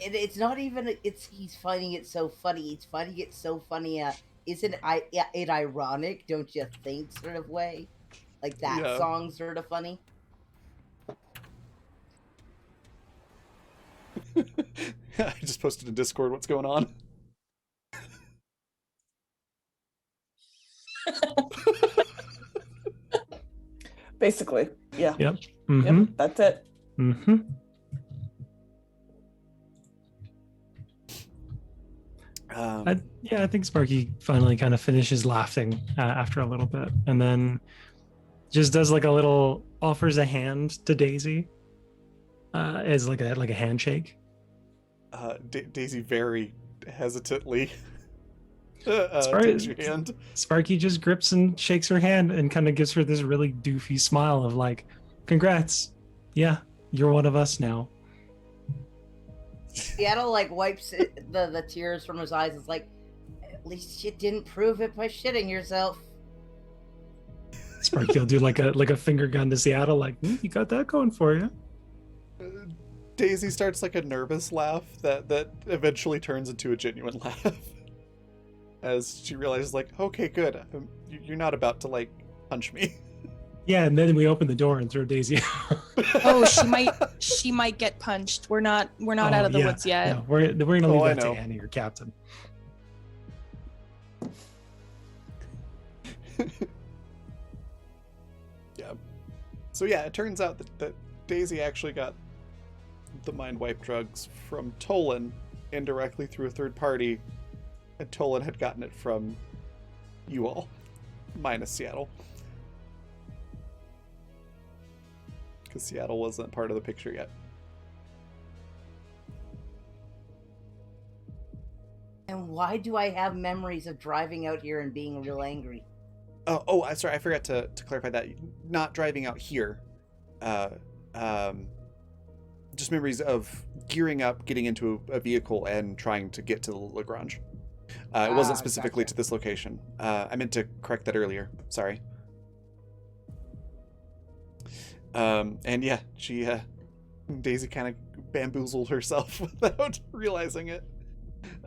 D: It's not even. He's finding it so funny. He's finding it so funny. Isn't it ironic? Don't you think? Sort of way, like that song, sort of funny.
A: I just posted in Discord what's going on.
E: Basically, yeah.
B: Yep. Mm-hmm.
E: Yep, that's it.
B: Mm-hmm. I think Sparky finally kind of finishes laughing after a little bit, and then just does like a little offers a hand to Daisy as like a handshake.
A: Daisy very hesitantly
B: Sparky,
A: takes your hand.
B: Sparky just grips and shakes her hand and kind of gives her this really doofy smile of like, "Congrats, yeah, you're one of us now."
D: Seattle like wipes the tears from his eyes. It's like, at least you didn't prove it by shitting yourself.
B: Sparky will do like a finger gun to Seattle, like, "You got that going for you."
A: Daisy starts like a nervous laugh that eventually turns into a genuine laugh as she realizes, like, okay, good, you're not about to like punch me.
B: Yeah, and then we open the door and throw Daisy out.
C: Oh, she might get punched. We're not out of the woods yet.
B: Yeah, we're gonna leave
A: I
B: that to
A: know.
B: Annie or Captain.
A: Yeah. So yeah, it turns out that Daisy actually got the mind wipe drugs from Tolan indirectly through a third party, and Tolan had gotten it from you all, minus Seattle. Because Seattle wasn't part of the picture yet.
D: And why do I have memories of driving out here and being real angry?
A: Oh, I'm sorry, I forgot to clarify that. Not driving out here. just memories of gearing up, getting into a vehicle, and trying to get to the Lagrange. It wasn't specifically
D: Gotcha.
A: to this location. I meant to correct that earlier. Sorry. And yeah, Daisy kind of bamboozled herself without realizing it.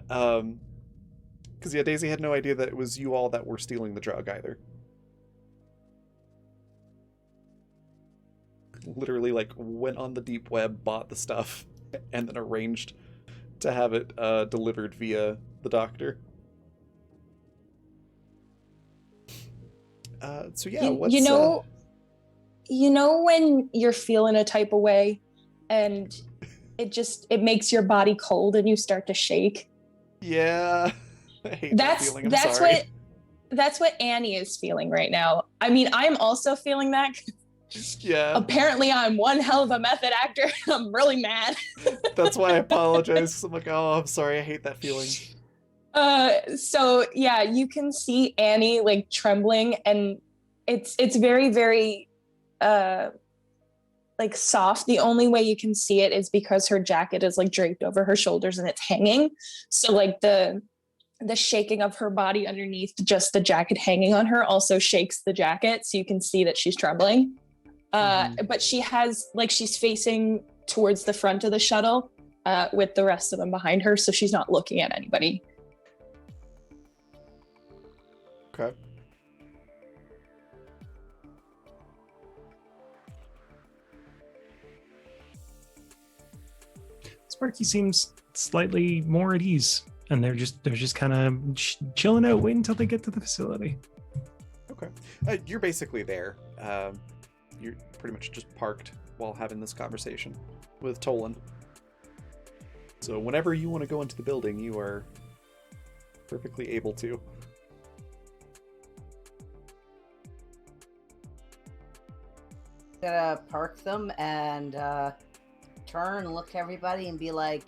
A: Because yeah, Daisy had no idea that it was you all that were stealing the drug either. Literally, like, went on the deep web, bought the stuff, and then arranged to have it delivered via the doctor. So yeah, what's
C: you know when you're feeling a type of way and it makes your body cold and you start to shake?
A: Yeah. I hate that feeling. I'm sorry.
C: That's what Annie is feeling right now. I mean, I'm also feeling that.
A: Yeah.
C: Apparently I'm one hell of a method actor. I'm really mad.
A: That's why I apologize. I'm like, oh, I'm sorry. I hate that feeling.
C: So yeah, you can see Annie like trembling, and it's very, very like soft. The only way you can see it is because her jacket is like draped over her shoulders and it's hanging. So like the shaking of her body underneath just the jacket hanging on her also shakes the jacket, so you can see that she's trembling. But she has like, she's facing towards the front of the shuttle with the rest of them behind her, so she's not looking at anybody.
A: Okay.
B: Sparky seems slightly more at ease, and they're just kind of chilling out, waiting until they get to the facility.
A: Okay. You're basically there. You're pretty much just parked while having this conversation with Tolan. So whenever you want to go into the building, you are perfectly able to.
D: Gonna park them and turn and look at everybody and be like,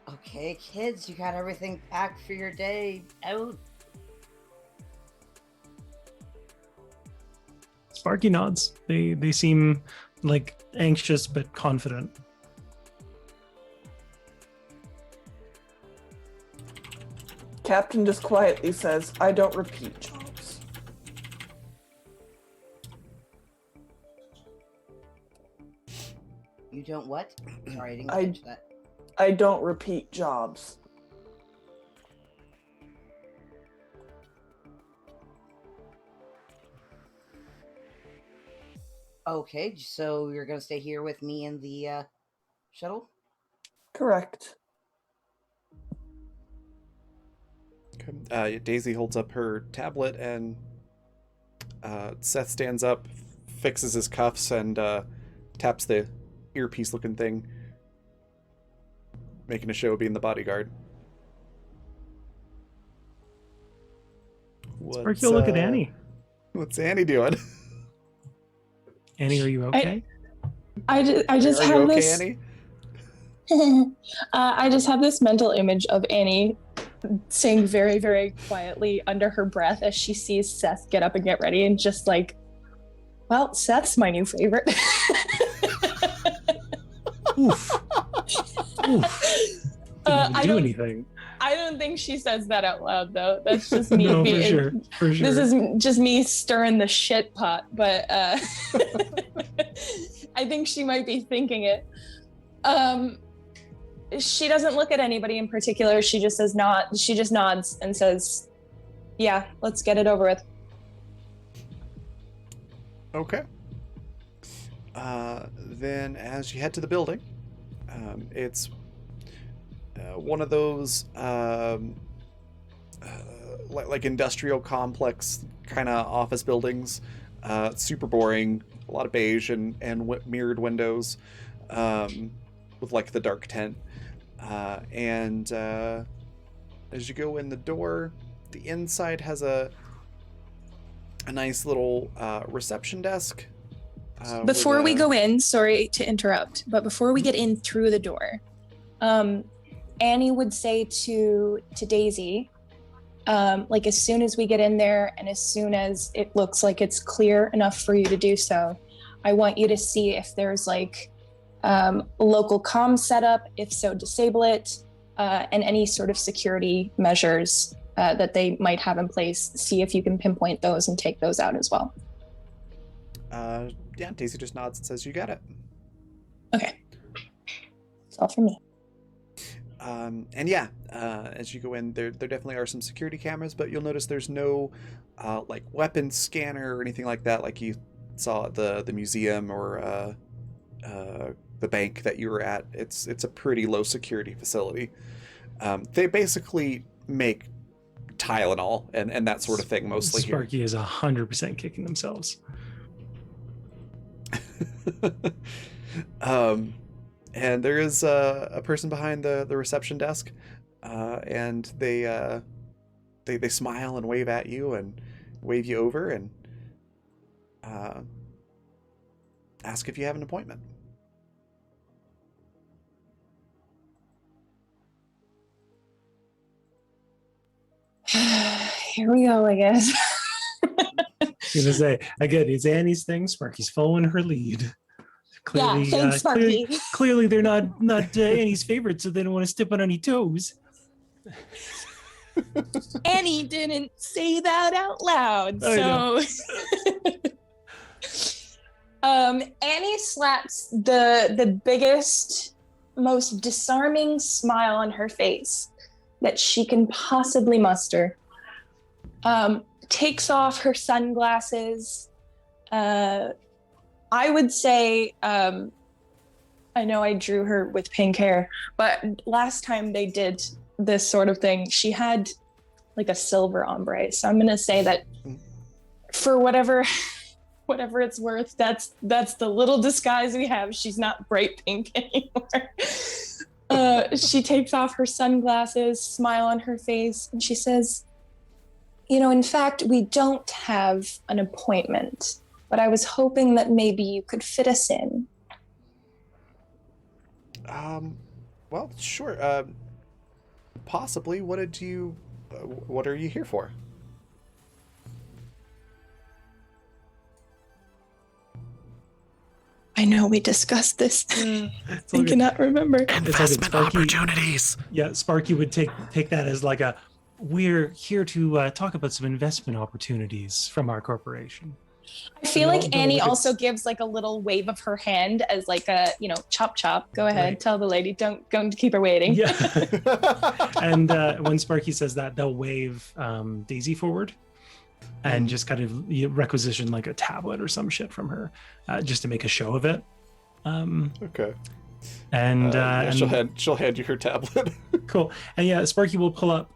D: okay, kids, you got everything packed for your day out?
B: Sparky nods. They seem like anxious but confident.
E: Captain just quietly says, I don't repeat jobs.
D: You don't what? Sorry, I didn't catch that.
E: I don't repeat jobs.
D: Okay, so you're gonna stay here with me in the shuttle?
E: Correct.
A: Okay. Daisy holds up her tablet, and Seth stands up, fixes his cuffs, and taps the earpiece-looking thing, making a show of being the bodyguard.
B: Sparky will look at Annie.
A: What's Annie doing?
B: Annie, are you okay?
C: I just
A: Are
C: have
A: you okay,
C: this.
A: Annie?
C: I just have this mental image of Annie saying very, very quietly under her breath as she sees Seth get up and get ready, and just like, well, Seth's my new favorite.
B: Oof. Oof. Didn't do anything.
C: I don't think she says that out loud, though. That's just me.
B: No, for sure.
C: This is just me stirring the shit pot, but I think she might be thinking it. She doesn't look at anybody in particular. She just says not. She just nods and says, "Yeah, let's get it over with."
A: Okay. Then as you head to the building, it's one of those like industrial complex kind of office buildings. Super boring, a lot of beige and mirrored windows, with like the dark tent. And as you go in the door, the inside has a nice little reception desk.
F: Before we go in, sorry to interrupt, but before we get in through the door, Annie would say to Daisy, like as soon as we get in there and as soon as it looks like it's clear enough for you to do so, I want you to see if there's like local comms setup, if so, disable it, and any sort of security measures that they might have in place. See if you can pinpoint those and take those out as well.
A: Yeah, Daisy just nods and says, "You got it."
F: Okay. That's all for me.
A: And yeah, as you go in, there definitely are some security cameras, but you'll notice there's no like weapon scanner or anything like that, like you saw at the museum or the bank that you were at. It's a pretty low security facility. They basically make Tylenol and that sort of thing mostly here.
B: Sparky is 100% kicking themselves.
A: And there is a person behind the reception desk, and they smile and wave at you and wave you over and ask if you have an appointment.
F: Here we go, I guess.
B: I was gonna say, again, it's Annie's thing. Sparky's following her lead. Clearly,
F: yeah, thanks, Sparky.
B: Clearly, they're not Annie's favorite, so they don't want to step on any toes.
F: Annie didn't say that out loud, so Annie slaps the biggest, most disarming smile on her face that she can possibly muster. Takes off her sunglasses. I would say, I know I drew her with pink hair, but last time they did this sort of thing, she had like a silver ombre. So I'm gonna say that for whatever it's worth, that's the little disguise we have. She's not bright pink anymore. She takes off her sunglasses, smile on her face, and she says, in fact, we don't have an appointment, but I was hoping that maybe you could fit us in.
A: Well, sure. Possibly. What are you here for?
F: I know we discussed this. I cannot remember.
A: Investment opportunities.
B: Yeah, Sparky would take that as like we're here to talk about some investment opportunities from our corporation.
F: I feel like Annie also gives like a little wave of her hand as like a, chop chop. Go ahead, right. Tell the lady, don't keep her waiting.
B: Yeah. And when Sparky says that, they'll wave Daisy forward and just kind of requisition like a tablet or some shit from her just to make a show of it.
A: Okay.
B: And
A: she'll hand you her tablet.
B: Cool. And yeah, Sparky will pull up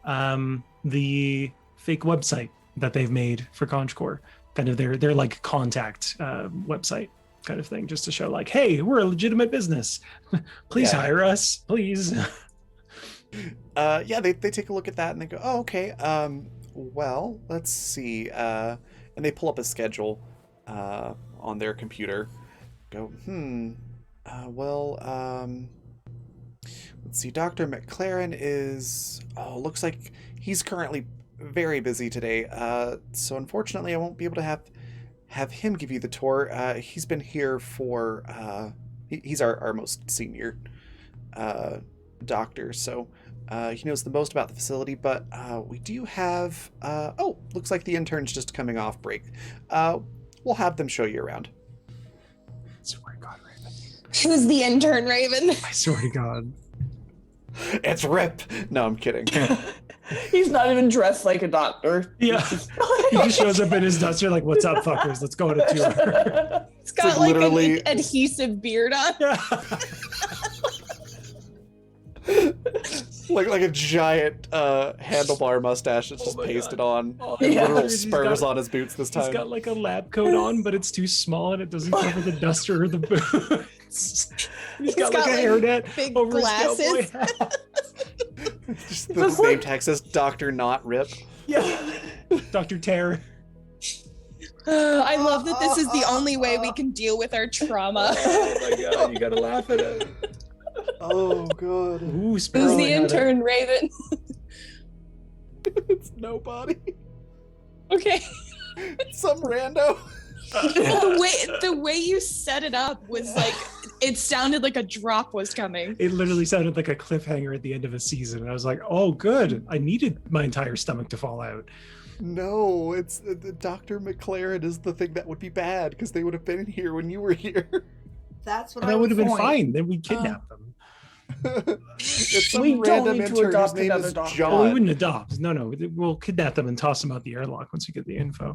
B: the fake website that they've made for ConchCore, kind of their like contact website kind of thing, just to show like, hey, we're a legitimate business. Please hire us, please.
A: They take a look at that and they go, oh, okay. Well, let's see. And they pull up a schedule on their computer. Go, let's see. Dr. McLaren looks like he's currently very busy today. So unfortunately, I won't be able to have him give you the tour. He's been here for, he's our most senior doctor. So he knows the most about the facility, but we do have, looks like the intern's just coming off break. We'll have them show you around.
B: I swear to God, Raven.
F: Who's the intern, Raven?
B: I swear to God.
A: It's Rip. No, I'm kidding.
E: He's not even dressed like a doctor.
B: Yeah. He just shows up in his duster like, what's up, fuckers? Let's go on a tour.
F: He's got like literally an adhesive beard on.
B: Yeah.
A: like a giant handlebar mustache that's just pasted on. Literal spurs on his boots this time.
B: He's got like a lab coat on, but it's too small and it doesn't cover the duster or the boots. He's got like a hairnet
F: big
B: over
F: glasses.
B: his cowboy hat.
A: Just the name tag says Dr. Not Rip.
B: Yeah. Dr. Terror.
F: I love that this is the only way we can deal with our trauma.
B: Oh my God, you gotta laugh at it.
A: Oh God.
B: Ooh,
F: Who's the intern, Raven?
A: It's nobody.
F: Okay.
A: Some rando.
F: The way you set it up was like, it sounded like a drop was coming.
B: It literally sounded like a cliffhanger at the end of a season. And I was like, oh, good. I needed my entire stomach to fall out.
A: No, it's the Dr. McLaren is the thing that would be bad because they would have been here when you were here.
D: That's what
B: And
D: I
B: that would have been
E: point.
B: fine. Then we'd kidnap them.
A: It's some
E: We don't
A: random
E: need to
A: intern whose
E: adopt
A: name
E: another
A: is
E: doctor.
A: John.
B: Well, we wouldn't adopt. No. We'll kidnap them and toss them out the airlock once we get the info.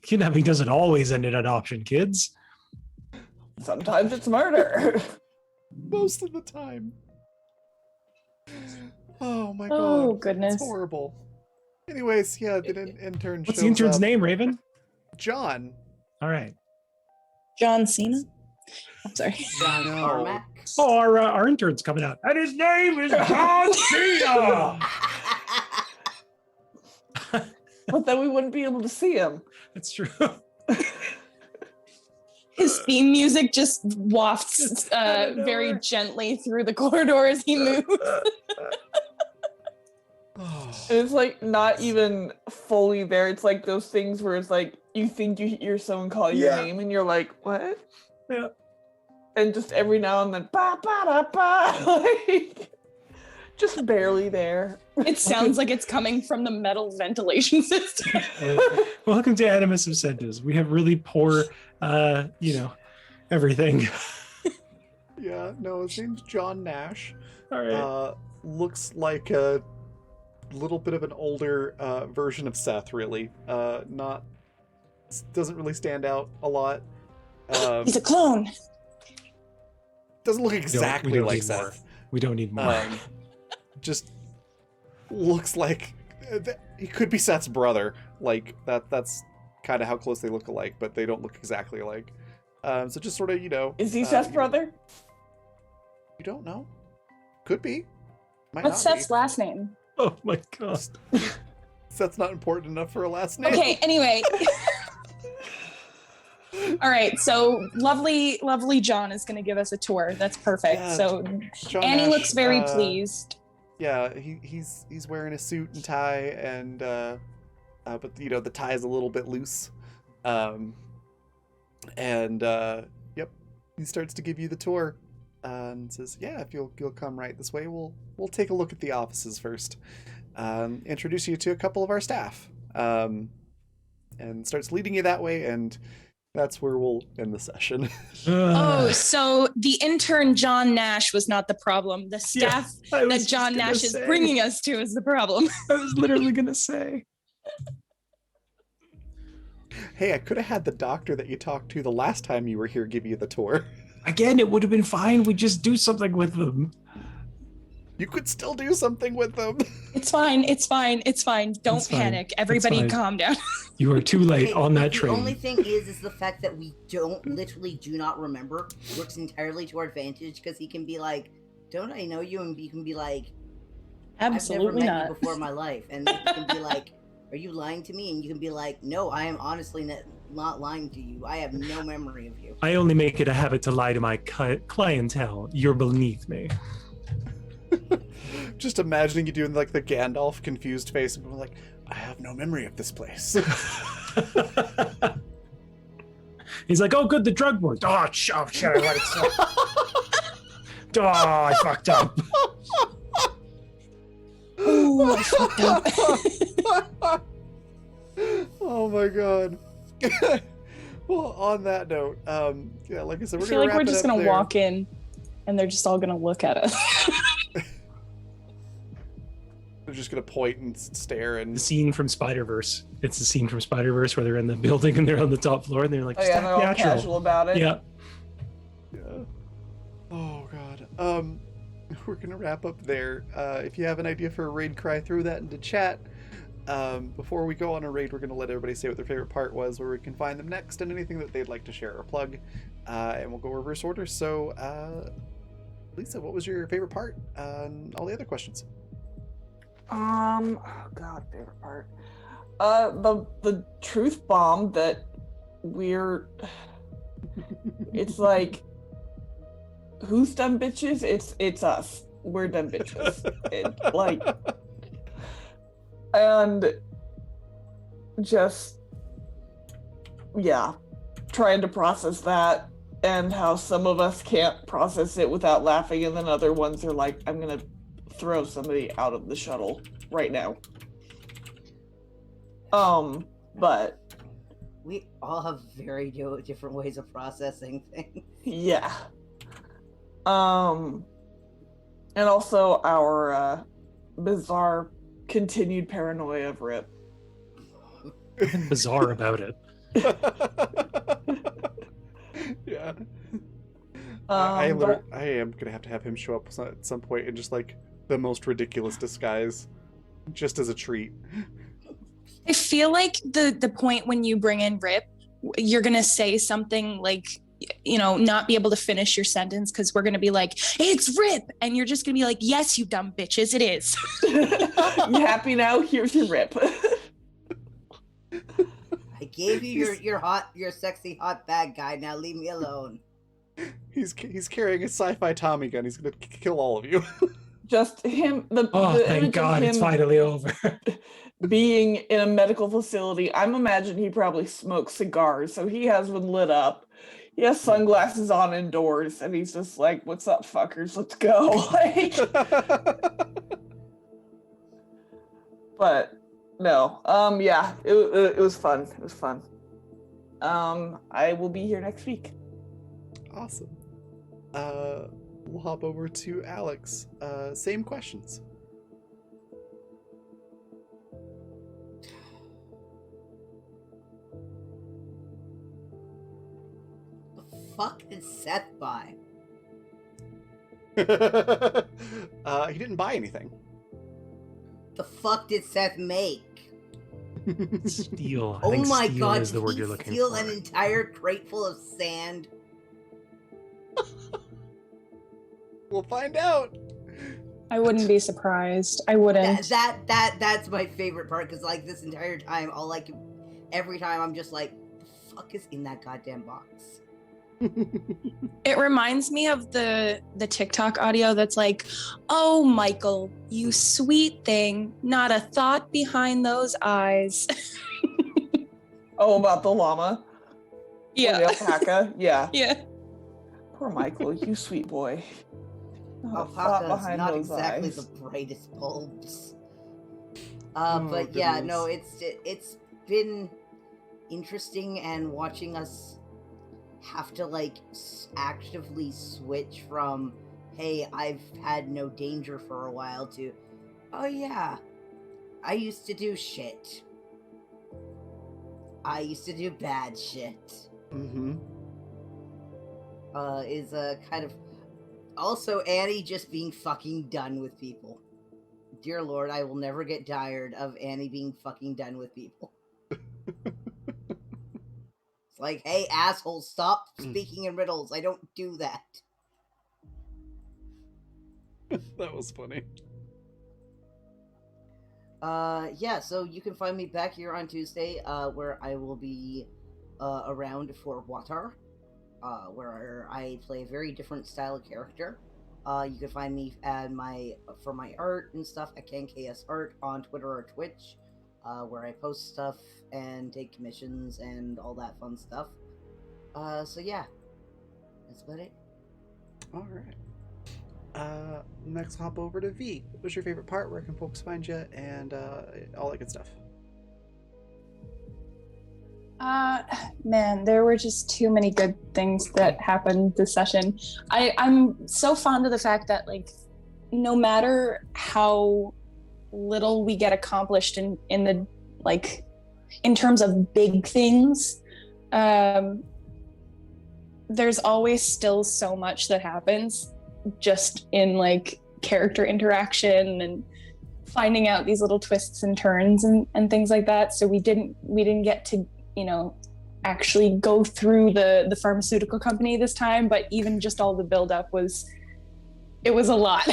B: Kidnapping doesn't always end in adoption, kids.
E: Sometimes it's murder.
A: Most of the time. Oh my
F: Oh,
A: god.
F: goodness.
A: It's horrible. Anyways, yeah, the intern
B: What's
A: shows
B: the intern's
A: up.
B: name, Raven?
A: John.
B: All right.
F: John Cena? I'm sorry.
D: John
A: No.
D: Carmack.
B: Oh, our intern's coming out. And his name is John Cena.
E: But then we wouldn't be able to see him.
B: That's true.
F: His theme music just wafts
B: Just out of nowhere.
F: very gently through the corridor as he moves.
A: Oh.
E: And it's like not even fully there. It's like those things where it's like you think you hear someone call your
A: Yeah.
E: name and you're like, what?
B: Yeah.
E: And just every now and then, ba ba da ba, like just barely there.
F: It sounds like it's coming from the metal ventilation system.
B: Welcome to Animus Absentis. We have really poor, everything.
A: Yeah, no, his name's John Nash.
B: All right.
A: Looks like a little bit of an older version of Seth, really. Doesn't really stand out a lot.
F: He's a clone.
A: Doesn't look
B: we
A: exactly
B: don't
A: like
B: need more.
A: Seth.
B: We don't need more.
A: Just looks like he could be Seth's brother. Like that's kind of how close they look alike, but they don't look exactly alike. So just sort of,
E: Is he Seth's
A: you know,
E: brother?
A: You don't know. Could be. Might
C: What's
A: not be.
C: Seth's last name?
B: Oh my god.
A: Seth's not important enough for a last name.
F: Okay, anyway. All right, so lovely John is going to give us a tour. That's perfect.
A: Yeah,
F: So
A: John
F: Annie
A: Nash,
F: looks very pleased.
A: Yeah, he's wearing a suit and tie, and but the tie is a little bit loose, yep, he starts to give you the tour, and says, "Yeah, if you'll come right this way, we'll take a look at the offices first, introduce you to a couple of our staff, and starts leading you that way, and that's where we'll end the session."
F: Oh, so the intern John Nash was not the problem. The staff that John Nash is bringing us to is the problem.
B: I was literally gonna say.
A: Hey, I could have had the doctor that you talked to the last time you were here give you the tour.
B: Again, it would have been fine. We just do something with them.
A: You could still do something with them.
F: It's fine. Don't
B: It's fine.
F: panic.
B: It's
F: Everybody
B: fine.
F: calm down.
B: You are too late
D: Okay,
B: on that
D: the
B: train.
D: only thing is the fact that we literally do not remember works entirely to our advantage, because he can be like, "Don't I know you?" And you can be like,
F: Absolutely
D: "I've never met
F: not.
D: you before in my life," and then you can be like, "Are you lying to me?" And you can be like, "No, I am honestly not lying to you. I have no memory of you."
B: I only make it a habit to lie to my clientele. You're beneath me.
A: Just imagining you doing like the Gandalf confused face and going like, "I have no memory of this place."
B: He's like, oh, good, the drug worked. Oh, shit, I let it slip. Oh, I fucked up.
F: Ooh, I fucked up.
A: Oh my god. Well, on that note, yeah, like I said,
F: I
A: we're
F: feel
A: gonna
F: like
A: wrap
F: we're
A: it
F: just
A: up
F: gonna
A: there.
F: walk in and they're just all gonna look at us.
A: They're just gonna point and stare and
B: The scene from Spider-Verse. It's the scene from Spider-Verse where they're in the building and they're on the top floor and they're like,
E: Oh
B: just
E: yeah,
B: act
E: they're all
B: natural.
E: casual about it.
B: Yeah.
A: yeah. Oh god. We're gonna wrap up there. If you have an idea for a raid cry, throw that into chat. Before we go on a raid, we're gonna let everybody say what their favorite part was, where we can find them next, and anything that they'd like to share or plug. And we'll go reverse order. So, Lisa, what was your favorite part? And all the other questions.
E: Oh god, favorite part. The truth bomb that we're. It's like, who's dumb bitches? It's us. We're dumb bitches. And just, yeah. trying to process that and how some of us can't process it without laughing, and then other ones are like, I'm gonna throw somebody out of the shuttle right now. But
D: we all have very different ways of processing things.
E: yeah. And also our bizarre continued paranoia of Rip.
B: Nothing bizarre about it.
A: Yeah. I am gonna have to have him show up at some point in just like the most ridiculous disguise, just as a treat.
F: I feel like the point when you bring in Rip, you're gonna say something like, not be able to finish your sentence because we're gonna be like, it's Rip, and you're just gonna be like, yes, you dumb bitches, it is.
E: You happy now? Here's your Rip.
D: I gave you your sexy hot bad guy. Now leave me alone.
A: He's carrying a sci-fi Tommy gun. He's gonna kill all of you.
E: Just him. The
B: Thank God, it's finally over.
E: Being in a medical facility, I'm imagining he probably smokes cigars, so he has one lit up. He has sunglasses on indoors, and he's just like, "What's up, fuckers? Let's go!" But no, yeah, it was fun. It was fun. I will be here next week.
A: Awesome. We'll hop over to Alex. Same questions.
D: Fuck did Seth buy?
A: He didn't buy anything.
D: The fuck did Seth make?
B: Steal.
D: Oh my
B: steal
D: god,
B: is the
D: did
B: word
D: he
B: you're looking
D: steal
B: for.
D: an entire crate full of sand?
A: We'll find out.
F: I wouldn't be surprised. I wouldn't.
D: That's my favorite part, because like this entire time, every time I'm just like, the fuck is in that goddamn box?
F: It reminds me of the TikTok audio that's like, oh, Michael, you sweet thing, not a thought behind those eyes.
E: Oh, about the llama? Or
F: Yeah.
E: the alpaca? Yeah.
F: Yeah.
E: Poor Michael, you sweet boy. Not a thought
D: Alpaca's
E: behind
D: not
E: those
D: exactly
E: eyes.
D: the brightest bulbs.
A: Oh,
D: But yeah,
A: goodness.
D: no, it's been interesting, and watching us have to actively switch from, hey, I've had no danger for a while, to, oh yeah, I used to do shit. I used to do bad shit.
A: Mm-hmm.
D: Is kind of also Annie just being fucking done with people. Dear Lord, I will never get tired of Annie being fucking done with people. It's like, hey, asshole, stop speaking in riddles. I don't do that.
A: That was funny.
D: Yeah, so you can find me back here on Tuesday, where I will be around for Water, where I play a very different style of character. You can find me at for my art and stuff at KNKS Art on Twitter or Twitch, where I post stuff and take commissions and all that fun stuff. So yeah, that's about it.
A: All right. Next, hop over to V. What was your favorite part? Where can folks find you? And all that good stuff.
F: Man, there were just too many good things that happened this session. I'm so fond of the fact that no matter how little we get accomplished in the in terms of big things, there's always still so much that happens just in character interaction and finding out these little twists and turns and things like that. So we didn't get to actually go through the pharmaceutical company this time, but even just all the buildup was a lot.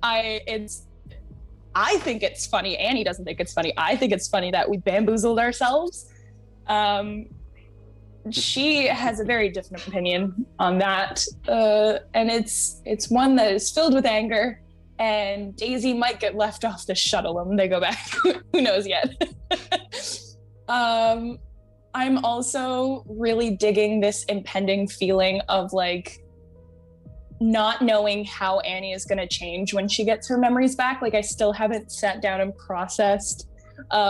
F: I think it's funny. Annie doesn't think it's funny. I think it's funny that we bamboozled ourselves. She has a very different opinion on that, and it's one that is filled with anger. And Daisy might get left off the shuttle when they go back. Who knows yet? I'm also really digging this impending feeling of like not knowing how Annie is going to change when she gets her memories back. Like I still haven't sat down and processed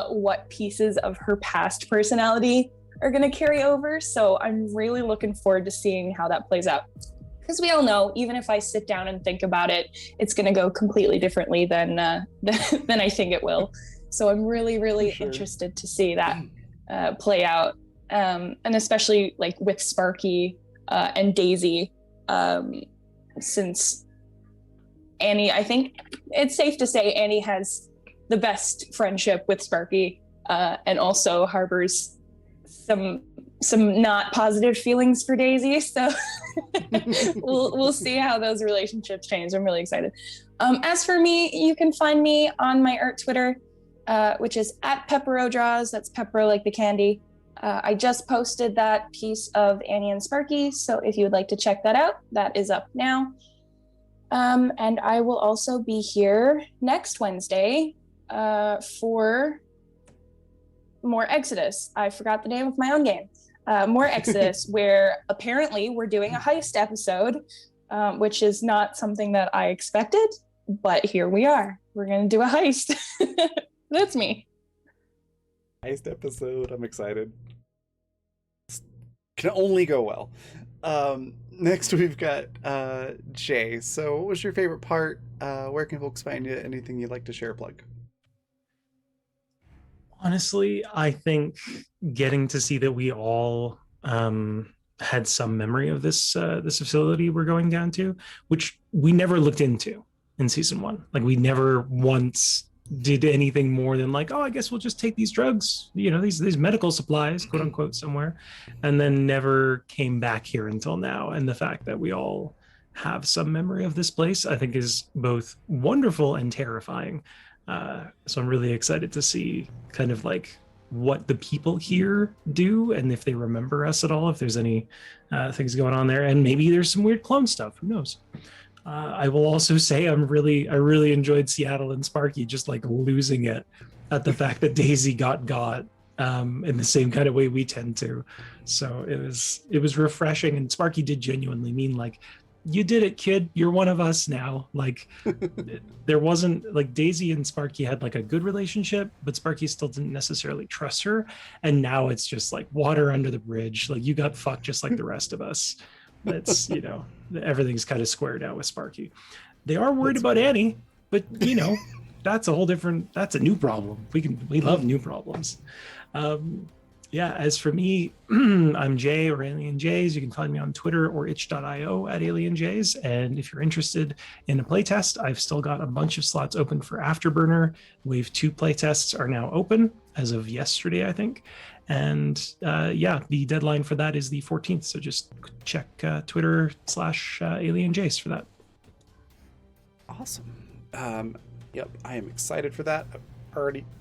F: what pieces of her past personality are going to carry over. So I'm really looking forward to seeing how that plays out. Because we all know, even if I sit down and think about it, it's going to go completely differently than than I think it will. So I'm really, really interested to see that play out, and especially like with Sparky and Daisy, since Annie, I think it's safe to say Annie has the best friendship with Sparky, and also harbors some not positive feelings for Daisy. So we'll see how those relationships change. I'm really excited. As for me, you can find me on my art Twitter, which is at Pepperodraws. That's Pepero like the candy. I just posted that piece of Annie and Sparky, so if you would like to check that out, that is up now. And I will also be here next Wednesday for more Exodus. I forgot the name of my own game. More Exodus, where apparently we're doing a heist episode, which is not something that I expected, but here we are. We're going to do a heist. That's me.
A: Heist episode. I'm excited. Can only go well. Next we've got Jay. So what was your favorite part? Where can folks find you? Anything you'd like to share, plug?
B: Honestly, I think getting to see that we all had some memory of this facility we're going down to, which we never looked into in season 1. Like we never once did anything more than like, oh, I guess we'll just take these drugs, these medical supplies, quote unquote, somewhere, and then never came back here until now. And the fact that we all have some memory of this place, I think, is both wonderful and terrifying. So I'm really excited to see kind of like what the people here do and if they remember us at all, if there's any things going on there, and maybe there's some weird clone stuff, who knows. I will also say I really enjoyed Seattle and Sparky just like losing it at the fact that Daisy got in the same kind of way we tend to. So it was refreshing, and Sparky did genuinely mean like, you did it, kid. You're one of us now. Like there wasn't like Daisy and Sparky had like a good relationship, but Sparky still didn't necessarily trust her. And now it's just like water under the bridge. Like you got fucked just like the rest of us. It's, everything's kind of squared out with Sparky. They are worried about Annie, but that's a new problem. We love new problems. As for me, I'm Jay or Alien Jays. You can find me on Twitter or itch.io at Alien Jays. And if you're interested in a playtest, I've still got a bunch of slots open for Afterburner. Wave 2 playtests are now open as of yesterday, I think. And the deadline for that is the 14th. So just check Twitter/Alien Jays for that.
A: Awesome. Yep, I am excited for that. I've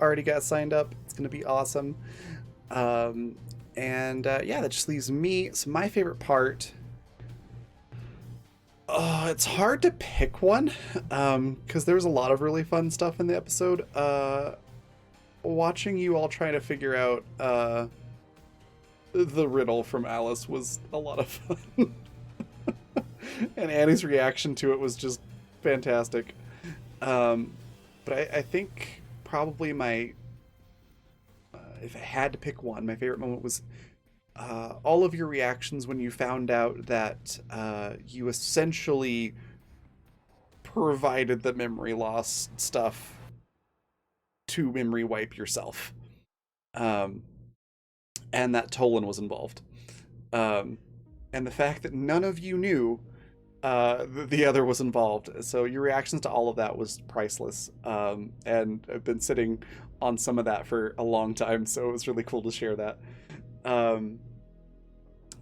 A: already got signed up. It's going to be awesome. That just leaves me. So my favorite part, it's hard to pick one, because there was a lot of really fun stuff in the episode. Watching you all trying to figure out the riddle from Alice was a lot of fun. And Annie's reaction to it was just fantastic. But I think probably if I had to pick one, my favorite moment was all of your reactions when you found out that you essentially provided the memory loss stuff to memory wipe yourself. And that Tolan was involved. And the fact that none of you knew the other was involved. So your reactions to all of that was priceless. And I've been sitting on some of that for a long time, so it was really cool to share that.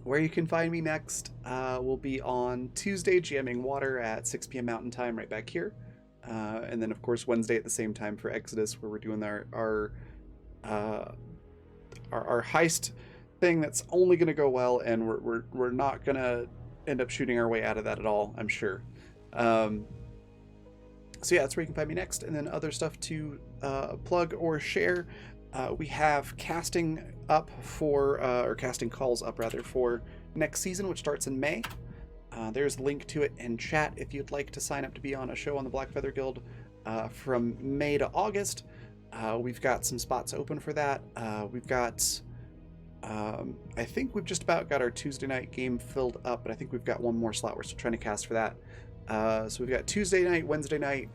A: Where you can find me next will be on Tuesday, GMing Water at 6 p.m. Mountain Time, right back here. And then, of course, Wednesday at the same time for Exodus, where we're doing our heist thing that's only going to go well, and we're not going to end up shooting our way out of that at all, I'm sure. So yeah, that's where you can find me next. And then other stuff to plug or share. We have casting up for, or casting calls up rather, for next season, which starts in May. There's a link to it in chat if you'd like to sign up to be on a show on the Black Feather Guild from May to August. We've got some spots open for that. We've got, I think we've just about got our Tuesday night game filled up, but I think we've got one more slot we're still trying to cast for that. So we've got Tuesday night, Wednesday night,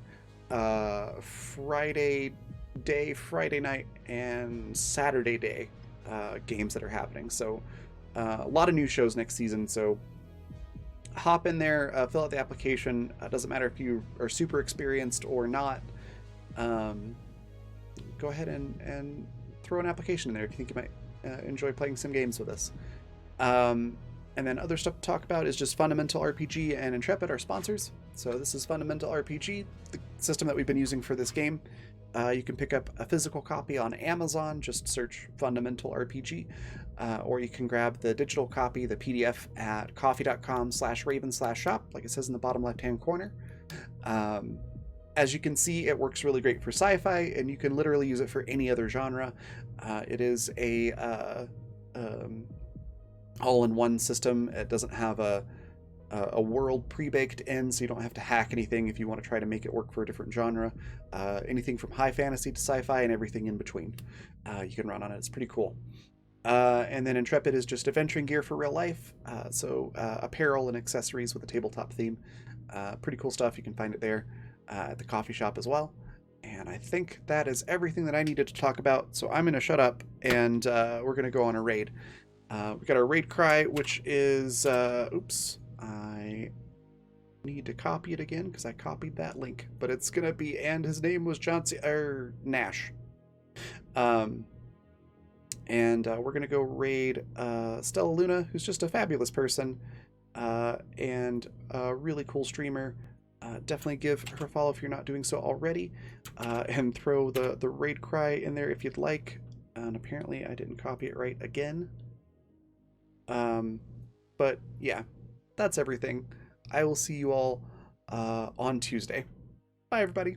A: Friday night, and Saturday day games that are happening. So a lot of new shows next season. So hop in there, fill out the application. Doesn't matter if you are super experienced or not. Go ahead and throw an application in there if you think you might enjoy playing some games with us. And then other stuff to talk about is just Fundamental RPG and Intrepid, our sponsors. So this is Fundamental RPG, the system that we've been using for this game. You can pick up a physical copy on Amazon, just search Fundamental RPG, or you can grab the digital copy, the PDF, at coffee.com/raven/shop, like it says in the bottom left-hand corner. As you can see, it works really great for sci-fi, and you can literally use it for any other genre. It is a all-in-one system. It doesn't have a world pre-baked in, so you don't have to hack anything if you want to try to make it work for a different genre. Anything from high fantasy to sci-fi and everything in between you can run on it. It's pretty cool. And then Intrepid is just adventuring gear for real life, so apparel and accessories with a tabletop theme. Pretty cool stuff. You can find it there at the coffee shop as well. And I think that is everything that I needed to talk about, so I'm going to shut up, and we're going to go on a raid. We got our raid cry, which is oops, I need to copy it again because I copied that link, but it's gonna be, and his name was Nash. And we're gonna go raid Stella Luna, who's just a fabulous person and a really cool streamer. Definitely give her a follow if you're not doing so already, and throw the raid cry in there if you'd like. And apparently I didn't copy it right again. But yeah, that's everything. I will see you all on Tuesday. Bye, everybody.